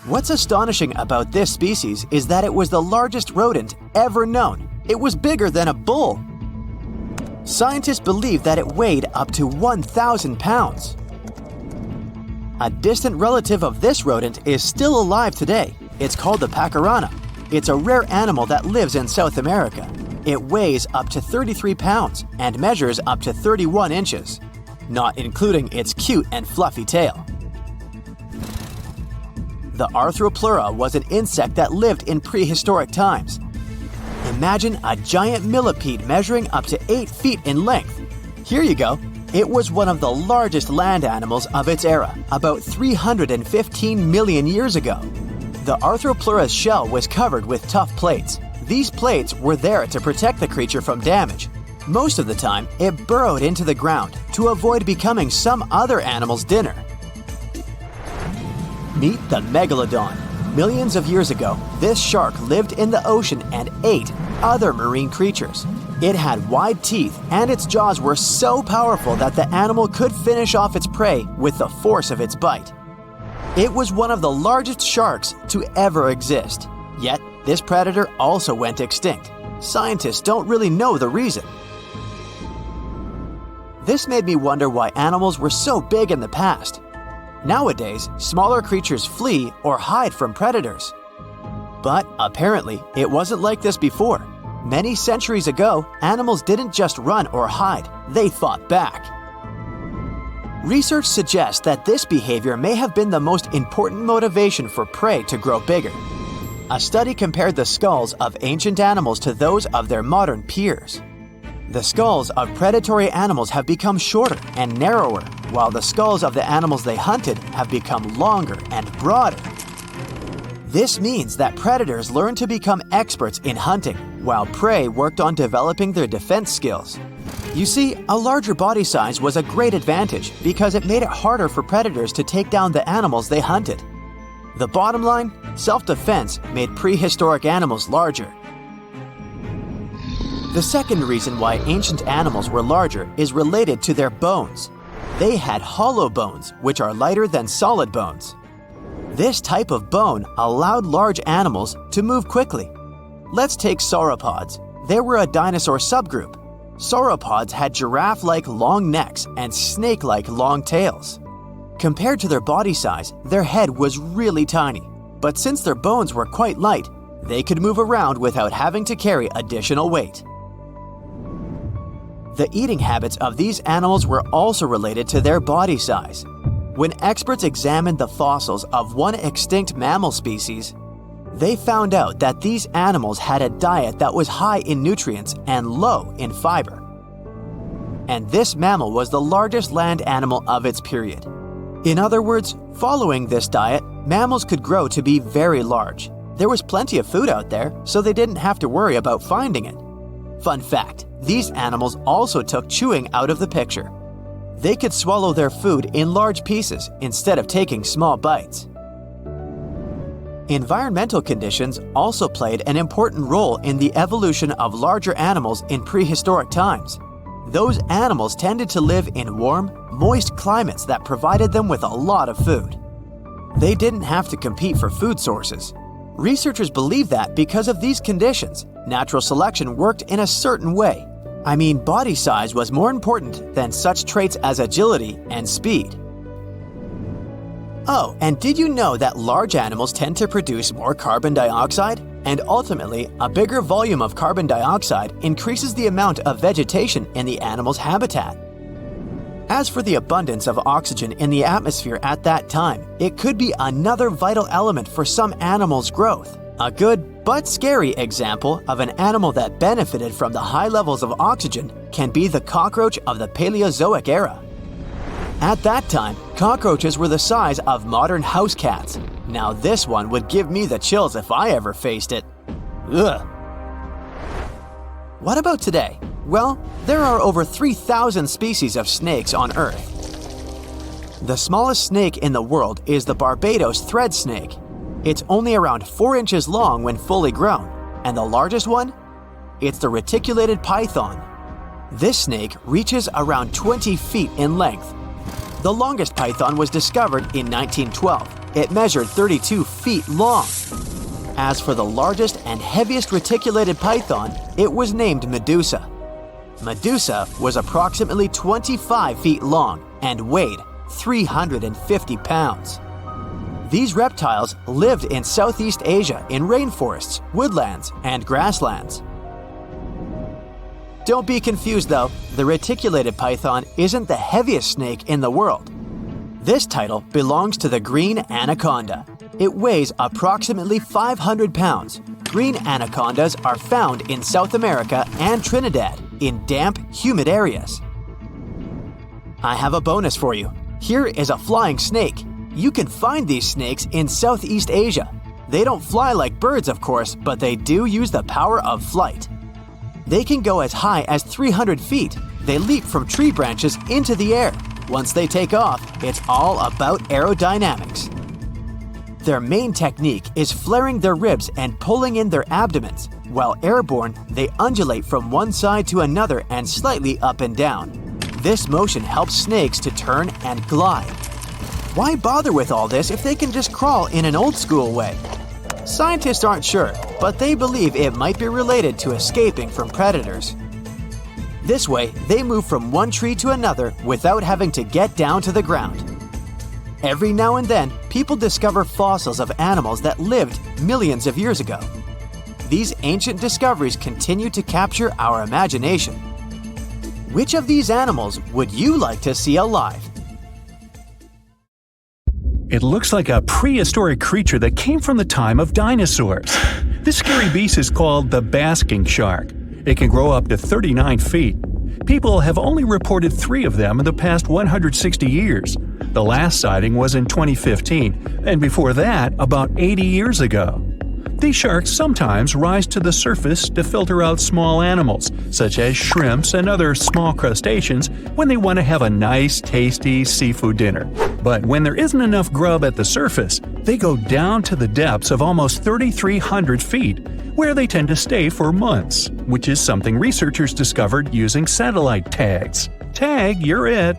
What's astonishing about this species is that it was the largest rodent ever known. It was bigger than a bull. Scientists believe that it weighed up to 1,000 pounds. A distant relative of this rodent is still alive today. It's called the pacarana. It's a rare animal that lives in South America. It weighs up to 33 pounds and measures up to 31 inches, not including its cute and fluffy tail. The Arthropleura was an insect that lived in prehistoric times. Imagine a giant millipede measuring up to 8 feet in length. Here you go. It was one of the largest land animals of its era, about 315 million years ago. The Arthropleura's shell was covered with tough plates. These plates were there to protect the creature from damage. Most of the time, it burrowed into the ground to avoid becoming some other animal's dinner. Meet the megalodon. Millions of years ago, this shark lived in the ocean and ate other marine creatures. It had wide teeth, and its jaws were so powerful that the animal could finish off its prey with the force of its bite. It was one of the largest sharks to ever exist. Yet, this predator also went extinct. Scientists don't really know the reason. This made me wonder why animals were so big in the past. Nowadays, smaller creatures flee or hide from predators. But apparently, it wasn't like this before. Many centuries ago, animals didn't just run or hide, they fought back. Research suggests that this behavior may have been the most important motivation for prey to grow bigger. A study compared the skulls of ancient animals to those of their modern peers. The skulls of predatory animals have become shorter and narrower, while the skulls of the animals they hunted have become longer and broader. This means that predators learned to become experts in hunting, while prey worked on developing their defense skills. You see, a larger body size was a great advantage because it made it harder for predators to take down the animals they hunted. The bottom line, self-defense made prehistoric animals larger. The second reason why ancient animals were larger is related to their bones. They had hollow bones, which are lighter than solid bones. This type of bone allowed large animals to move quickly. Let's take sauropods. They were a dinosaur subgroup. Sauropods had giraffe-like long necks and snake-like long tails. Compared to their body size, their head was really tiny. But since their bones were quite light, they could move around without having to carry additional weight. The eating habits of these animals were also related to their body size. When experts examined the fossils of one extinct mammal species, they found out that these animals had a diet that was high in nutrients and low in fiber. And this mammal was the largest land animal of its period. In other words, following this diet, mammals could grow to be very large. There was plenty of food out there, so they didn't have to worry about finding it. Fun fact, these animals also took chewing out of the picture. They could swallow their food in large pieces instead of taking small bites. Environmental conditions also played an important role in the evolution of larger animals in prehistoric times. Those animals tended to live in warm, moist climates that provided them with a lot of food. They didn't have to compete for food sources. Researchers believe that because of these conditions, natural selection worked in a certain way. I mean, body size was more important than such traits as agility and speed. Oh, and did you know that large animals tend to produce more carbon dioxide? And ultimately, a bigger volume of carbon dioxide increases the amount of vegetation in the animal's habitat. As for the abundance of oxygen in the atmosphere at that time, it could be another vital element for some animals' growth. A good but scary example of an animal that benefited from the high levels of oxygen can be the cockroach of the Paleozoic era. At that time, cockroaches were the size of modern house cats. Now this one would give me the chills if I ever faced it. Ugh. What about today? Well, there are over 3,000 species of snakes on Earth. The smallest snake in the world is the Barbados thread snake. It's only around 4 inches long when fully grown, and the largest one? It's the reticulated python. This snake reaches around 20 feet in length. The longest python was discovered in 1912. It measured 32 feet long. As for the largest and heaviest reticulated python, it was named Medusa. Medusa was approximately 25 feet long and weighed 350 pounds. These reptiles lived in Southeast Asia in rainforests, woodlands, and grasslands. Don't be confused though, the reticulated python isn't the heaviest snake in the world. This title belongs to the green anaconda. It weighs approximately 500 pounds. Green anacondas are found in South America and Trinidad in damp, humid areas. I have a bonus for you. Here is a flying snake. You can find these snakes in Southeast Asia. They don't fly like birds, of course, but they do use the power of flight. They can go as high as 300 feet. They leap from tree branches into the air. Once they take off, it's all about aerodynamics. Their main technique is flaring their ribs and pulling in their abdomens. While airborne, they undulate from one side to another and slightly up and down. This motion helps snakes to turn and glide. Why bother with all this if they can just crawl in an old-school way? Scientists aren't sure, but they believe it might be related to escaping from predators. This way, they move from one tree to another without having to get down to the ground. Every now and then, people discover fossils of animals that lived millions of years ago. These ancient discoveries continue to capture our imagination. Which of these animals would you like to see alive? It looks like a prehistoric creature that came from the time of dinosaurs. This scary beast is called the basking shark. It can grow up to 39 feet. People have only reported 3 of them in the past 160 years. The last sighting was in 2015, and before that, about 80 years ago. These sharks sometimes rise to the surface to filter out small animals, such as shrimps and other small crustaceans, when they want to have a nice, tasty seafood dinner. But when there isn't enough grub at the surface, they go down to the depths of almost 3,300 feet, where they tend to stay for months, which is something researchers discovered using satellite tags. Tag, you're it!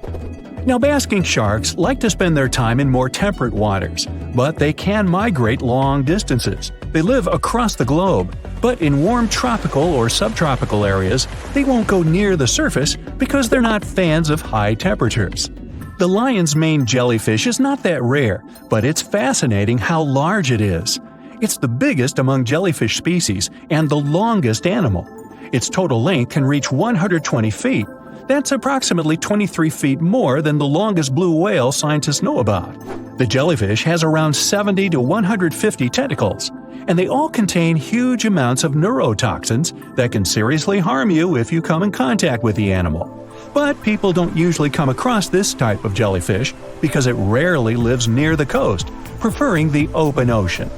Now, basking sharks like to spend their time in more temperate waters, but they can migrate long distances. They live across the globe, but in warm tropical or subtropical areas, they won't go near the surface because they're not fans of high temperatures. The lion's mane jellyfish is not that rare, but it's fascinating how large it is. It's the biggest among jellyfish species and the longest animal. Its total length can reach 120 feet. That's approximately 23 feet more than the longest blue whale scientists know about. The jellyfish has around 70 to 150 tentacles, and they all contain huge amounts of neurotoxins that can seriously harm you if you come in contact with the animal. But people don't usually come across this type of jellyfish because it rarely lives near the coast, preferring the open ocean.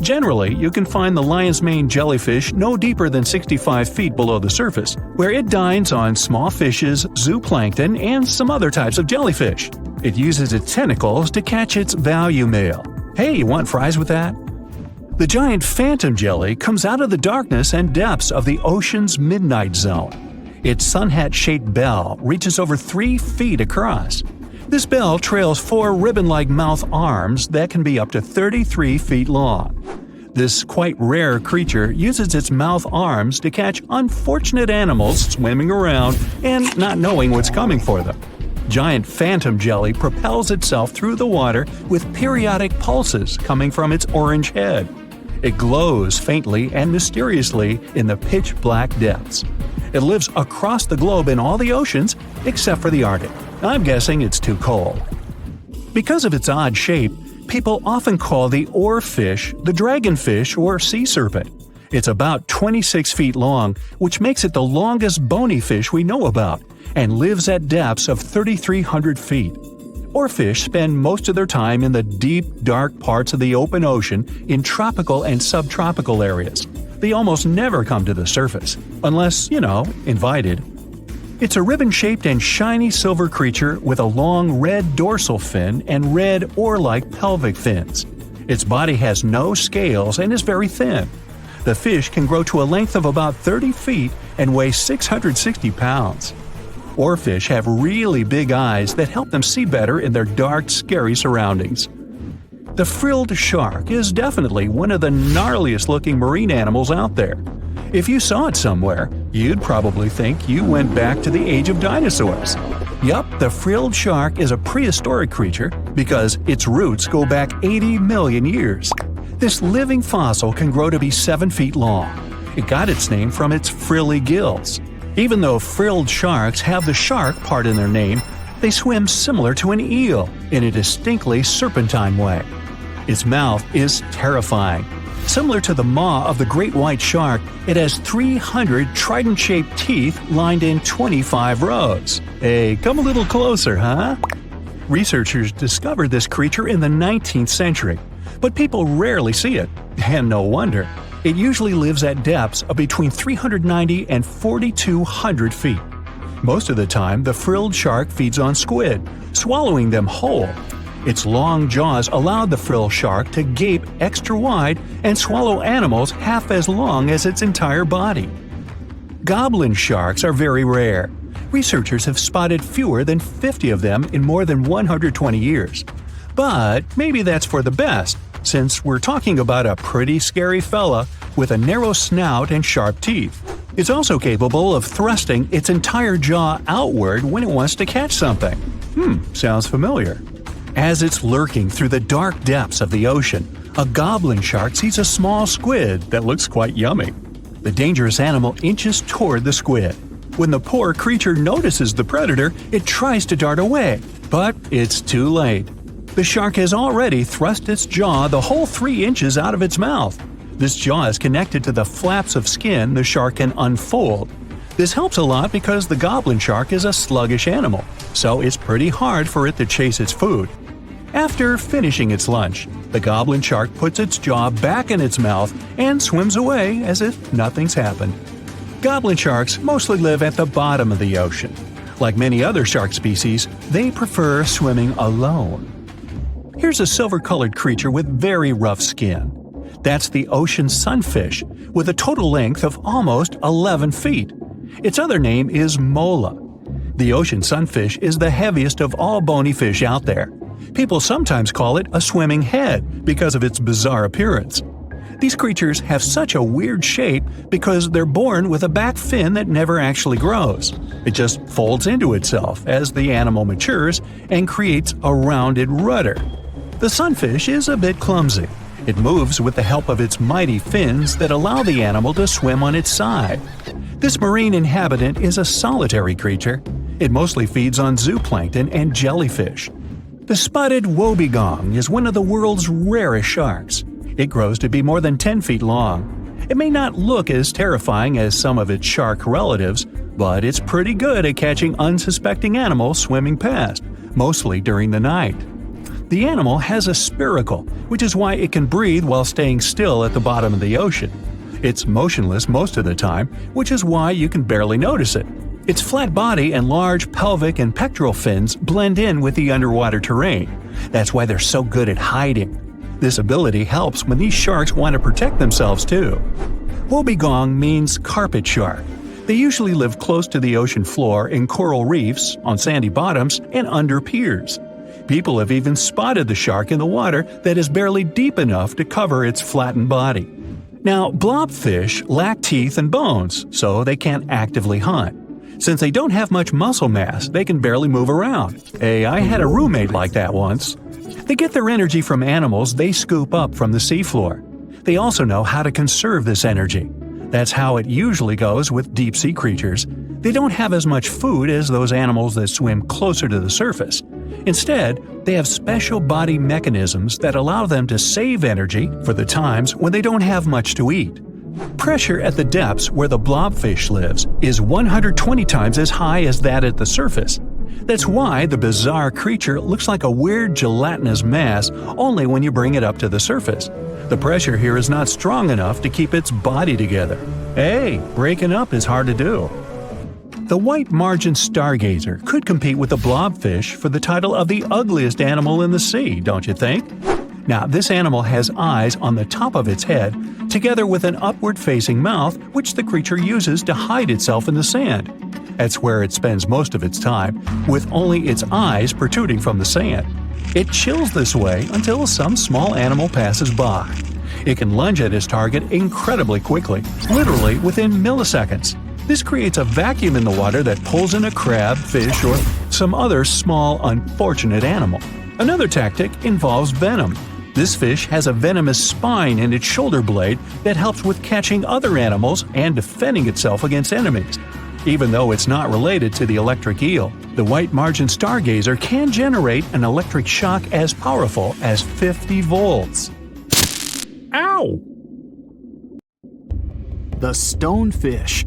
Generally, you can find the lion's mane jellyfish no deeper than 65 feet below the surface, where it dines on small fishes, zooplankton, and some other types of jellyfish. It uses its tentacles to catch its value male. Hey, you want fries with that? The giant phantom jelly comes out of the darkness and depths of the ocean's midnight zone. Its sun hat-shaped bell reaches over 3 feet across. This bell trails 4 ribbon-like mouth arms that can be up to 33 feet long. This quite rare creature uses its mouth arms to catch unfortunate animals swimming around and not knowing what's coming for them. Giant phantom jelly propels itself through the water with periodic pulses coming from its orange head. It glows faintly and mysteriously in the pitch-black depths. It lives across the globe in all the oceans except for the Arctic. I'm guessing it's too cold. Because of its odd shape, people often call the oarfish the dragonfish or sea serpent. It's about 26 feet long, which makes it the longest bony fish we know about, and lives at depths of 3,300 feet. Oarfish spend most of their time in the deep, dark parts of the open ocean in tropical and subtropical areas. They almost never come to the surface, unless, invited. It's a ribbon-shaped and shiny silver creature with a long red dorsal fin and red oar-like pelvic fins. Its body has no scales and is very thin. The fish can grow to a length of about 30 feet and weigh 660 pounds. Oarfish have really big eyes that help them see better in their dark, scary surroundings. The frilled shark is definitely one of the gnarliest-looking marine animals out there. If you saw it somewhere, you'd probably think you went back to the age of dinosaurs. Yup, the frilled shark is a prehistoric creature because its roots go back 80 million years. This living fossil can grow to be 7 feet long. It got its name from its frilly gills. Even though frilled sharks have the shark part in their name, they swim similar to an eel in a distinctly serpentine way. Its mouth is terrifying. Similar to the maw of the great white shark, it has 300 trident-shaped teeth lined in 25 rows. Hey, come a little closer, huh? Researchers discovered this creature in the 19th century, but people rarely see it, and no wonder. It usually lives at depths of between 390 and 4,200 feet. Most of the time, the frilled shark feeds on squid, swallowing them whole. Its long jaws allowed the frilled shark to gape extra wide and swallow animals half as long as its entire body. Goblin sharks are very rare. Researchers have spotted fewer than 50 of them in more than 120 years. But maybe that's for the best, since we're talking about a pretty scary fella with a narrow snout and sharp teeth. It's also capable of thrusting its entire jaw outward when it wants to catch something. Sounds familiar. As it's lurking through the dark depths of the ocean, a goblin shark sees a small squid that looks quite yummy. The dangerous animal inches toward the squid. When the poor creature notices the predator, it tries to dart away, but it's too late. The shark has already thrust its jaw the whole 3 inches out of its mouth. This jaw is connected to the flaps of skin the shark can unfold. This helps a lot because the goblin shark is a sluggish animal, so it's pretty hard for it to chase its food. After finishing its lunch, the goblin shark puts its jaw back in its mouth and swims away as if nothing's happened. Goblin sharks mostly live at the bottom of the ocean. Like many other shark species, they prefer swimming alone. Here's a silver-colored creature with very rough skin. That's the ocean sunfish, with a total length of almost 11 feet. Its other name is mola. The ocean sunfish is the heaviest of all bony fish out there. People sometimes call it a swimming head because of its bizarre appearance. These creatures have such a weird shape because they're born with a back fin that never actually grows. It just folds into itself as the animal matures and creates a rounded rudder. The sunfish is a bit clumsy. It moves with the help of its mighty fins that allow the animal to swim on its side. This marine inhabitant is a solitary creature. It mostly feeds on zooplankton and jellyfish. The spotted wobbegong is one of the world's rarest sharks. It grows to be more than 10 feet long. It may not look as terrifying as some of its shark relatives, but it's pretty good at catching unsuspecting animals swimming past, mostly during the night. The animal has a spiracle, which is why it can breathe while staying still at the bottom of the ocean. It's motionless most of the time, which is why you can barely notice it. Its flat body and large pelvic and pectoral fins blend in with the underwater terrain. That's why they're so good at hiding. This ability helps when these sharks want to protect themselves too. Wobbegong means carpet shark. They usually live close to the ocean floor in coral reefs, on sandy bottoms, and under piers. People have even spotted the shark in the water that is barely deep enough to cover its flattened body. Now, blobfish lack teeth and bones, so they can't actively hunt. Since they don't have much muscle mass, they can barely move around. Hey, I had a roommate like that once. They get their energy from animals they scoop up from the seafloor. They also know how to conserve this energy. That's how it usually goes with deep-sea creatures. They don't have as much food as those animals that swim closer to the surface. Instead, they have special body mechanisms that allow them to save energy for the times when they don't have much to eat. Pressure at the depths where the blobfish lives is 120 times as high as that at the surface. That's why the bizarre creature looks like a weird gelatinous mass only when you bring it up to the surface. The pressure here is not strong enough to keep its body together. Hey, breaking up is hard to do. The white margin stargazer could compete with the blobfish for the title of the ugliest animal in the sea, don't you think? Now, this animal has eyes on the top of its head, together with an upward-facing mouth which the creature uses to hide itself in the sand. That's where it spends most of its time, with only its eyes protruding from the sand. It chills this way until some small animal passes by. It can lunge at its target incredibly quickly, literally within milliseconds. This creates a vacuum in the water that pulls in a crab, fish, or some other small, unfortunate animal. Another tactic involves venom. This fish has a venomous spine in its shoulder blade that helps with catching other animals and defending itself against enemies. Even though it's not related to the electric eel, the white margin stargazer can generate an electric shock as powerful as 50 volts. Ow! The stonefish.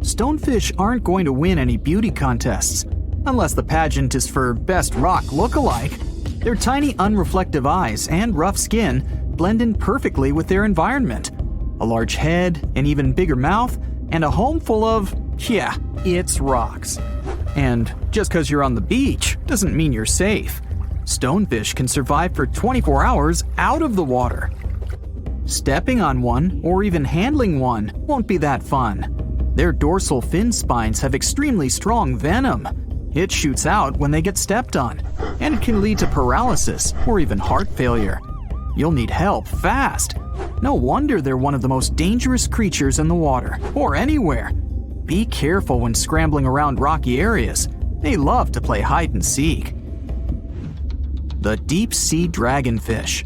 Stonefish aren't going to win any beauty contests, unless the pageant is for best rock look-alike. Their tiny unreflective eyes and rough skin blend in perfectly with their environment. A large head, an even bigger mouth, and a home full of, yeah, it's rocks. And just because you're on the beach doesn't mean you're safe. Stonefish can survive for 24 hours out of the water. Stepping on one or even handling one won't be that fun. Their dorsal fin spines have extremely strong venom. It shoots out when they get stepped on, and it can lead to paralysis or even heart failure. You'll need help fast. No wonder they're one of the most dangerous creatures in the water, or anywhere. Be careful when scrambling around rocky areas. They love to play hide and seek. The deep-sea dragonfish.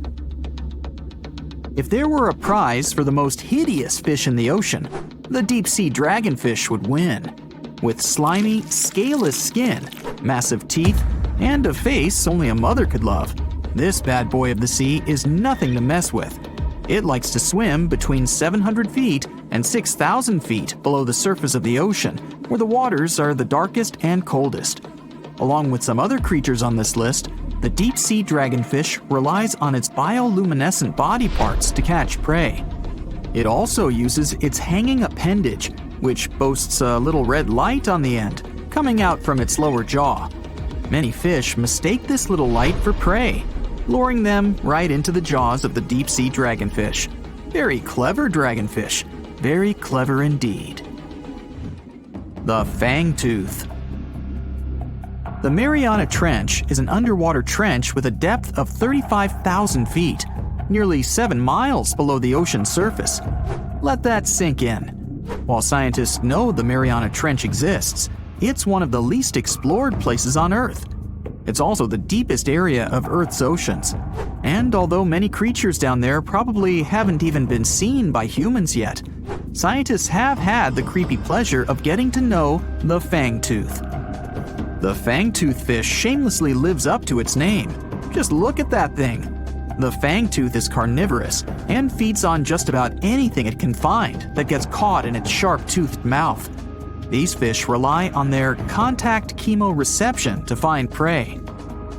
If there were a prize for the most hideous fish in the ocean, the deep-sea dragonfish would win. With slimy, scaleless skin, massive teeth, and a face only a mother could love, this bad boy of the sea is nothing to mess with. It likes to swim between 700 feet and 6,000 feet below the surface of the ocean, where the waters are the darkest and coldest. Along with some other creatures on this list, the deep-sea dragonfish relies on its bioluminescent body parts to catch prey. It also uses its hanging appendage, which boasts a little red light on the end, coming out from its lower jaw. Many fish mistake this little light for prey, luring them right into the jaws of the deep-sea dragonfish. Very clever dragonfish, very clever indeed. The fangtooth. The Mariana Trench is an underwater trench with a depth of 35,000 feet, nearly 7 miles below the ocean surface. Let that sink in. While scientists know the Mariana Trench exists, it's one of the least explored places on Earth. It's also the deepest area of Earth's oceans. And although many creatures down there probably haven't even been seen by humans yet, scientists have had the creepy pleasure of getting to know the fangtooth. The fangtooth fish shamelessly lives up to its name. Just look at that thing. The fangtooth is carnivorous and feeds on just about anything it can find that gets caught in its sharp-toothed mouth. These fish rely on their contact chemoreception to find prey.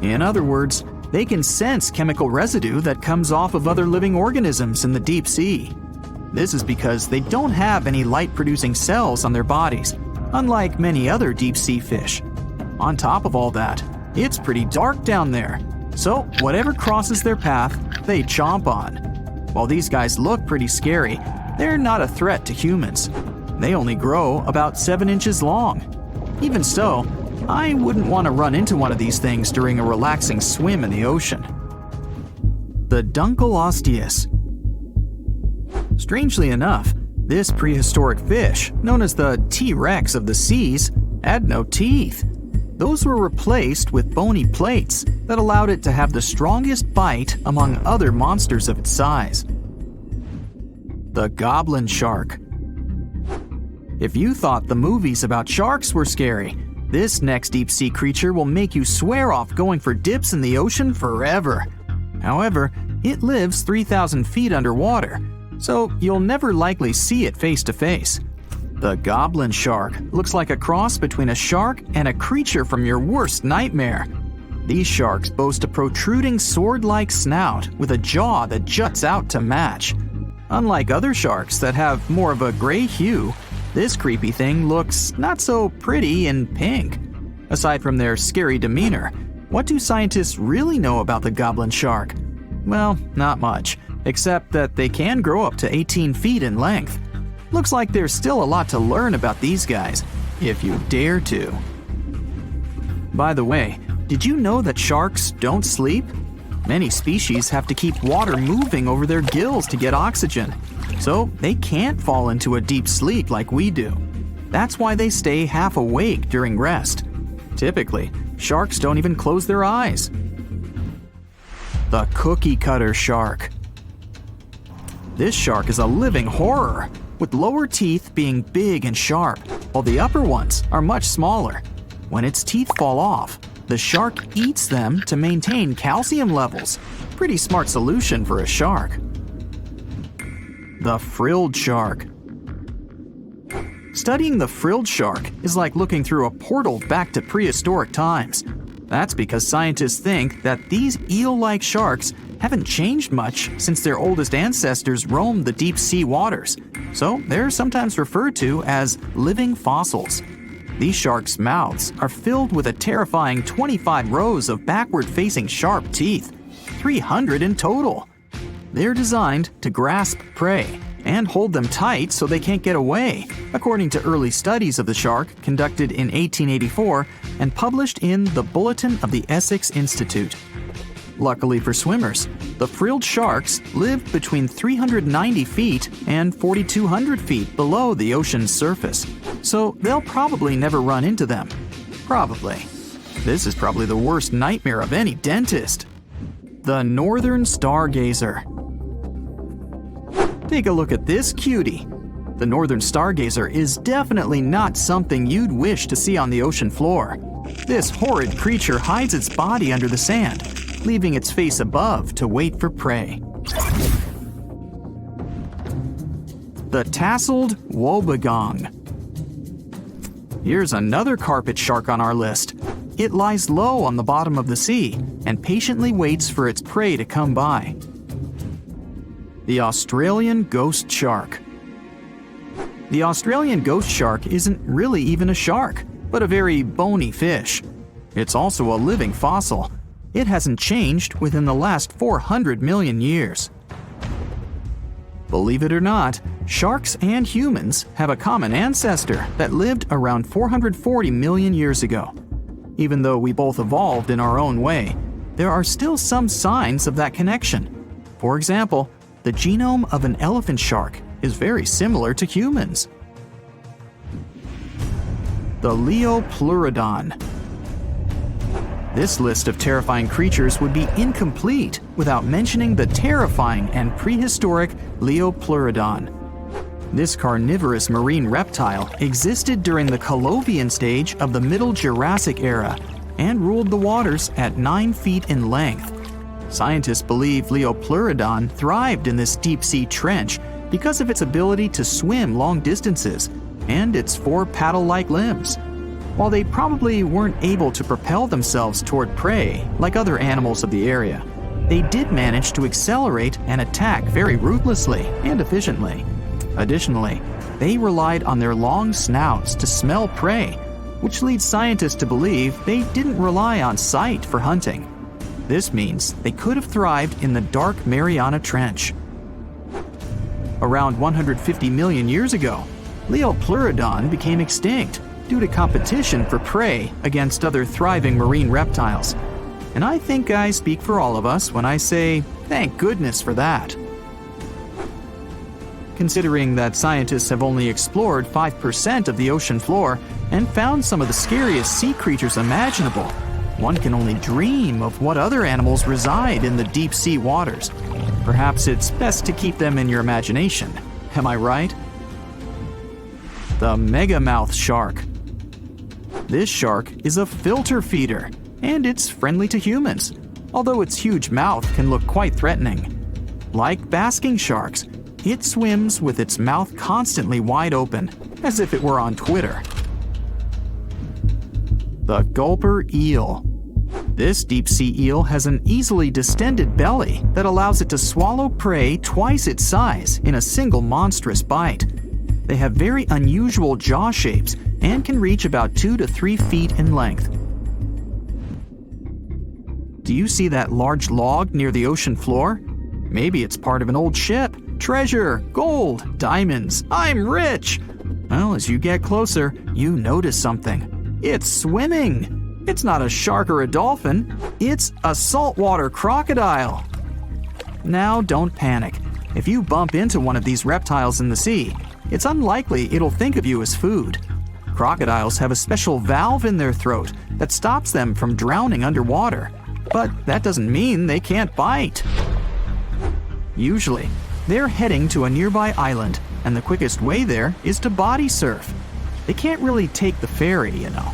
In other words, they can sense chemical residue that comes off of other living organisms in the deep sea. This is because they don't have any light-producing cells on their bodies, unlike many other deep-sea fish. On top of all that, it's pretty dark down there, so whatever crosses their path, they chomp on. While these guys look pretty scary, they're not a threat to humans. They only grow about 7 inches long. Even so, I wouldn't want to run into one of these things during a relaxing swim in the ocean. The Dunkleosteus. Strangely enough, this prehistoric fish, known as the T-Rex of the seas, had no teeth. Those were replaced with bony plates that allowed it to have the strongest bite among other monsters of its size. The goblin shark. If you thought the movies about sharks were scary, this next deep-sea creature will make you swear off going for dips in the ocean forever. However, it lives 3,000 feet underwater, so you'll never likely see it face to face. The goblin shark looks like a cross between a shark and a creature from your worst nightmare. These sharks boast a protruding sword-like snout with a jaw that juts out to match. Unlike other sharks that have more of a gray hue, This creepy thing looks not so pretty in pink. Aside from their scary demeanor, what do scientists really know about the goblin shark? Well, not much, except that they can grow up to 18 feet in length. Looks like there's still a lot to learn about these guys, if you dare to. By the way, did you know that sharks don't sleep? Many species have to keep water moving over their gills to get oxygen, so they can't fall into a deep sleep like we do. That's why they stay half awake during rest. Typically, sharks don't even close their eyes. The cookie cutter shark. This shark is a living horror, with lower teeth being big and sharp, while the upper ones are much smaller. When its teeth fall off, the shark eats them to maintain calcium levels. Pretty smart solution for a shark. The frilled shark. Studying the frilled shark is like looking through a portal back to prehistoric times. That's because scientists think that these eel-like sharks haven't changed much since their oldest ancestors roamed the deep sea waters, so they're sometimes referred to as living fossils. These sharks' mouths are filled with a terrifying 25 rows of backward-facing sharp teeth, 300 in total. They're designed to grasp prey and hold them tight so they can't get away, according to early studies of the shark conducted in 1884 and published in the Bulletin of the Essex Institute. Luckily for swimmers, the frilled sharks live between 390 feet and 4,200 feet below the ocean's surface, so they'll probably never run into them. Probably. This is probably the worst nightmare of any dentist. The northern stargazer. Take a look at this cutie. The northern stargazer is definitely not something you'd wish to see on the ocean floor. This horrid creature hides its body under the sand, leaving its face above to wait for prey. The tasseled wobbegong. Here's another carpet shark on our list. It lies low on the bottom of the sea and patiently waits for its prey to come by. The Australian ghost shark. The Australian ghost shark isn't really even a shark, but a very bony fish. It's also a living fossil. It hasn't changed within the last 400 million years. Believe it or not, sharks and humans have a common ancestor that lived around 440 million years ago. Even though we both evolved in our own way, there are still some signs of that connection. For example, the genome of an elephant shark is very similar to humans. The Leopleurodon. This list of terrifying creatures would be incomplete without mentioning the terrifying and prehistoric Leopleurodon. This carnivorous marine reptile existed during the Colovian stage of the Middle Jurassic era and ruled the waters at 9 feet in length. Scientists believe Leopleurodon thrived in this deep-sea trench because of its ability to swim long distances and its 4 paddle-like limbs. While they probably weren't able to propel themselves toward prey like other animals of the area, they did manage to accelerate and attack very ruthlessly and efficiently. Additionally, they relied on their long snouts to smell prey, which leads scientists to believe they didn't rely on sight for hunting. This means they could have thrived in the dark Mariana Trench. Around 150 million years ago, Leopleurodon became extinct due to competition for prey against other thriving marine reptiles. And I think I speak for all of us when I say, thank goodness for that. Considering that scientists have only explored 5% of the ocean floor and found some of the scariest sea creatures imaginable, one can only dream of what other animals reside in the deep sea waters. Perhaps it's best to keep them in your imagination. Am I right? The megamouth shark. This shark is a filter feeder, and it's friendly to humans, although its huge mouth can look quite threatening. Like basking sharks, it swims with its mouth constantly wide open, as if it were on Twitter. The gulper eel. This deep-sea eel has an easily distended belly that allows it to swallow prey twice its size in a single monstrous bite. They have very unusual jaw shapes and can reach about 2 to 3 feet in length. Do you see that large log near the ocean floor? Maybe it's part of an old ship. Treasure, gold, diamonds, I'm rich! Well, as you get closer, you notice something. It's swimming! It's not a shark or a dolphin, it's a saltwater crocodile! Now don't panic. If you bump into one of these reptiles in the sea, it's unlikely it'll think of you as food. Crocodiles have a special valve in their throat that stops them from drowning underwater. But that doesn't mean they can't bite. Usually, they're heading to a nearby island, and the quickest way there is to body surf. They can't really take the ferry, you know.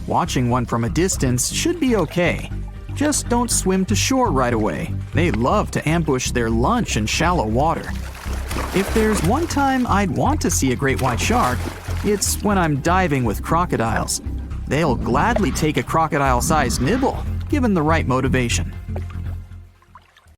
Watching one from a distance should be okay. Just don't swim to shore right away. They love to ambush their lunch in shallow water. If there's one time I'd want to see a great white shark, it's when I'm diving with crocodiles. They'll gladly take a crocodile-sized nibble, given the right motivation.